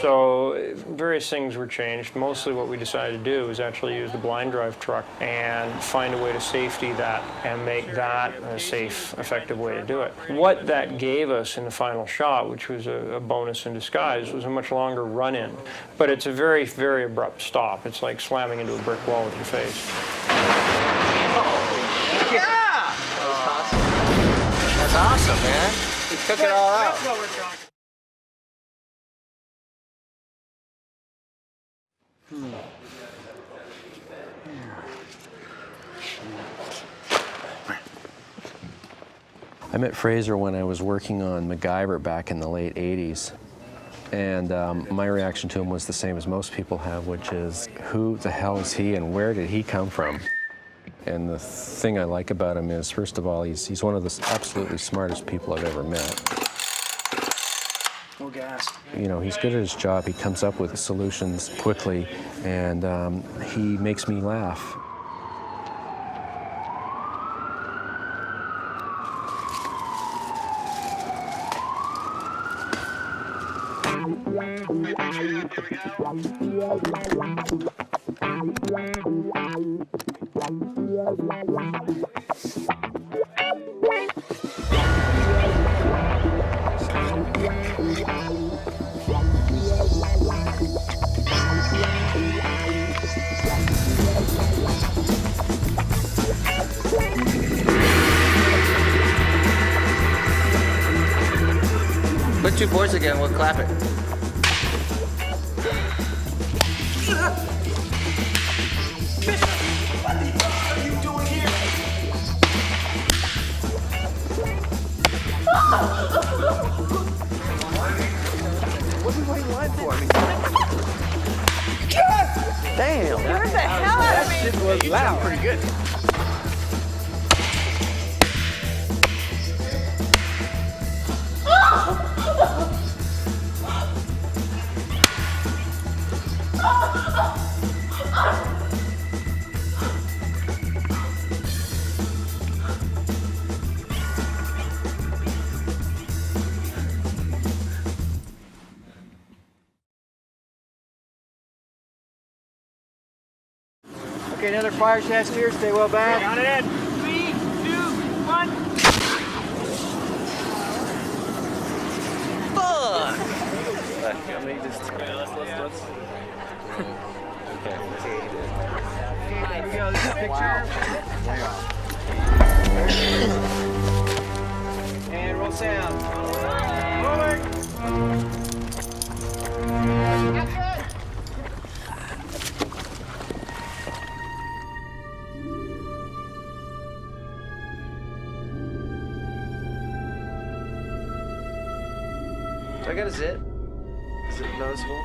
So various things were changed. Mostly what we decided to do was actually use the blind drive truck and find a way to safety that and make that a safe, effective way to do it. What that gave us in the final shot, which was a bonus in disguise, was a much longer run-in. But it's a very, very abrupt stop. It's like slamming into a brick wall with your face. Yeah! That's awesome, man. We took it all out. That's what we're talking. I met Fraser when I was working on MacGyver back in the late 80s. And my reaction to him was the same as most people have, which is, who the hell is he and where did he come from? And the thing I like about him is, first of all, he's one of the absolutely smartest people I've ever met. No gas. You know, he's good at his job. He comes up with solutions quickly, and he makes me laugh. Put 2 boards again, we'll clap it. What the fuck are you doing here? What are we waiting in line for? I mean, damn! Scared the hell out of me. That shit was loud. Pretty good. Okay, another fire shaft here. Stay well back. On it in. 3, 2, 1. Fuck! Let me just. Let's. Okay. Here we go. This is a picture. And roll sound. Rolling. So I got a zit. Is it noticeable?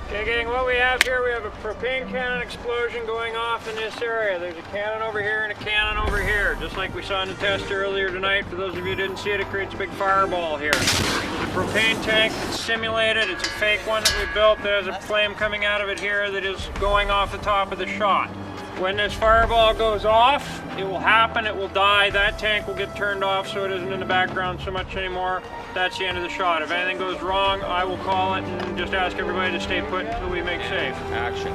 Okay, gang, what we have here, we have a propane cannon explosion going off in this area. There's a cannon over here and a cannon over here. Just like we saw in the test earlier tonight. For those of you who didn't see it, it creates a big fireball here. There's a propane tank that's simulated. It's a fake one that we built that has a flame coming out of it here that is going off the top of the shot. When this fireball goes off, it will happen, it will die. That tank will get turned off so it isn't in the background so much anymore. That's the end of the shot. If anything goes wrong, I will call it and just ask everybody to stay put until we make safe. Action.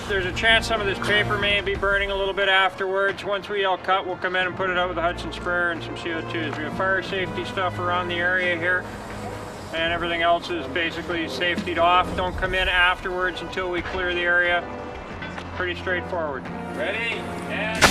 There's a chance some of this paper may be burning a little bit afterwards. Once we all cut, we'll come in and put it out with a Hudson sprayer and some CO2s. We have fire safety stuff around the area here. And everything else is basically safetied off. Don't come in afterwards until we clear the area. Pretty straightforward. Ready? And...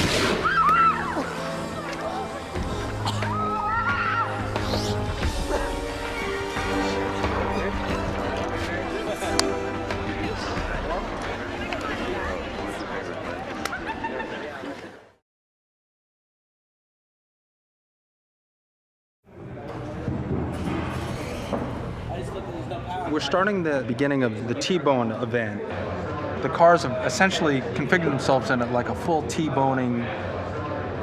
We're starting the beginning of the T-bone event. The cars have essentially configured themselves in like a full T-boning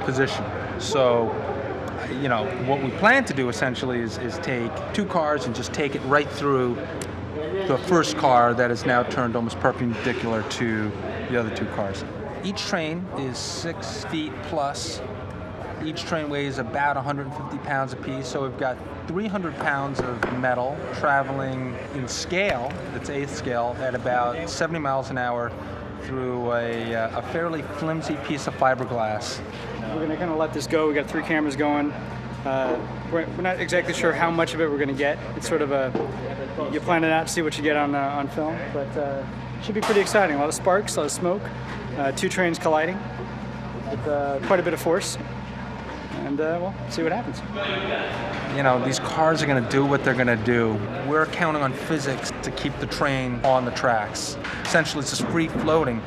position. So, you know, what we plan to do essentially is take two cars and just take it right through the first car that is now turned almost perpendicular to the other two cars. Each train is 6 feet plus. Each train weighs about 150 pounds apiece, so we've got 300 pounds of metal traveling in scale, that's eighth scale, at about 70 miles an hour through a fairly flimsy piece of fiberglass. We're going to kind of let this go. We got 3 cameras going. We're not exactly sure how much of it we're going to get. It's sort of you plan it out to see what you get on film, but it should be pretty exciting. A lot of sparks, a lot of smoke, 2 trains colliding with quite a bit of force. And we'll see what happens. You know, these cars are going to do what they're going to do. We're counting on physics to keep the train on the tracks. Essentially, it's just free floating.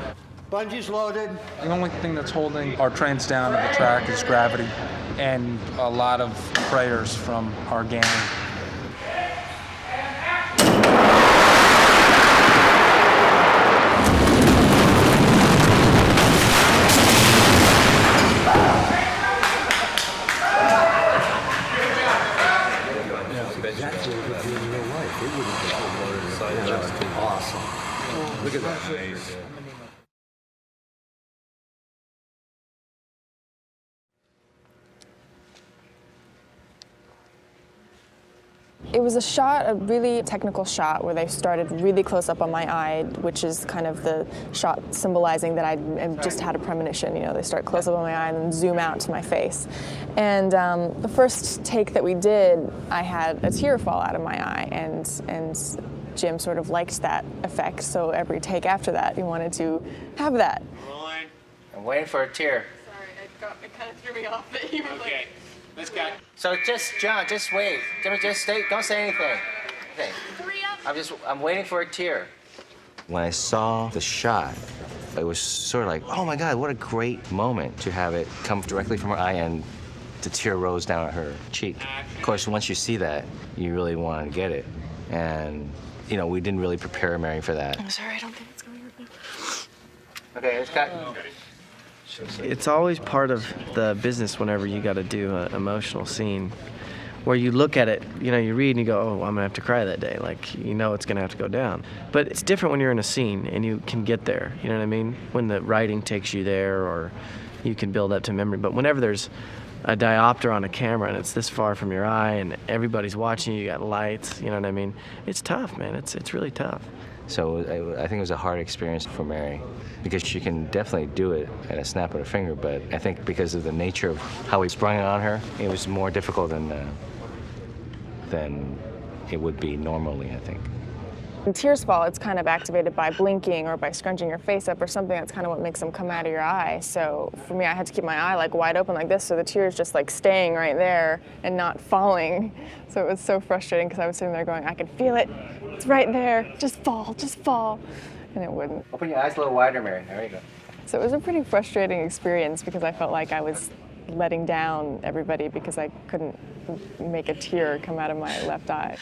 Bungee's loaded. The only thing that's holding our trains down at the track is gravity and a lot of prayers from our gang. Look at that. It was a really technical shot where they started really close up on my eye, which is kind of the shot symbolizing that I just had a premonition. You know, they start close up on my eye and then zoom out to my face. And the first take that we did, I had a tear fall out of my eye, and Jim sort of liked that effect, so every take after that, he wanted to have that. I'm waiting for a tear. Sorry, it kind of threw me off that he was like... Let's go. So John, just wait. Just stay. Don't say anything. Okay. I'm waiting for a tear. When I saw the shot, it was sort of like, oh my God, what a great moment to have it come directly from her eye and the tear rose down her cheek. Of course, once you see that, you really want to get it. And, you know, we didn't really prepare Mary for that. I'm sorry, I don't think it's going right now. Okay, let's cut. It's always part of the business whenever you got to do an emotional scene where you look at it, you know, you read and you go, oh, I'm going to have to cry that day. Like, you know it's going to have to go down. But it's different when you're in a scene and you can get there, you know what I mean? When the writing takes you there or you can build up to memory. But whenever there's a diopter on a camera and it's this far from your eye and everybody's watching you got lights, you know what I mean? It's tough, man. It's really tough. So I think it was a hard experience for Mary because she can definitely do it at a snap of her finger, but I think because of the nature of how we sprung it on her, it was more difficult than it would be normally, I think. When tears fall, it's kind of activated by blinking or by scrunching your face up or something. That's kind of what makes them come out of your eye. So for me, I had to keep my eye like wide open like this, so the tears just like staying right there and not falling. So it was so frustrating because I was sitting there going, I can feel it. It's right there. Just fall, just fall. And it wouldn't. Open your eyes a little wider, Mary. There you go. So it was a pretty frustrating experience because I felt like I was letting down everybody because I couldn't make a tear come out of my left eye.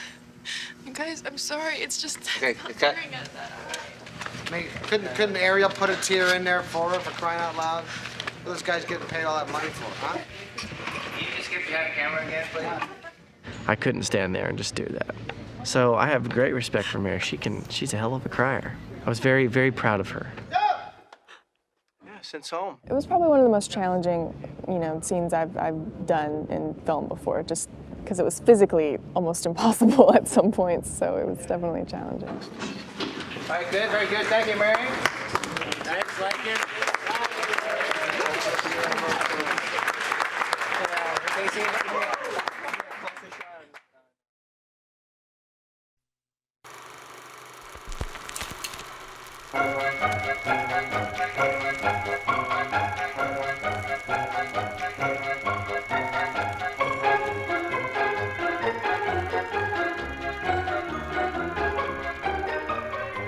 You guys, I'm sorry. It's just Okay, cut. Couldn't Ariel put a tear in there for her, for crying out loud? What are those guys getting paid all that money for, huh? Can you just get behind the camera again, please? I couldn't stand there and just do that. So I have great respect for Mary. She's a hell of a crier. I was very, very proud of her. Yeah, since home. It was probably one of the most challenging, scenes I've done in film before, just because it was physically almost impossible at some points, so it was definitely challenging. All right, good, very good. Thank you, Mary. Nice, like it.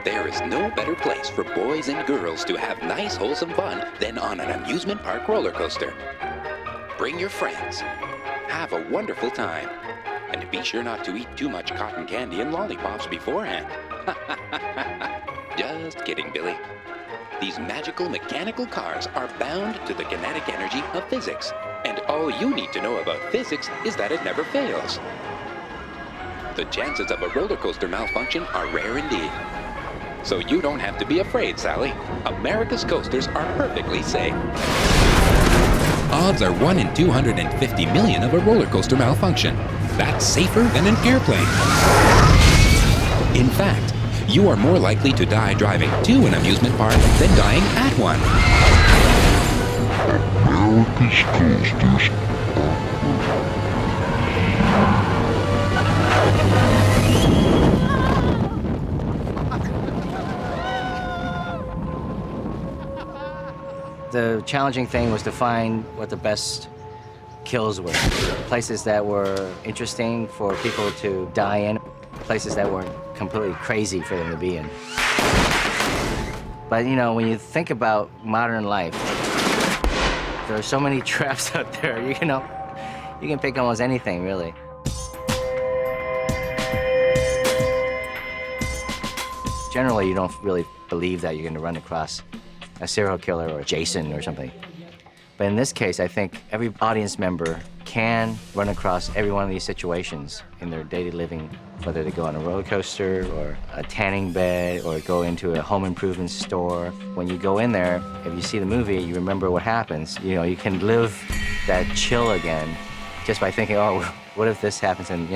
There is no better place for boys and girls to have nice, wholesome fun than on an amusement park roller coaster. Bring your friends. Have a wonderful time. And be sure not to eat too much cotton candy and lollipops beforehand. Just kidding, Billy. These magical mechanical cars are bound to the kinetic energy of physics. And all you need to know about physics is that it never fails. The chances of a roller coaster malfunction are rare indeed. So you don't have to be afraid, Sally. America's coasters are perfectly safe. Odds are 1 in 250 million of a roller coaster malfunction. That's safer than an airplane. In fact, you are more likely to die driving to an amusement park than dying at one. America's coasters The challenging thing was to find what the best kills were. Places that were interesting for people to die in, places that weren't completely crazy for them to be in. But when you think about modern life, there are so many traps out there, you can pick almost anything, really. Generally, you don't really believe that you're going to run across a serial killer or Jason or something. But in this case, I think every audience member can run across every one of these situations in their daily living, whether they go on a roller coaster or a tanning bed or go into a home improvement store. When you go in there, if you see the movie, you remember what happens. You can live that chill again just by thinking, oh, what if this happens? And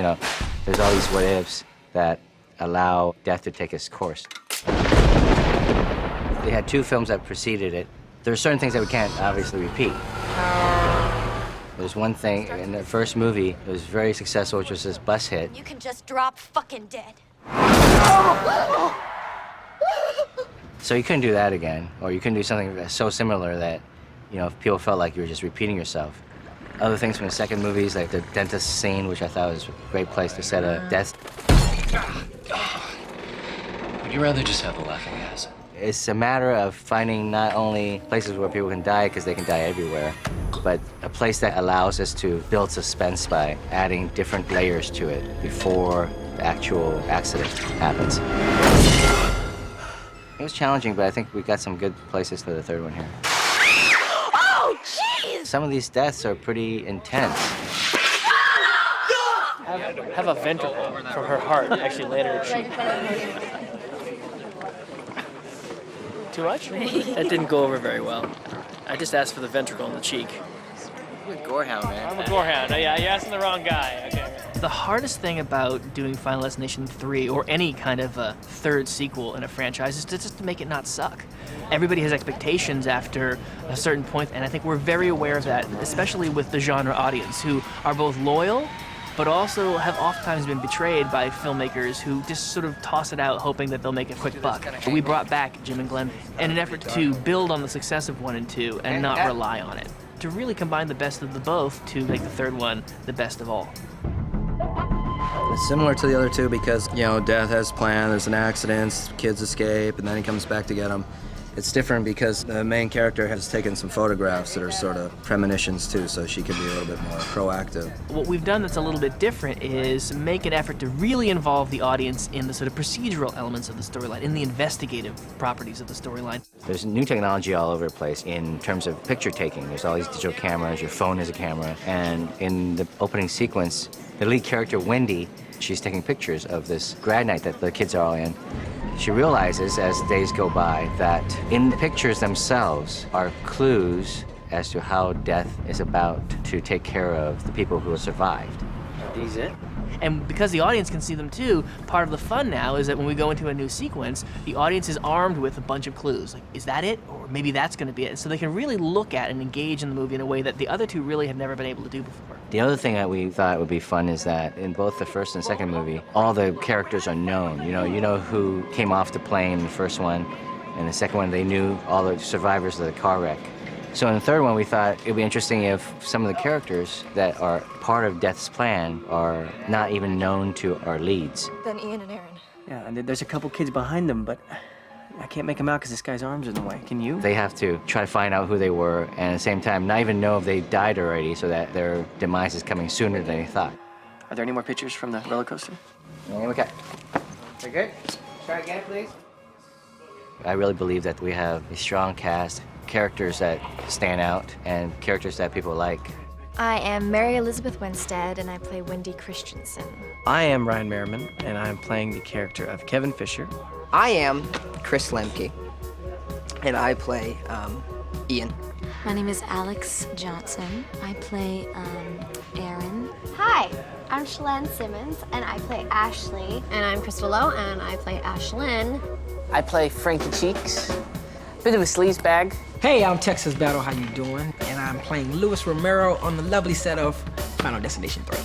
there's all these what ifs that allow death to take its course. They had 2 films that preceded it. There are certain things that we can't obviously repeat. There's one thing in the first movie, it was very successful, which was this bus hit. You can just drop fucking dead. So you couldn't do that again, or you couldn't do something that's so similar that, people felt like you were just repeating yourself. Other things from the second movies, like the dentist scene, which I thought was a great place to set a death. Would you rather just have the laughing gas? It's a matter of finding not only places where people can die, because they can die everywhere, but a place that allows us to build suspense by adding different layers to it before the actual accident happens. It was challenging, but I think we got some good places for the third one here. Oh, jeez! Some of these deaths are pretty intense. Have a ventricle from her heart actually land in her cheek. Too much? That didn't go over very well. I just asked for the ventricle in the cheek. You're a gorehound, man. I'm a gorehound. Oh, yeah, you're asking the wrong guy. Okay. The hardest thing about doing Final Destination 3 or any kind of a third sequel in a franchise is just to make it not suck. Everybody has expectations after a certain point, and I think we're very aware of that, especially with the genre audience, who are both loyal but also have oftentimes been betrayed by filmmakers who just sort of toss it out hoping that they'll make a quick buck. We brought back Jim and Glenn in an effort to build on the success of 1 and 2 and not rely on it. To really combine the best of the both to make the third one the best of all. It's similar to the other 2 because, death has planned, there's an accident, kids escape, and then he comes back to get them. It's different because the main character has taken some photographs that are sort of premonitions too, so she can be a little bit more proactive. What we've done that's a little bit different is make an effort to really involve the audience in the sort of procedural elements of the storyline, in the investigative properties of the storyline. There's new technology all over the place in terms of picture taking. There's all these digital cameras, your phone is a camera, and in the opening sequence, the lead character, Wendy, she's taking pictures of this grad night that the kids are all in. She realizes as the days go by that in the pictures themselves are clues as to how death is about to take care of the people who have survived. Is it? And because the audience can see them too, part of the fun now is that when we go into a new sequence, the audience is armed with a bunch of clues. Like, is that it? Or maybe that's going to be it. So they can really look at and engage in the movie in a way that the other two really have never been able to do before. The other thing that we thought would be fun is that in both the first and second movie, all the characters are known. You know who came off the plane in the first one, and the second one they knew all the survivors of the car wreck. So in the third one, we thought it'd be interesting if some of the characters that are part of Death's plan are not even known to our leads. Then Ian and Aaron. Yeah, and there's a couple kids behind them, but I can't make them out because this guy's arms are in the way. Can you? They have to try to find out who they were, and at the same time, not even know if they died already, so that their demise is coming sooner than they thought. Are there any more pictures from the roller coaster? Okay. Very good. Try again, please. I really believe that we have a strong cast, characters that stand out, and characters that people like. I am Mary Elizabeth Winstead, and I play Wendy Christensen. I am Ryan Merriman, and I'm playing the character of Kevin Fisher. I am Chris Lemke, and I play Ian. My name is Alex Johnson. I play Aaron. Hi, I'm Shalane Simmons, and I play Ashley. And I'm Crystal Lowe, and I play Ashlyn. I play Frankie Cheeks. Bit of a sleaze bag. Hey, I'm Texas Battle, how you doing? And I'm playing Luis Romero on the lovely set of Final Destination 3.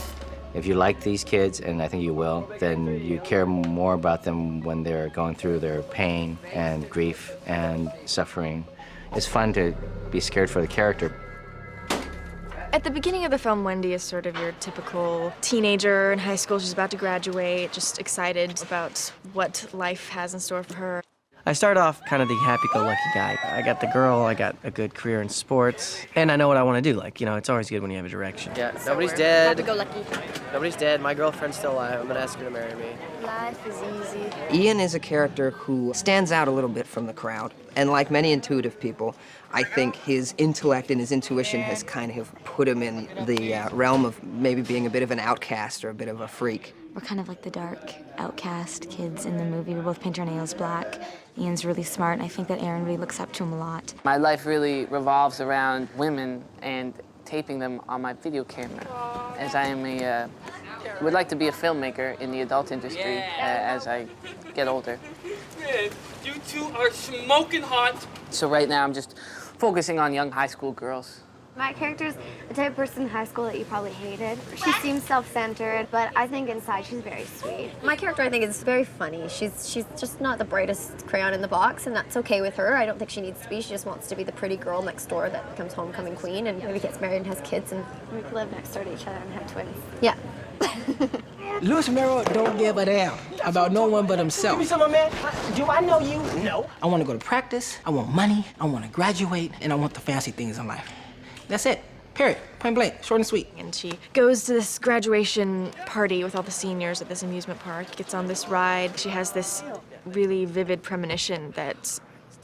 If you like these kids, and I think you will, then you care more about them when they're going through their pain and grief and suffering. It's fun to be scared for the character. At the beginning of the film, Wendy is sort of your typical teenager in high school. She's about to graduate, just excited about what life has in store for her. I start off kind of the happy-go-lucky guy. I got the girl, I got a good career in sports, and I know what I want to do. Like, it's always good when you have a direction. Yeah, nobody's dead. Happy-go-lucky. Nobody's dead. My girlfriend's still alive. I'm gonna ask her to marry me. Life is easy. Ian is a character who stands out a little bit from the crowd. And like many intuitive people, I think his intellect and his intuition has kind of put him in the realm of maybe being a bit of an outcast or a bit of a freak. We're kind of like the dark, outcast kids in the movie. We both paint our nails black. Ian's really smart, and I think that Aaron really looks up to him a lot. My life really revolves around women and taping them on my video camera, as I am would like to be a filmmaker in the adult industry as I get older. Man, you two are smoking hot. So right now I'm just focusing on young high school girls. My character's the type of person in high school that you probably hated. She seems self-centered, but I think inside she's very sweet. My character, I think, is very funny. She's just not the brightest crayon in the box, and that's okay with her. I don't think she needs to be. She just wants to be the pretty girl next door that becomes homecoming queen and maybe gets married and has kids. And we live next door to each other and have twins. Yeah. Luis Romero don't give a damn about no one but himself. Give me some, man. Do I know you? No. I want to go to practice. I want money. I want to graduate, and I want the fancy things in life. That's it. Period. Point blank. Short and sweet. And she goes to this graduation party with all the seniors at this amusement park, gets on this ride. She has this really vivid premonition that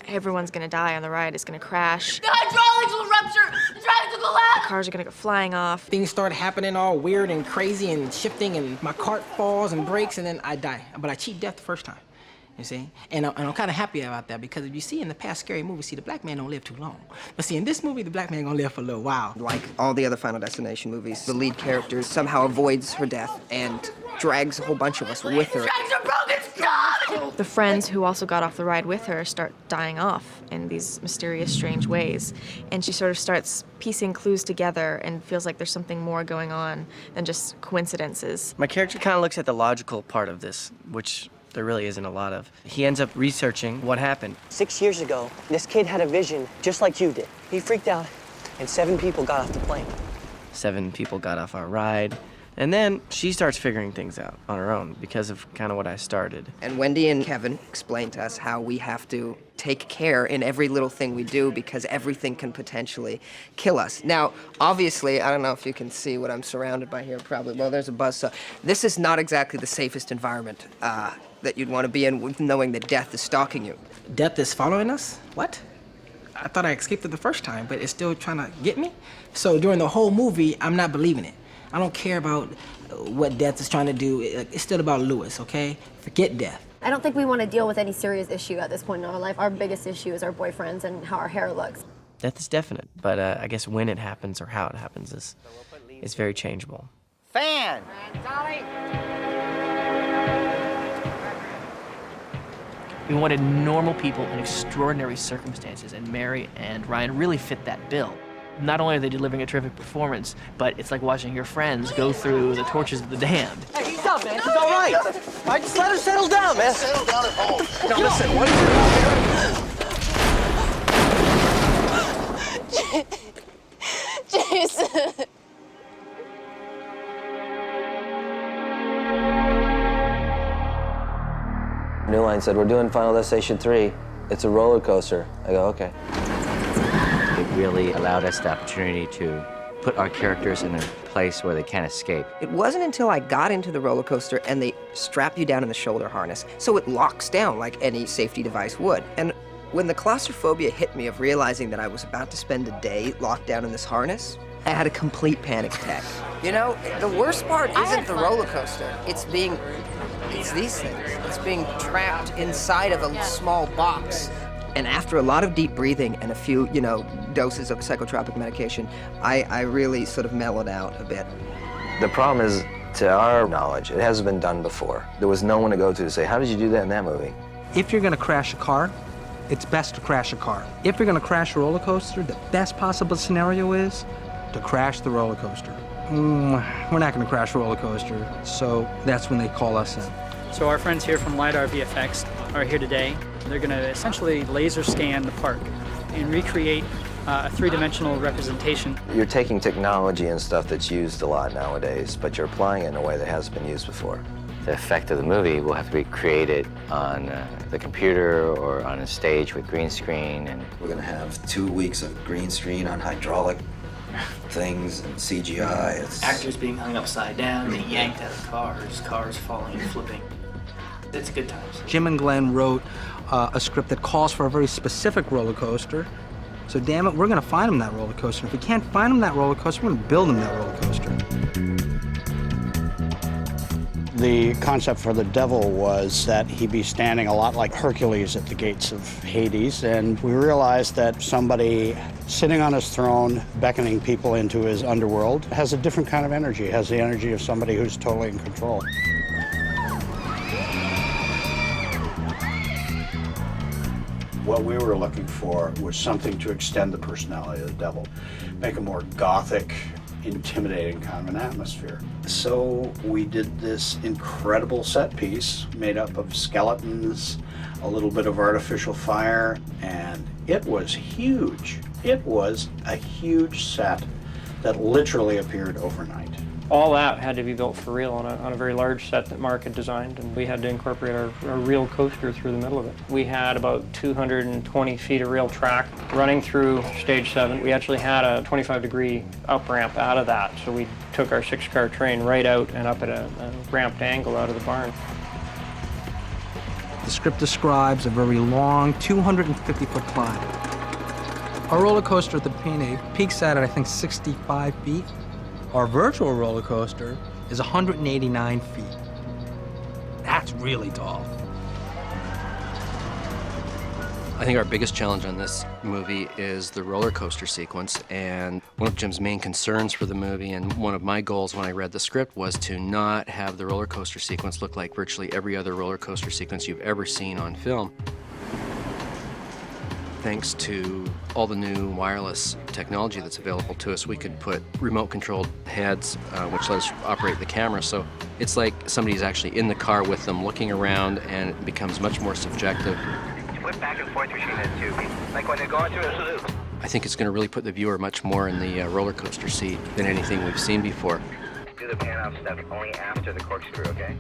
everyone's gonna die on the ride, it's gonna crash. The hydraulics will rupture! The traffic will collapse! The cars are gonna go flying off. Things start happening all weird and crazy and shifting, and my cart falls and breaks, and then I die. But I cheat death the first time. You see? And I'm kind of happy about that, because if you see in the past scary movies, the black man don't live too long. But see, in this movie, the black man gonna live for a little while. Like all the other Final Destination movies, the lead character somehow avoids her death and drags a whole bunch of us with her. Tracks are broken, stop! The friends who also got off the ride with her start dying off in these mysterious, strange ways. And she sort of starts piecing clues together and feels like there's something more going on than just coincidences. My character kind of looks at the logical part of this, which there really isn't a lot of. He ends up researching what happened. 6 years ago, this kid had a vision just like you did. He freaked out, and 7 people got off the plane. 7 people got off our ride. And then she starts figuring things out on her own because of kind of what I started. And Wendy and Kevin explained to us how we have to take care in every little thing we do because everything can potentially kill us. Now, obviously, I don't know if you can see what I'm surrounded by here, probably. Well, there's a buzzsaw. This is not exactly the safest environment that you'd want to be in with knowing that death is stalking you. Death is following us? What? I thought I escaped it the first time, but it's still trying to get me? So during the whole movie, I'm not believing it. I don't care about what death is trying to do. It's still about Lewis, okay? Forget death. I don't think we want to deal with any serious issue at this point in our life. Our biggest issue is our boyfriends and how our hair looks. Death is definite, but I guess when it happens or how it happens is very changeable. Fan! We wanted normal people in extraordinary circumstances, and Mary and Ryan really fit that bill. Not only are they delivering a terrific performance, but it's like watching your friends go through the tortures of the damned. Hey, he's up, man. He's all right. All right, just let her settle down, man. Settle down at home. Now, listen, what is it? Jason. New Line said, we're doing Final Destination 3. It's a roller coaster. I go, okay. It really allowed us the opportunity to put our characters in a place where they can't escape. It wasn't until I got into the roller coaster and they strap you down in the shoulder harness, so it locks down like any safety device would. And when the claustrophobia hit me of realizing that I was about to spend a day locked down in this harness, I had a complete panic attack. You know, the worst part isn't the roller coaster. It's these things. It's being trapped inside of a small box. And after a lot of deep breathing and a few, doses of psychotropic medication, I really sort of mellowed out a bit. The problem is, to our knowledge, it hasn't been done before. There was no one to go to say, how did you do that in that movie? If you're gonna crash a car, it's best to crash a car. If you're gonna crash a roller coaster, the best possible scenario is to crash the roller coaster. We're not gonna crash a roller coaster, so that's when they call us in. So our friends here from LiDAR VFX are here today. They're going to essentially laser scan the park and recreate a three-dimensional representation. You're taking technology and stuff that's used a lot nowadays, but you're applying it in a way that hasn't been used before. The effect of the movie will have to be created on the computer or on a stage with green screen. And we're going to have 2 weeks of green screen on hydraulic things and CGI. Actors being hung upside down, and yanked out of cars falling and flipping. It's good times. Jim and Glenn wrote a script that calls for a very specific roller coaster. So damn it, we're gonna find him that roller coaster. If we can't find him that roller coaster, we're gonna build him that roller coaster. The concept for the devil was that he'd be standing a lot like Hercules at the gates of Hades, and we realized that somebody sitting on his throne, beckoning people into his underworld, has a different kind of energy, has the energy of somebody who's totally in control. What we were looking for was something to extend the personality of the devil, make a more gothic, intimidating kind of an atmosphere. So we did this incredible set piece made up of skeletons, a little bit of artificial fire, and it was huge. It was a huge set that literally appeared overnight. All that had to be built for real on a very large set that Mark had designed, and we had to incorporate our real coaster through the middle of it. We had about 220 feet of real track running through stage 7. We actually had a 25-degree up ramp out of that, so we took our 6-car train right out and up at a ramped angle out of the barn. The script describes a very long 250-foot climb. Our roller coaster at the P&A peaks out at, I think, 65 feet. Our virtual roller coaster is 189 feet. That's really tall. I think our biggest challenge on this movie is the roller coaster sequence, and one of Jim's main concerns for the movie and one of my goals when I read the script was to not have the roller coaster sequence look like virtually every other roller coaster sequence you've ever seen on film. Thanks to all the new wireless technology that's available to us, we could put remote-controlled heads, which let us operate the camera. So it's like somebody's actually in the car with them, looking around, and it becomes much more subjective. Flip back and forth between the two, like when you're going through a loop. I think it's going to really put the viewer much more in the roller coaster seat than anything we've seen before. Do the pan-off step only after the corkscrew, okay?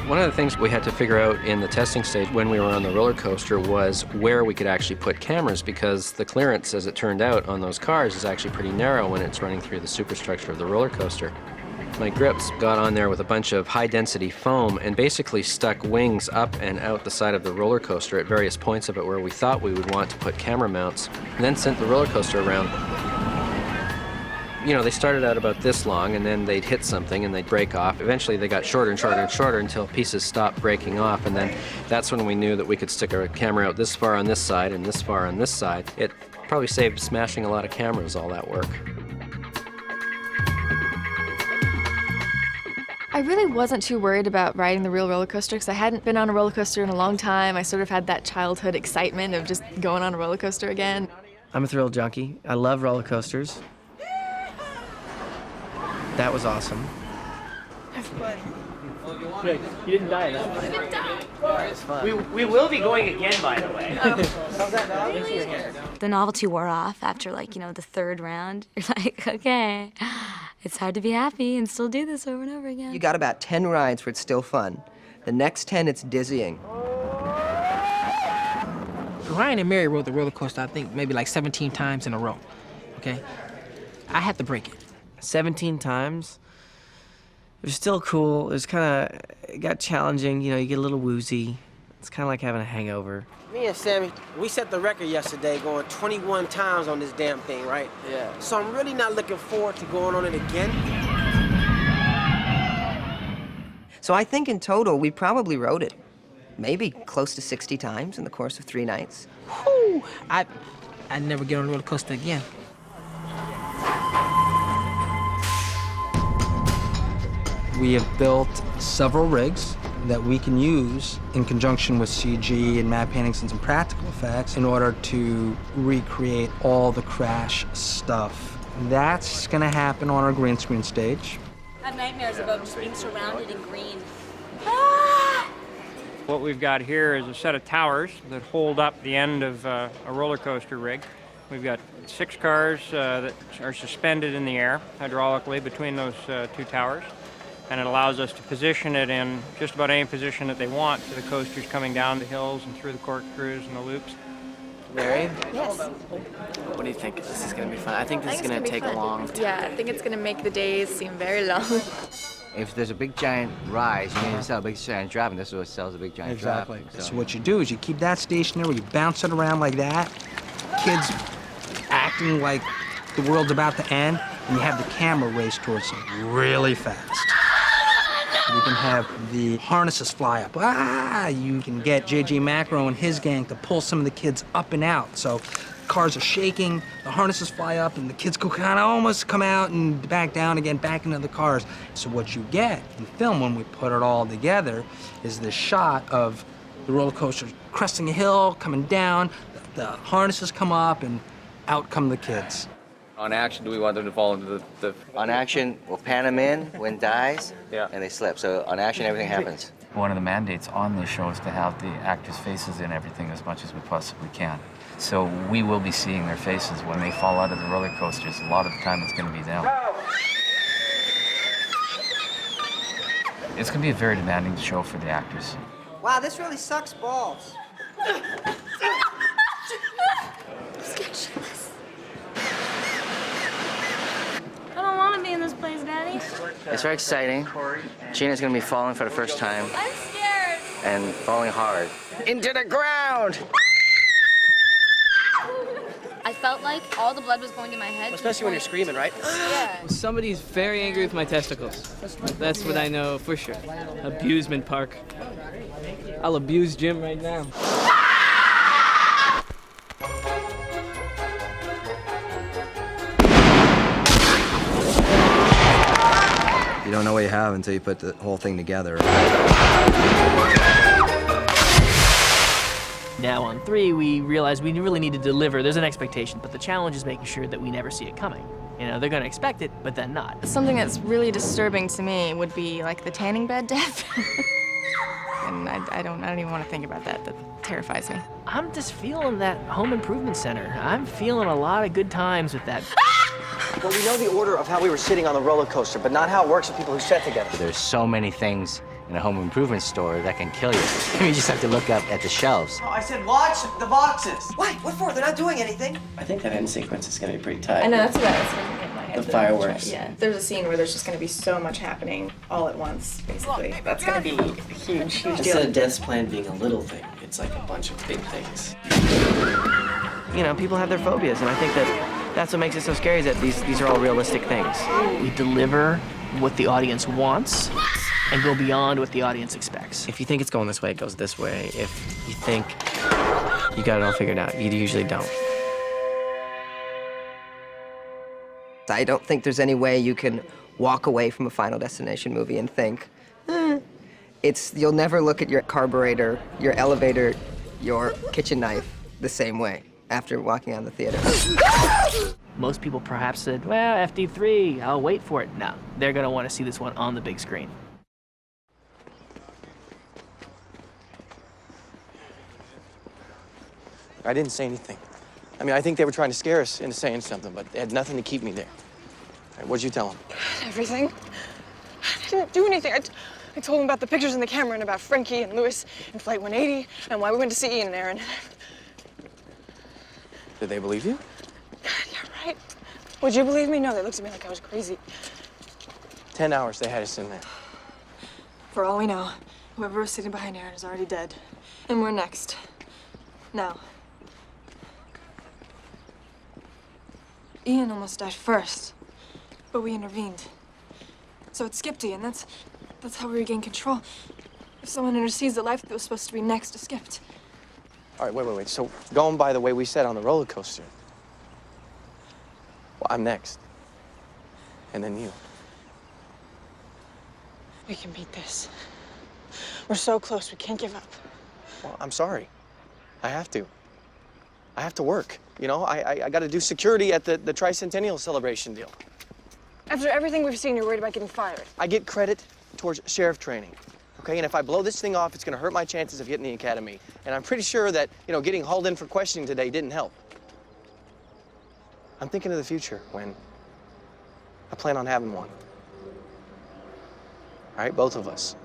One of the things we had to figure out in the testing stage when we were on the roller coaster was where we could actually put cameras, because the clearance, as it turned out, on those cars is actually pretty narrow when it's running through the superstructure of the roller coaster. My grips got on there with a bunch of high-density foam and basically stuck wings up and out the side of the roller coaster at various points of it where we thought we would want to put camera mounts, and then sent the roller coaster around. You know, they started out about this long, and then they'd hit something and they'd break off. Eventually they got shorter and shorter and shorter until pieces stopped breaking off, and then that's when we knew that we could stick our camera out this far on this side and this far on this side. It probably saved smashing a lot of cameras, all that work. I really wasn't too worried about riding the real roller coaster because I hadn't been on a roller coaster in a long time. I sort of had that childhood excitement of just going on a roller coaster again. I'm a thrill junkie. I love roller coasters. That was awesome. That's fun. Good. You didn't die enough. I didn't die. It's fun. We will be going again, by the way. The novelty wore off after, like, you know, the third round. You're like, okay, it's hard to be happy and still do this over and over again. You got about 10 rides where it's still fun. The next 10, it's dizzying. Ryan and Mary rode the roller coaster, I think, maybe like 17 times in a row, okay? I had to break it. 17 times. It was still cool. It was it got challenging. You know, you get a little woozy. It's kind of like having a hangover. Me and Sammy, we set the record yesterday going 21 times on this damn thing, right? Yeah. So I'm really not looking forward to going on it again. So I think in total, we probably rode it maybe close to 60 times in the course of 3 nights. Whew! I'd never get on a roller coaster again. We have built several rigs that we can use in conjunction with CG and matte paintings and some practical effects in order to recreate all the crash stuff. That's gonna happen on our green screen stage. I have nightmares about just being surrounded in green. What we've got here is a set of towers that hold up the end of a roller coaster rig. We've got 6 cars that are suspended in the air hydraulically between those 2 towers. And it allows us to position it in just about any position that they want for the coasters coming down the hills and through the corkscrews and the loops. Mary? Yes. What do you think? This is going to be fun. I think this is going to take a long time. Yeah, I think it's going to make the days seem very long. If there's a big giant rise, you need to sell a big giant drop, and this is what sells a big giant drop. So what you do is you keep that stationary, you bounce it around like that, kids acting like the world's about to end, and you have the camera race towards them really fast. You can have the harnesses fly up. You can get J.J. Macro and his gang to pull some of the kids up and out. So cars are shaking, the harnesses fly up, and the kids go kind of almost come out and back down again, back into the cars. So what you get in film when we put it all together is this shot of the roller coaster cresting a hill, coming down, the harnesses come up, and out come the kids. On action, do we want them to fall into the... On action, we'll pan them in when dies, and they slip. So on action, everything happens. One of the mandates on this show is to have the actors' faces in everything as much as we possibly can. So we will be seeing their faces when they fall out of the roller coasters. A lot of the time, it's going to be them. It's going to be a very demanding show for the actors. Wow, this really sucks balls. I don't want to be in this place, Daddy. It's very exciting. Gina's going to be falling for the first time. I'm scared. And falling hard. Into the ground! I felt like all the blood was going to my head. Especially when you're screaming, right? Yeah. Somebody's very angry with my testicles. That's what I know for sure. Abusement park. I'll abuse Jim right now. You don't know what you have until you put the whole thing together. Now on 3, we realize we really need to deliver. There's an expectation, but the challenge is making sure that we never see it coming. You know, they're gonna expect it, but then not. Something that's really disturbing to me would be like the tanning bed death. And I don't even want to think about that. That terrifies me. I'm just feeling that home improvement center. I'm feeling a lot of good times with that. Well, we know the order of how we were sitting on the roller coaster, but not how it works with people who sit together. There's so many things in a home improvement store that can kill you. You just have to look up at the shelves. Oh, I said watch the boxes. Why? What for? They're not doing anything. I think that end sequence is going to be pretty tight. I know, that's what I was thinking in my head. The fireworks. Yeah, there's a scene where there's just going to be so much happening all at once, basically. That's going to be a huge, huge Instead deal. of death's plan being a little thing, it's like a bunch of big things. You know, people have their phobias, and I think that's what makes it so scary, is that these are all realistic things. We deliver what the audience wants and go beyond what the audience expects. If you think it's going this way, it goes this way. If you think you got it all figured out, you usually don't. I don't think there's any way you can walk away from a Final Destination movie and think, you'll never look at your carburetor, your elevator, your kitchen knife the same way after walking out of the theater. Most people perhaps said, well, FD3, I'll wait for it. No, they're gonna wanna see this one on the big screen. I didn't say anything. I mean, I think they were trying to scare us into saying something, but they had nothing to keep me there. All right, what'd you tell them? Everything. I didn't do anything. I told them about the pictures in the camera and about Frankie and Lewis and Flight 180 and why we went to see Ian and Aaron. Did they believe you? Yeah, right. Would you believe me? No, they looked at me like I was crazy. 10 hours they had us in there. For all we know, whoever was sitting behind Aaron is already dead. And we're next. Now. Ian almost died first, but we intervened. So it skipped Ian. That's how we regain control. If someone intercedes, the life that was supposed to be next is skipped. All right, wait. So going by the way we said on the roller coaster, well, I'm next. And then you. We can beat this. We're so close, we can't give up. Well, I'm sorry. I have to. I have to work. You know, I got to do security at the tricentennial celebration deal. After everything we've seen, you're worried about getting fired. I get credit towards sheriff training, okay? And if I blow this thing off, it's going to hurt my chances of getting the academy. And I'm pretty sure that, you know, getting hauled in for questioning today didn't help. I'm thinking of the future when I plan on having one. All right, both of us.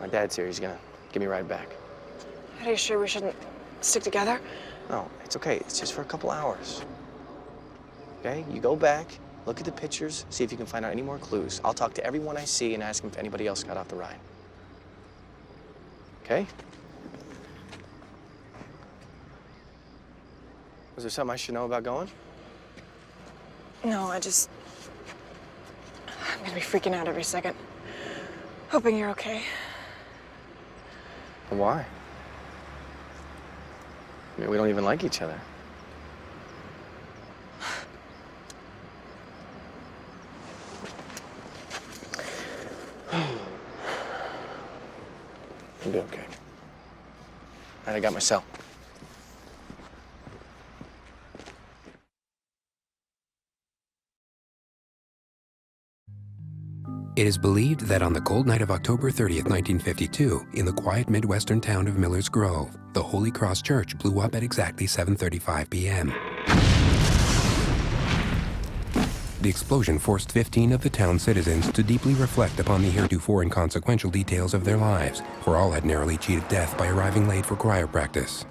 My dad's here. He's going to give me a ride back. Are you sure we shouldn't stick together? No, it's okay. It's just for a couple hours. Okay? You go back, look at the pictures, see if you can find out any more clues. I'll talk to everyone I see and ask them if anybody else got off the ride. Okay? Was there something I should know about going? No, I'm gonna be freaking out every second. Hoping you're okay. Why? I mean, we don't even like each other. You'll be okay. All right, I got my cell. It is believed that on the cold night of October 30th, 1952, in the quiet Midwestern town of Miller's Grove, the Holy Cross Church blew up at exactly 7:35 p.m. The explosion forced 15 of the town's citizens to deeply reflect upon the heretofore inconsequential details of their lives, for all had narrowly cheated death by arriving late for choir practice.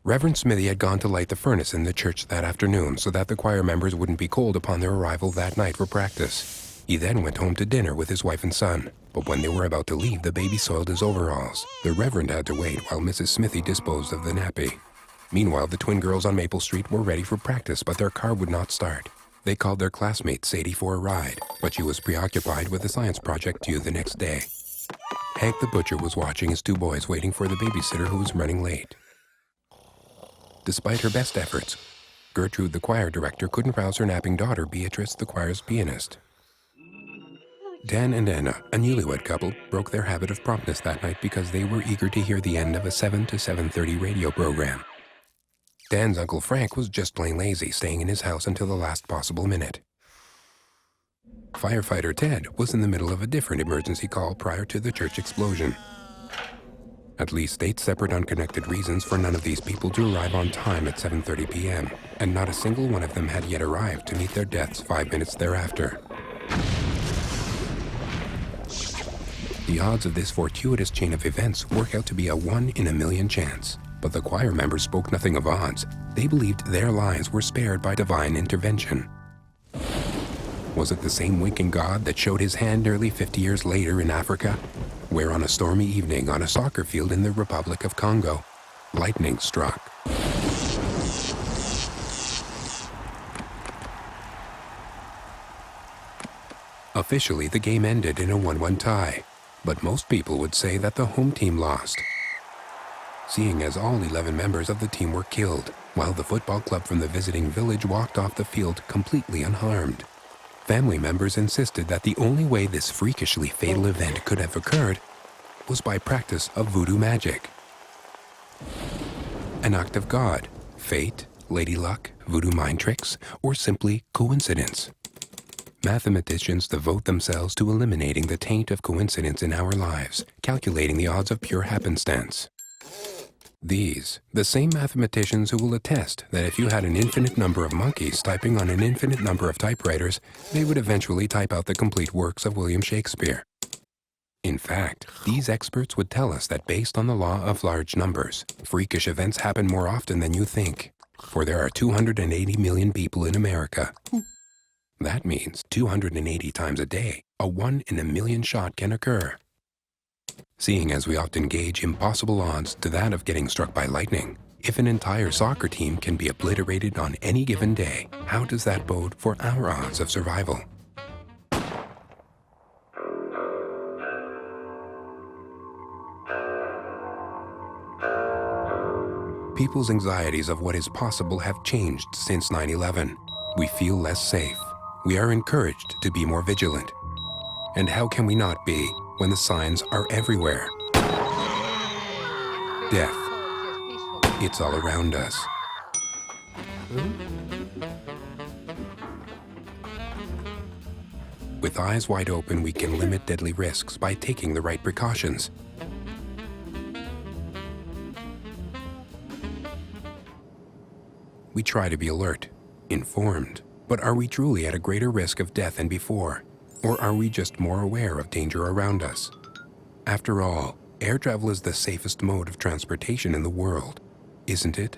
Reverend Smithy had gone to light the furnace in the church that afternoon so that the choir members wouldn't be cold upon their arrival that night for practice. He then went home to dinner with his wife and son, but when they were about to leave, the baby soiled his overalls. The Reverend had to wait while Mrs. Smithy disposed of the nappy. Meanwhile, the twin girls on Maple Street were ready for practice, but their car would not start. They called their classmate Sadie for a ride, but she was preoccupied with a science project due the next day. Hank the butcher was watching his two boys waiting for the babysitter who was running late. Despite her best efforts, Gertrude, the choir director, couldn't rouse her napping daughter, Beatrice, the choir's pianist. Dan and Anna, a newlywed couple, broke their habit of promptness that night because they were eager to hear the end of a 7 to 7:30 radio program. Dan's Uncle Frank was just plain lazy, staying in his house until the last possible minute. Firefighter Ted was in the middle of a different emergency call prior to the church explosion. At least 8 separate unconnected reasons for none of these people to arrive on time at 7:30 p.m., and not a single one of them had yet arrived to meet their deaths 5 minutes thereafter. The odds of this fortuitous chain of events work out to be a 1 in a million chance. But the choir members spoke nothing of odds. They believed their lives were spared by divine intervention. Was it the same winking God that showed his hand nearly 50 years later in Africa, where on a stormy evening on a soccer field in the Republic of Congo, lightning struck? Officially, the game ended in a 1-1 tie, but most people would say that the home team lost, seeing as all 11 members of the team were killed, while the football club from the visiting village walked off the field completely unharmed. Family members insisted that the only way this freakishly fatal event could have occurred was by practice of voodoo magic. An act of God, fate, lady luck, voodoo mind tricks, or simply coincidence. Mathematicians devote themselves to eliminating the taint of coincidence in our lives, calculating the odds of pure happenstance. These, the same mathematicians who will attest that if you had an infinite number of monkeys typing on an infinite number of typewriters, they would eventually type out the complete works of William Shakespeare. In fact, these experts would tell us that based on the law of large numbers, freakish events happen more often than you think, for there are 280 million people in America. That means 280 times a day, a 1 in a million shot can occur. Seeing as we often gauge impossible odds to that of getting struck by lightning, if an entire soccer team can be obliterated on any given day, how does that bode for our odds of survival? People's anxieties of what is possible have changed since 9/11. We feel less safe. We are encouraged to be more vigilant. And how can we not be when the signs are everywhere? Death. It's all around us. With eyes wide open, we can limit deadly risks by taking the right precautions. We try to be alert, informed, but are we truly at a greater risk of death than before? Or are we just more aware of danger around us? After all, air travel is the safest mode of transportation in the world, isn't it?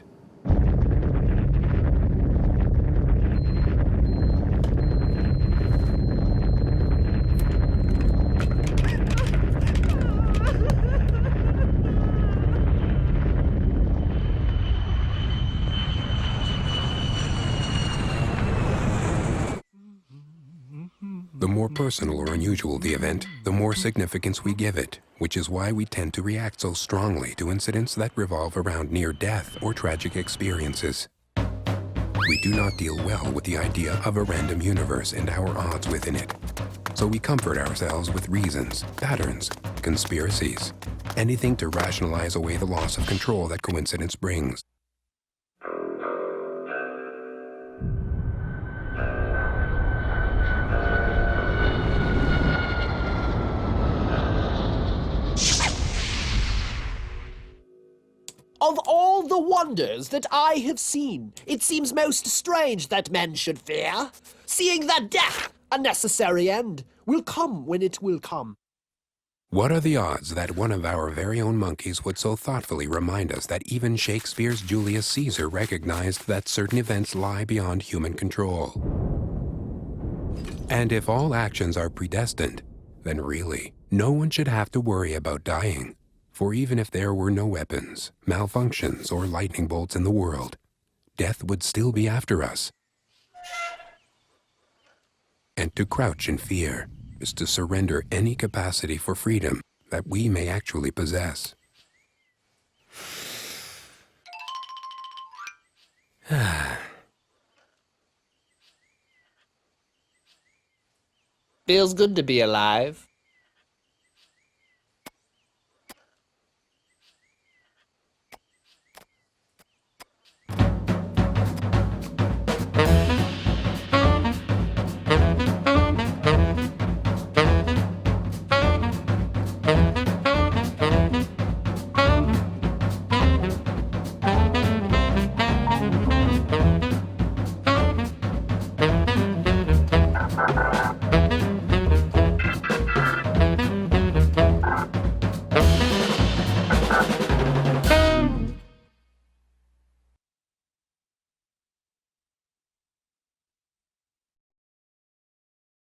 The more personal or unusual the event, the more significance we give it, which is why we tend to react so strongly to incidents that revolve around near death or tragic experiences. We do not deal well with the idea of a random universe and our odds within it. So we comfort ourselves with reasons, patterns, conspiracies, anything to rationalize away the loss of control that coincidence brings. Of all the wonders that I have seen, it seems most strange that men should fear, seeing that death, a necessary end, will come when it will come. What are the odds that one of our very own monkeys would so thoughtfully remind us that even Shakespeare's Julius Caesar recognized that certain events lie beyond human control? And if all actions are predestined, then really, no one should have to worry about dying. For even if there were no weapons, malfunctions, or lightning bolts in the world, death would still be after us. And to crouch in fear is to surrender any capacity for freedom that we may actually possess. Feels good to be alive.